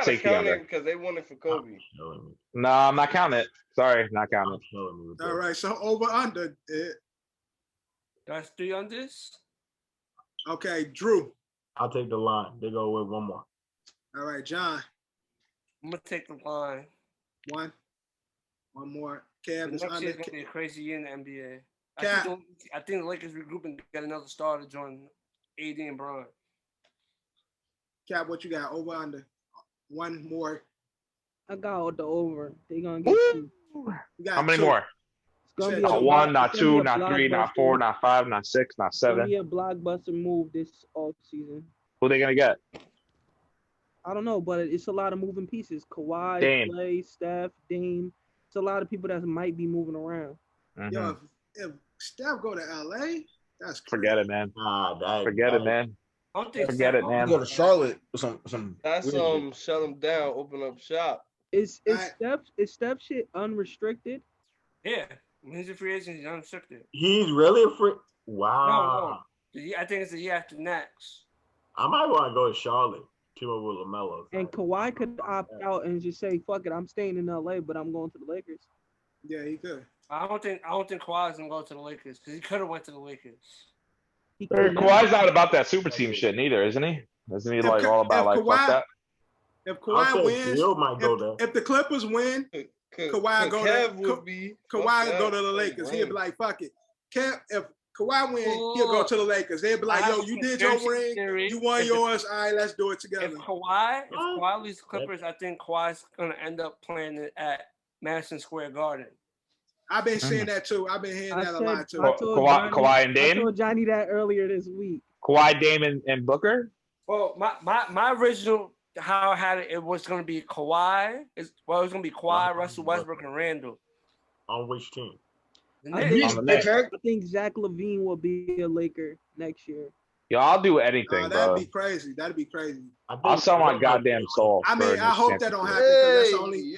take the under because they won it for Kobe. No, I'm not counting it. Sorry, not counting it. All right, so over under. That's 3 unders. Okay, Drew. I'll take the line. They go with one more. All right, John. I'm gonna take the line. One more. Kev is next under. year's gonna be a crazy year in the NBA. Cap. I think the Lakers regroup and get another star to join AD and Bron. Cap, what you got? Over under. One more. I got the over. They gonna get two. How many more? It's gonna be Not one, not two, not three, not four, not five, not six, not seven. It's gonna be a blockbuster move this off season. Who are they gonna get? I don't know, but it's a lot of moving pieces. Kawhi, Dame. Clay, Steph, Dame. It's a lot of people that might be moving around. Mm-hmm. Yo, if Steph go to LA, that's crazy. Forget it, man. Forget it, man. Forget it, man. Go to Charlotte or some. That's shut them down, open up shop. Is Steph shit unrestricted? Yeah, when he's a free agent, he's unrestricted. He's really a free. Wow. No. I think it's the year after next. I might want to go to Charlotte. Team up with LaMelo. And Kawhi could opt out and just say, "Fuck it, I'm staying in LA, but I'm going to the Lakers." Yeah, he could. I don't think Kawhi's gonna go to the Lakers because he could have went to the Lakers. Kawhi's not about that super team shit neither, isn't he? Isn't he like all about like Kawhi, fuck that? If Kawhi wins, if the Clippers win, Kawhi go to the Lakers. He'll be like, "Fuck it." If Kawhi win, he'll go to the Lakers. They'll be like, "Yo, you did your ring, you won yours. All right, let's do it together." If Kawhi leaves the Clippers, I think Kawhi's gonna end up playing it at Madison Square Garden. I've been seeing that too. I've been hearing that a lot too. Kawhi and Dame. I told Johnny that earlier this week. Kawhi, Dame, and Booker. Well, my original how I had it was going to be Kawhi. It was going to be Kawhi, Russell Westbrook, and Randall. On which team? I think Zach LaVine will be a Laker next year. Yo, I'll do anything, that'd be crazy. That'd be crazy. I'll sell my goddamn soul. I mean, I hope that don't happen because that's the only we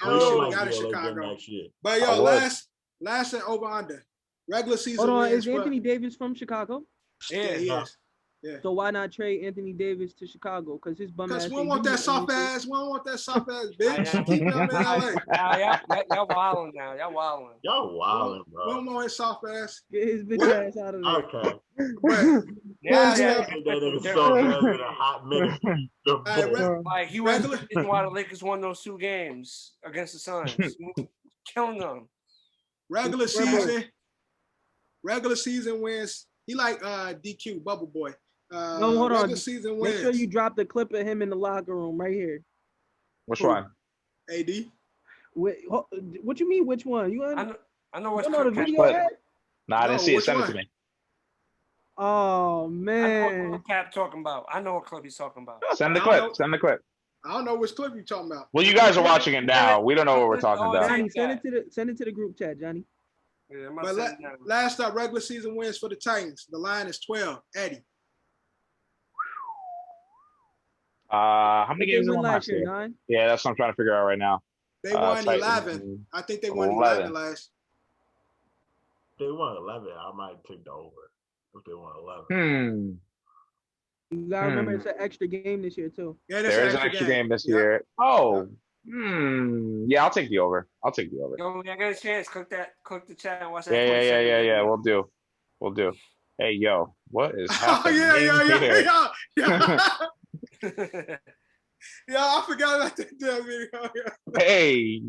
got in Chicago. But yo, last and over under regular season. Hold on, is Anthony Davis from Chicago? Yeah, he is. Yeah. So why not trade Anthony Davis to Chicago? Because his bum ass. Because we don't want that soft ass. We don't want that soft ass bitch. Keep him in LA. Y'all wilding now. Y'all wilding. Y'all wilding, bro. We don't want his soft ass. Get his bitch ass out of there. Okay. Yeah. In a hot minute. Like he was the reason why the Lakers won those 2 games against the Suns, killing them. Regular season wins. He like DQ Bubble Boy. No, hold on. Season Make wins. sure you drop the clip of him in the locker room right here. Which one? AD. What you mean? Which one? I know what's the video. Nah, I didn't see it. Send it to me. Oh man. I know what Cap talking about. I know what clip he's talking about. Send the clip. Send the clip. I don't know which clip you're talking about. Well, you guys are watching it now. We don't know what we're talking about. Johnny, send it to the group chat, Johnny. Yeah, but last up, regular season wins for the Titans. The line is 12. Eddie. How many games did they win last year? 9? Yeah, that's what I'm trying to figure out right now. They won 11. I think they won 11 last. They won 11. I might take the over if they won 11. You gotta remember it's an extra game this year too. Yeah, there is an extra game this year. Oh. Yeah, I'll take the over. Yo, I got a chance. Click the chat and watch that. Yeah. We'll do. Hey, yo, what is happening? Yeah, I forgot about that damn video. Hey,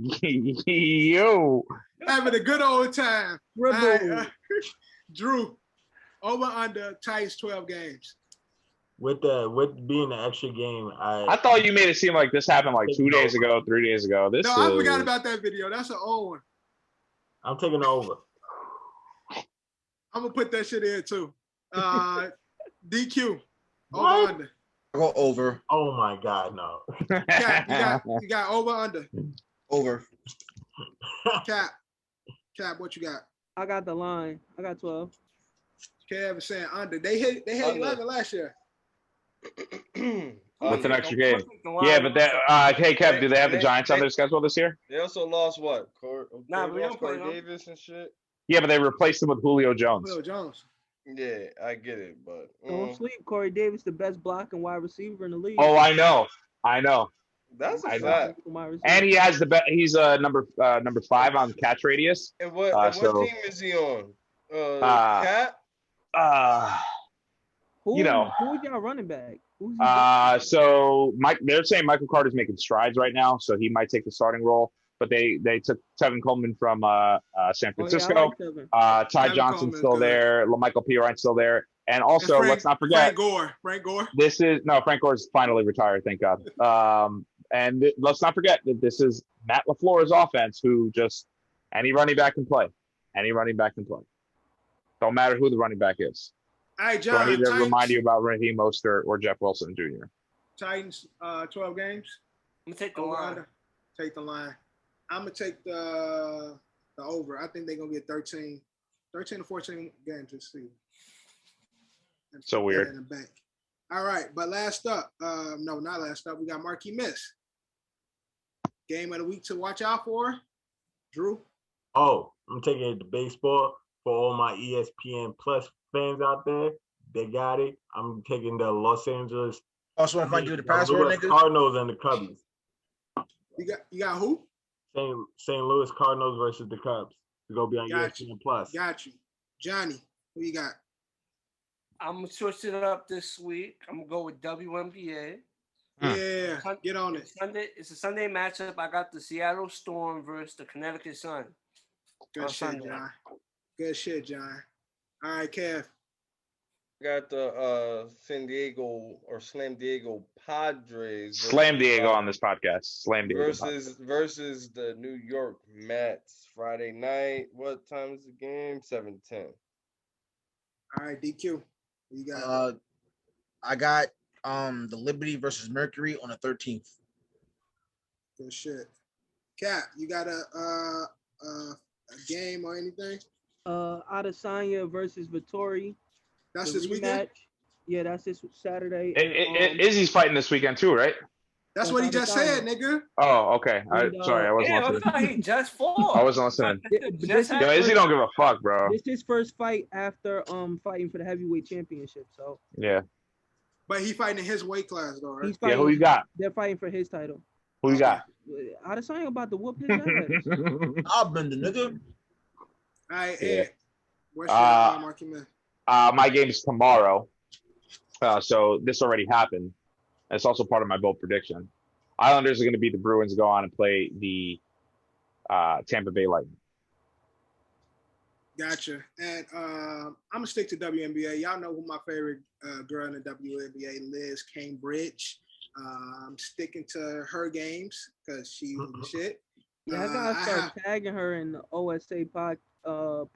yo. Having a good old time. Drew, over under Titans 12 games. With being the extra game, I thought you made it seem like this happened like 2 days ago, 3 days ago. I forgot about that video. That's an old one. I'm taking the over. I'm gonna put that shit in too. DQ. What? Over under. I go over. Oh my God, no. Cap, you got over under. Over. Cap, what you got? I got the line. I got 12. Kev is saying under. They hit 11 last year. With an extra game. The Yeah, Lions. but that. Hey, Kev, do they have the They- Giants on they- their schedule this year? They also lost what? Nah, They we lost don't play Corey them. Davis and shit. Yeah, but they replaced him with Julio Jones. Will Jones. Yeah, I get it, but Don't sleep. Corey Davis, the best blocking wide receiver in the league. Oh, I know. that's a I know. fact. And he has the best. He's number 5 on catch radius. And what team is he on? Cat. You know. Who's y'all running back? So they're saying Michael Carter's making strides right now, so he might take the starting role. But they took Tevin Coleman from San Francisco. Oh, yeah, I like Ty Tevin Johnson's Coleman's still good. there. Michael P. Ryan's still there. And also, let's not forget Frank Gore. Frank Gore's finally retired, thank God. Let's not forget that this is Matt LaFleur's offense, who just any running back can play. Don't matter who the running back is. All right, So John. I need to Titans, remind you about Raheem Mostert or Jeff Wilson Jr. Titans, 12 games. I'm gonna take the Over, line. under. Take the line. I'm gonna take the over. I think they're gonna get 13 or 14 games this season. And So put that weird. in the bank. All right, but last up, no, not last up. We got Marquee Miss. Game of the week to watch out for. Drew. Oh, I'm taking it to baseball for all my ESPN Plus fans out there. They got it. I'm taking the Los Angeles. Also, want to find you the password, Louis nigga. Cardinals and the Cubs. You got who? St. Louis Cardinals versus the Cubs. It's gonna be on Got ESPN Plus. Got you. Johnny, who you got? I'm gonna switch it up this week. I'm gonna go with WNBA. Yeah, get on it. It's a Sunday matchup. I got the Seattle Storm versus the Connecticut Sun. Good shit, John. Good shit, John. All right, Kev. Got the San Diego or Slam Diego Padres. Slam Diego on this podcast. Slam Diego versus the New York Mets Friday night. What time is the game? 7:10. All right, DQ. You got I got the Liberty versus Mercury on the 13th. Good shit. Cap, you got a game or anything? Adesanya versus Vittori. That's this weekend? Yeah, that's this Saturday. Izzy's fighting this weekend too, right? That's what he just said, nigga. Oh, okay. Sorry, I wasn't listening. I thought he just fought. I wasn't listening. Yo, Izzy don't give a fuck, bro. This is his first fight after fighting for the heavyweight championship. So yeah. But he fighting in his weight class though, right? Yeah, who you got? They're fighting for his title. Who you got? Adesanya about to whoop his ass. I'll bend the nigga. All right, Ed. What's your Marquee Miss? My game's tomorrow. So this already happened. It's also part of my bold prediction. Islanders are going to beat the Bruins, go on and play the Tampa Bay Lightning. Gotcha. And I'm going to stick to WNBA. Y'all know who my favorite girl in the WNBA, Liz Cambridge. I'm sticking to her games because she was the shit. Yeah, I gotta start tagging her in the OSA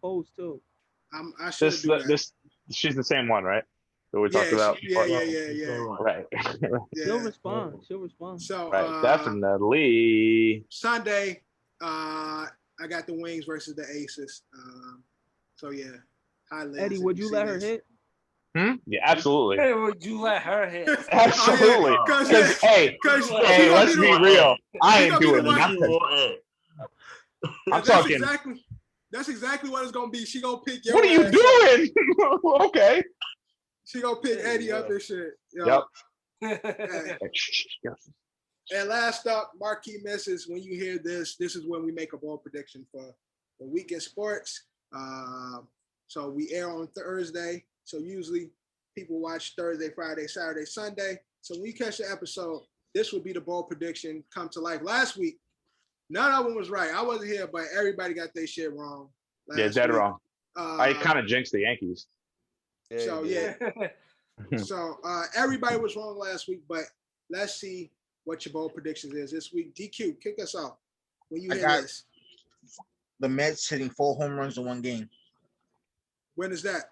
post too. I should do that. She's the same one, right? That we talked about. Yeah. Right. Yeah. She'll respond. So right, definitely. Sunday, I got the Wings versus the Aces. So yeah. Hi, Liz. Eddie, would you let her hit? Yeah, absolutely. Hey, would you let her hit? Absolutely. Hey, let's be real. I ain't doing nothing. I'm talking. That's exactly what it's gonna be. She gonna pick your. What are you doing? Okay. She gonna pick Eddie up and shit. Yep. And last up, Marquee Misses. When you hear this is when we make a bold prediction for the week in sports. So we air on Thursday. So usually people watch Thursday, Friday, Saturday, Sunday. So when you catch the episode, this would be the bold prediction come to life. Last week, none of them was right. I wasn't here, but everybody got their shit wrong. Dead wrong. I kind of jinxed the Yankees. So yeah. So everybody was wrong last week, but let's see what your bold predictions is this week. DQ, kick us off when you hear this. The Mets hitting 4 home runs in one game. When is that?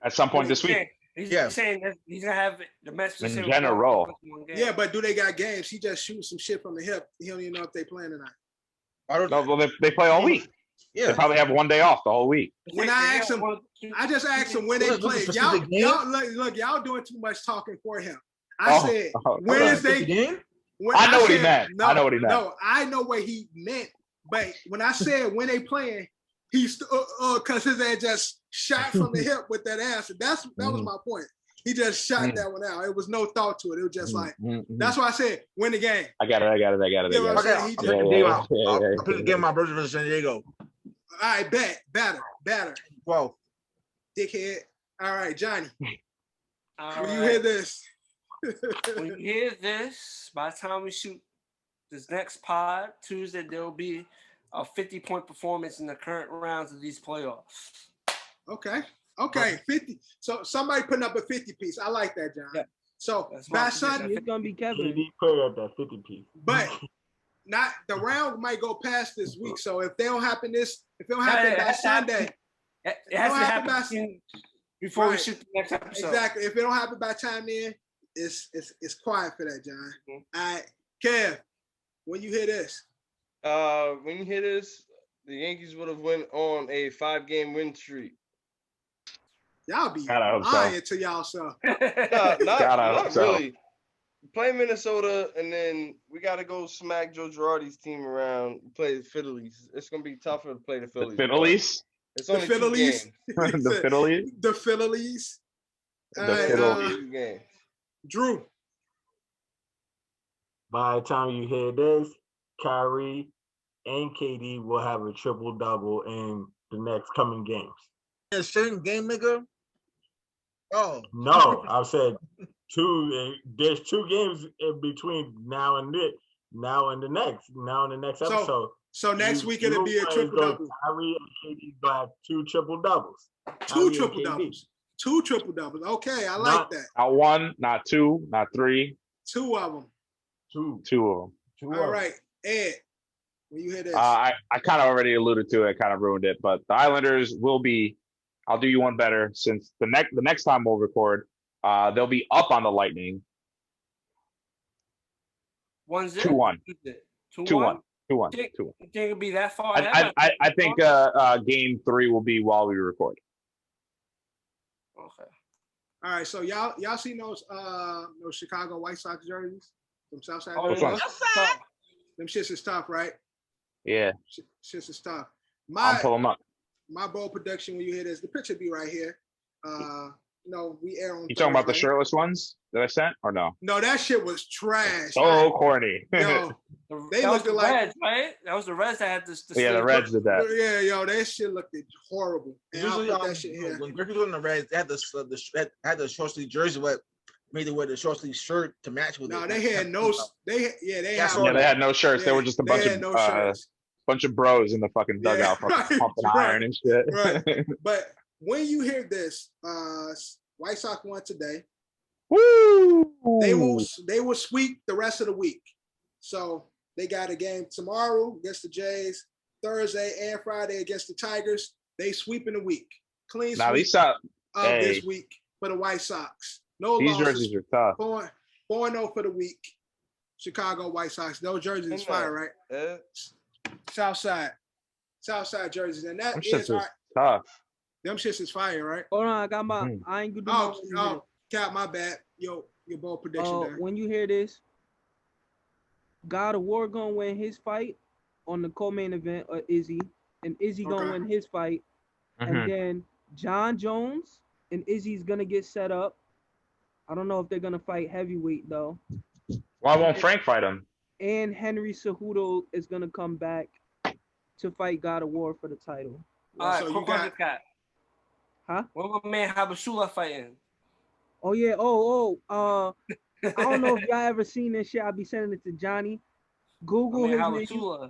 At some point this week. He's saying that he's gonna have the Mets in general. Yeah, but do they got games? He just shoots some shit from the hip. He don't even know if they playing tonight. No, well, they play all week. Yeah, they probably have one day off the whole week. When I asked him, I just asked him when they play. Y'all look, y'all doing too much talking for him. I said when is they? When I know what he meant. No, I know what he meant. No, I know what he meant. But when I said when they playing, he's because his ass just shot from the hip with that ass. That was my point. He just shot that one out. It was no thought to it. It was just like that's why I said win the game. I got it. Okay, I'll pick the game out. I'll pick the game out versus San Diego. All right, batter. 12. Dickhead. All right, Johnny. When you hear this. When you hear this, by the time we shoot this next pod, Tuesday, there will be a 50-point performance in the current rounds of these playoffs. Okay, 50. So somebody putting up a 50 piece. I like that, John. Yeah. So by Sunday, it's gonna be Kevin. He put up that 50 piece. But not the round might go past this week. So if they don't happen by Sunday, it has to happen before we shoot the next episode. Exactly. If it don't happen by time then, it's quiet for that, John. All right, Kev, when you hear this, the Yankees would have went on a 5-game win streak. Y'all be lying to y'all self. Not really. Play Minnesota, and then we got to go smack Joe Girardi's team around. Play the Phillies. It's gonna be tougher to play the Phillies. The Phillies. It's only 2 games. The Phillies. The Phillies. The Phillies. Drew. By the time you hear this, Kyrie and KD will have a triple-double in the next coming games. A certain game, nigga? Oh. No, I said 2. There's 2 games in between now and the next episode. So next week it'll be a triple-double. Kyrie and KD got 2 triple-doubles. 2 triple-doubles. 2 triple-doubles. Okay, I like that. Not 1, not 2, not 3. 2 of them. 2 of them. All right, Ed, when you hear this. I kind of already alluded to it, kind of ruined it, but the Islanders will be, I'll do you one better, since the next time we'll record, they'll be up on the Lightning. 1-0? 2-1. 2-1. 2-1. You think it'll be that far? I think game 3 will be while we record. Okay. All right, so y'all seen those Chicago White Sox jerseys? Them Southside. Which ones? Them shits is tough, right? Yeah. Shits is tough. I'll pull them up. My bold prediction when you hear this, the picture be right here. We air on. You talking about the shirtless ones that I sent, or no? No, that shit was trash. So corny. Yo, they looked like Reds, right? That was the Reds that had this. Yeah, the Reds did that. Yeah, yo, that shit looked horrible. And usually, that shit here. When Griffey was on the Reds, they had the short sleeve jersey, but made them wear the short sleeve shirt to match with it. No, they had no. They had no shirts. They were just a bunch of bros in the fucking dugout, fucking pumping iron and shit. Right. But when you hear this, White Sox won today. Woo! They will sweep the rest of the week. So they got a game tomorrow against the Jays, Thursday and Friday against the Tigers. They sweep in the week. Clean sweep this week for the White Sox. No these losses. jerseys are tough. 4-0 for the week. Chicago White Sox. Those jerseys is fire, right? Southside jerseys, and that is tough. Them shits is fire, right? Hold on, I got my. I ain't gonna do my. Cap, my bad. Your bold prediction there. When you hear this, God of War gonna win his fight on the co-main event, Izzy, and Izzy gonna win his fight, and then John Jones and Izzy's gonna get set up. I don't know if they're gonna fight heavyweight though. Why won't Frank fight him? And Henry Cejudo is gonna come back to fight God of War for the title. All right, so you got Cat. Huh? When my man Habashula fighting? Oh yeah. I don't know if y'all ever seen this shit. I'll be sending it to Johnny. Google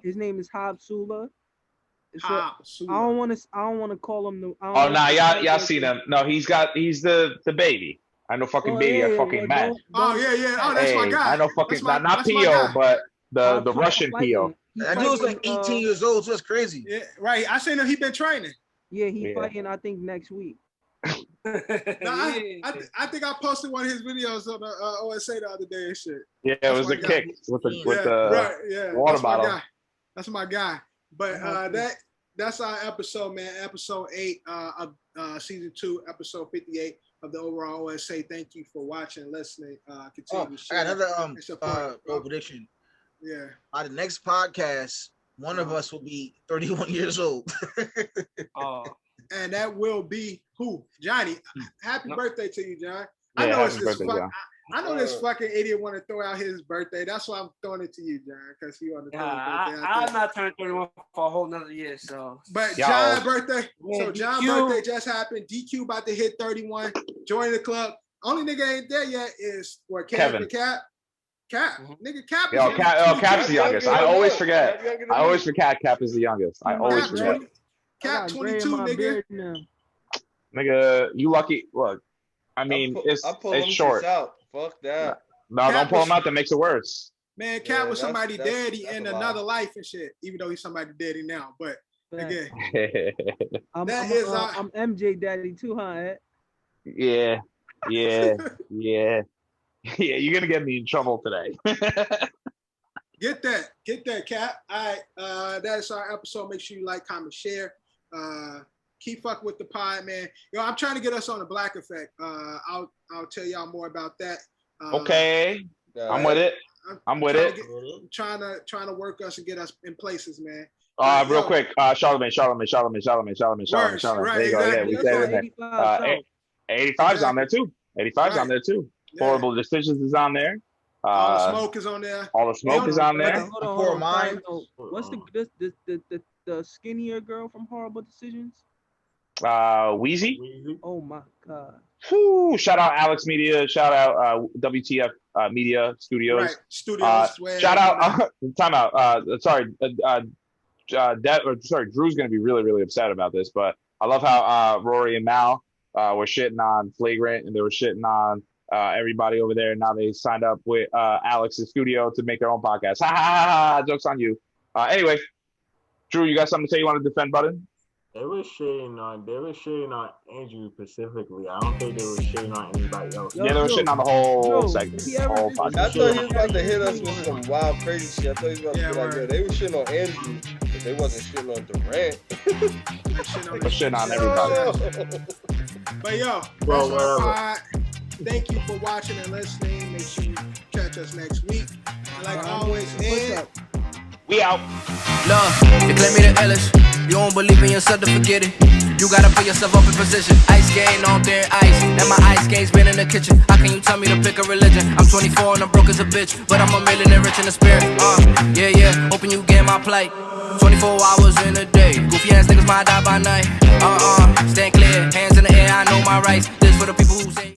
his name is Habsula. I don't want to call him the. Y'all seen him? No, he's the baby. I know fucking baby. I fucking mad. Yeah. Oh, that's my guy. I know fucking not Pio, but the Russian Pio. That dude was like 18 years old, so that's crazy. Yeah, right. I seen him. He been training. Yeah, fighting. I think next week. I think I posted one of his videos on the OSA the other day and shit. Yeah, it was the kick with the water bottle. That's my guy. But that's our episode, man. Episode 8 of season 2, episode 58 of the overall OSA. Thank you for watching and listening. Continue to I got share another and support, prediction. Yeah. On the next podcast, one of us will be 31 years old. And that will be who? Johnny. Happy birthday to you, John. Yeah, I know happy it's this birthday, John. I know this fucking idiot want to throw out his birthday. That's why I'm throwing it to you, John, because he on the birthday. I'm not turning 31 for a whole nother year, so. But John's birthday. So John's birthday just happened. DQ about to hit 31. Join the club. Only nigga ain't there yet is what? Kevin. Cap. Nigga, Cap. Cap's the youngest. I always forget. I always forget Cap is the youngest. I always forget. Cap 22, nigga. Nigga, you lucky. Look, I mean, it's short. Out. Fuck that. No, don't pull him out. That makes it worse. Man, Cap was somebody daddy in another life and shit. Even though he's somebody daddy now, but again, I'm MJ daddy too, huh? Ed? Yeah. You're gonna get me in trouble today. Get that, Cap. All right, that's our episode. Make sure you like, comment, share. Keep fucking with the pod, man. Yo, I'm trying to get us on the Black Effect. I'll tell y'all more about that. Okay, I'm with it. I'm with it. Trying to work us and get us in places, man. Real quick, Charlemagne. Right, there you go. Yeah, we said it in there. 85's on there too. 85's on there too. Yeah. Horrible Decisions is on there. All the Smoke is on there. All the Smoke is on there. Hold on. What's the skinnier girl from Horrible Decisions? Wheezy. Oh my god. Whew, shout out Alex Media. Shout out WTF Media Studios. Right. Studios. Shout out. Time out. Sorry. Drew's gonna be really, really upset about this, but I love how Rory and Mal were shitting on Flagrant, and they were shitting on everybody over there. Now they signed up with Alex's studio to make their own podcast. Ha ha ha! Jokes on you. Anyway, Drew, you got something to say? You want to defend Button? They were shitting on Andrew specifically. I don't think they were shitting on anybody else. Yeah, they were shitting on the whole segment. Whole podcast. I thought he was about to hit us with some wild, crazy shit. I thought he was about to be like, yo, they were shitting on Andrew, but they wasn't shitting on Durant. They were shitting on everybody. But yo, that's our pod. Thank you for watching and listening. Make sure you catch us next week. And like always, Ed, we out. Look, you claim me the illest. You don't believe in yourself to forget it. You gotta put yourself up in position. Ice skating on thin ice, and my ice skates been in the kitchen. How can you tell me to pick a religion? I'm 24 and I'm broke as a bitch, but I'm a millionaire rich in the spirit. Yeah, hoping you get my plight. 24 hours in a day. Goofy ass niggas might die by night. Stand clear, hands in the air, I know my rights. This for the people who say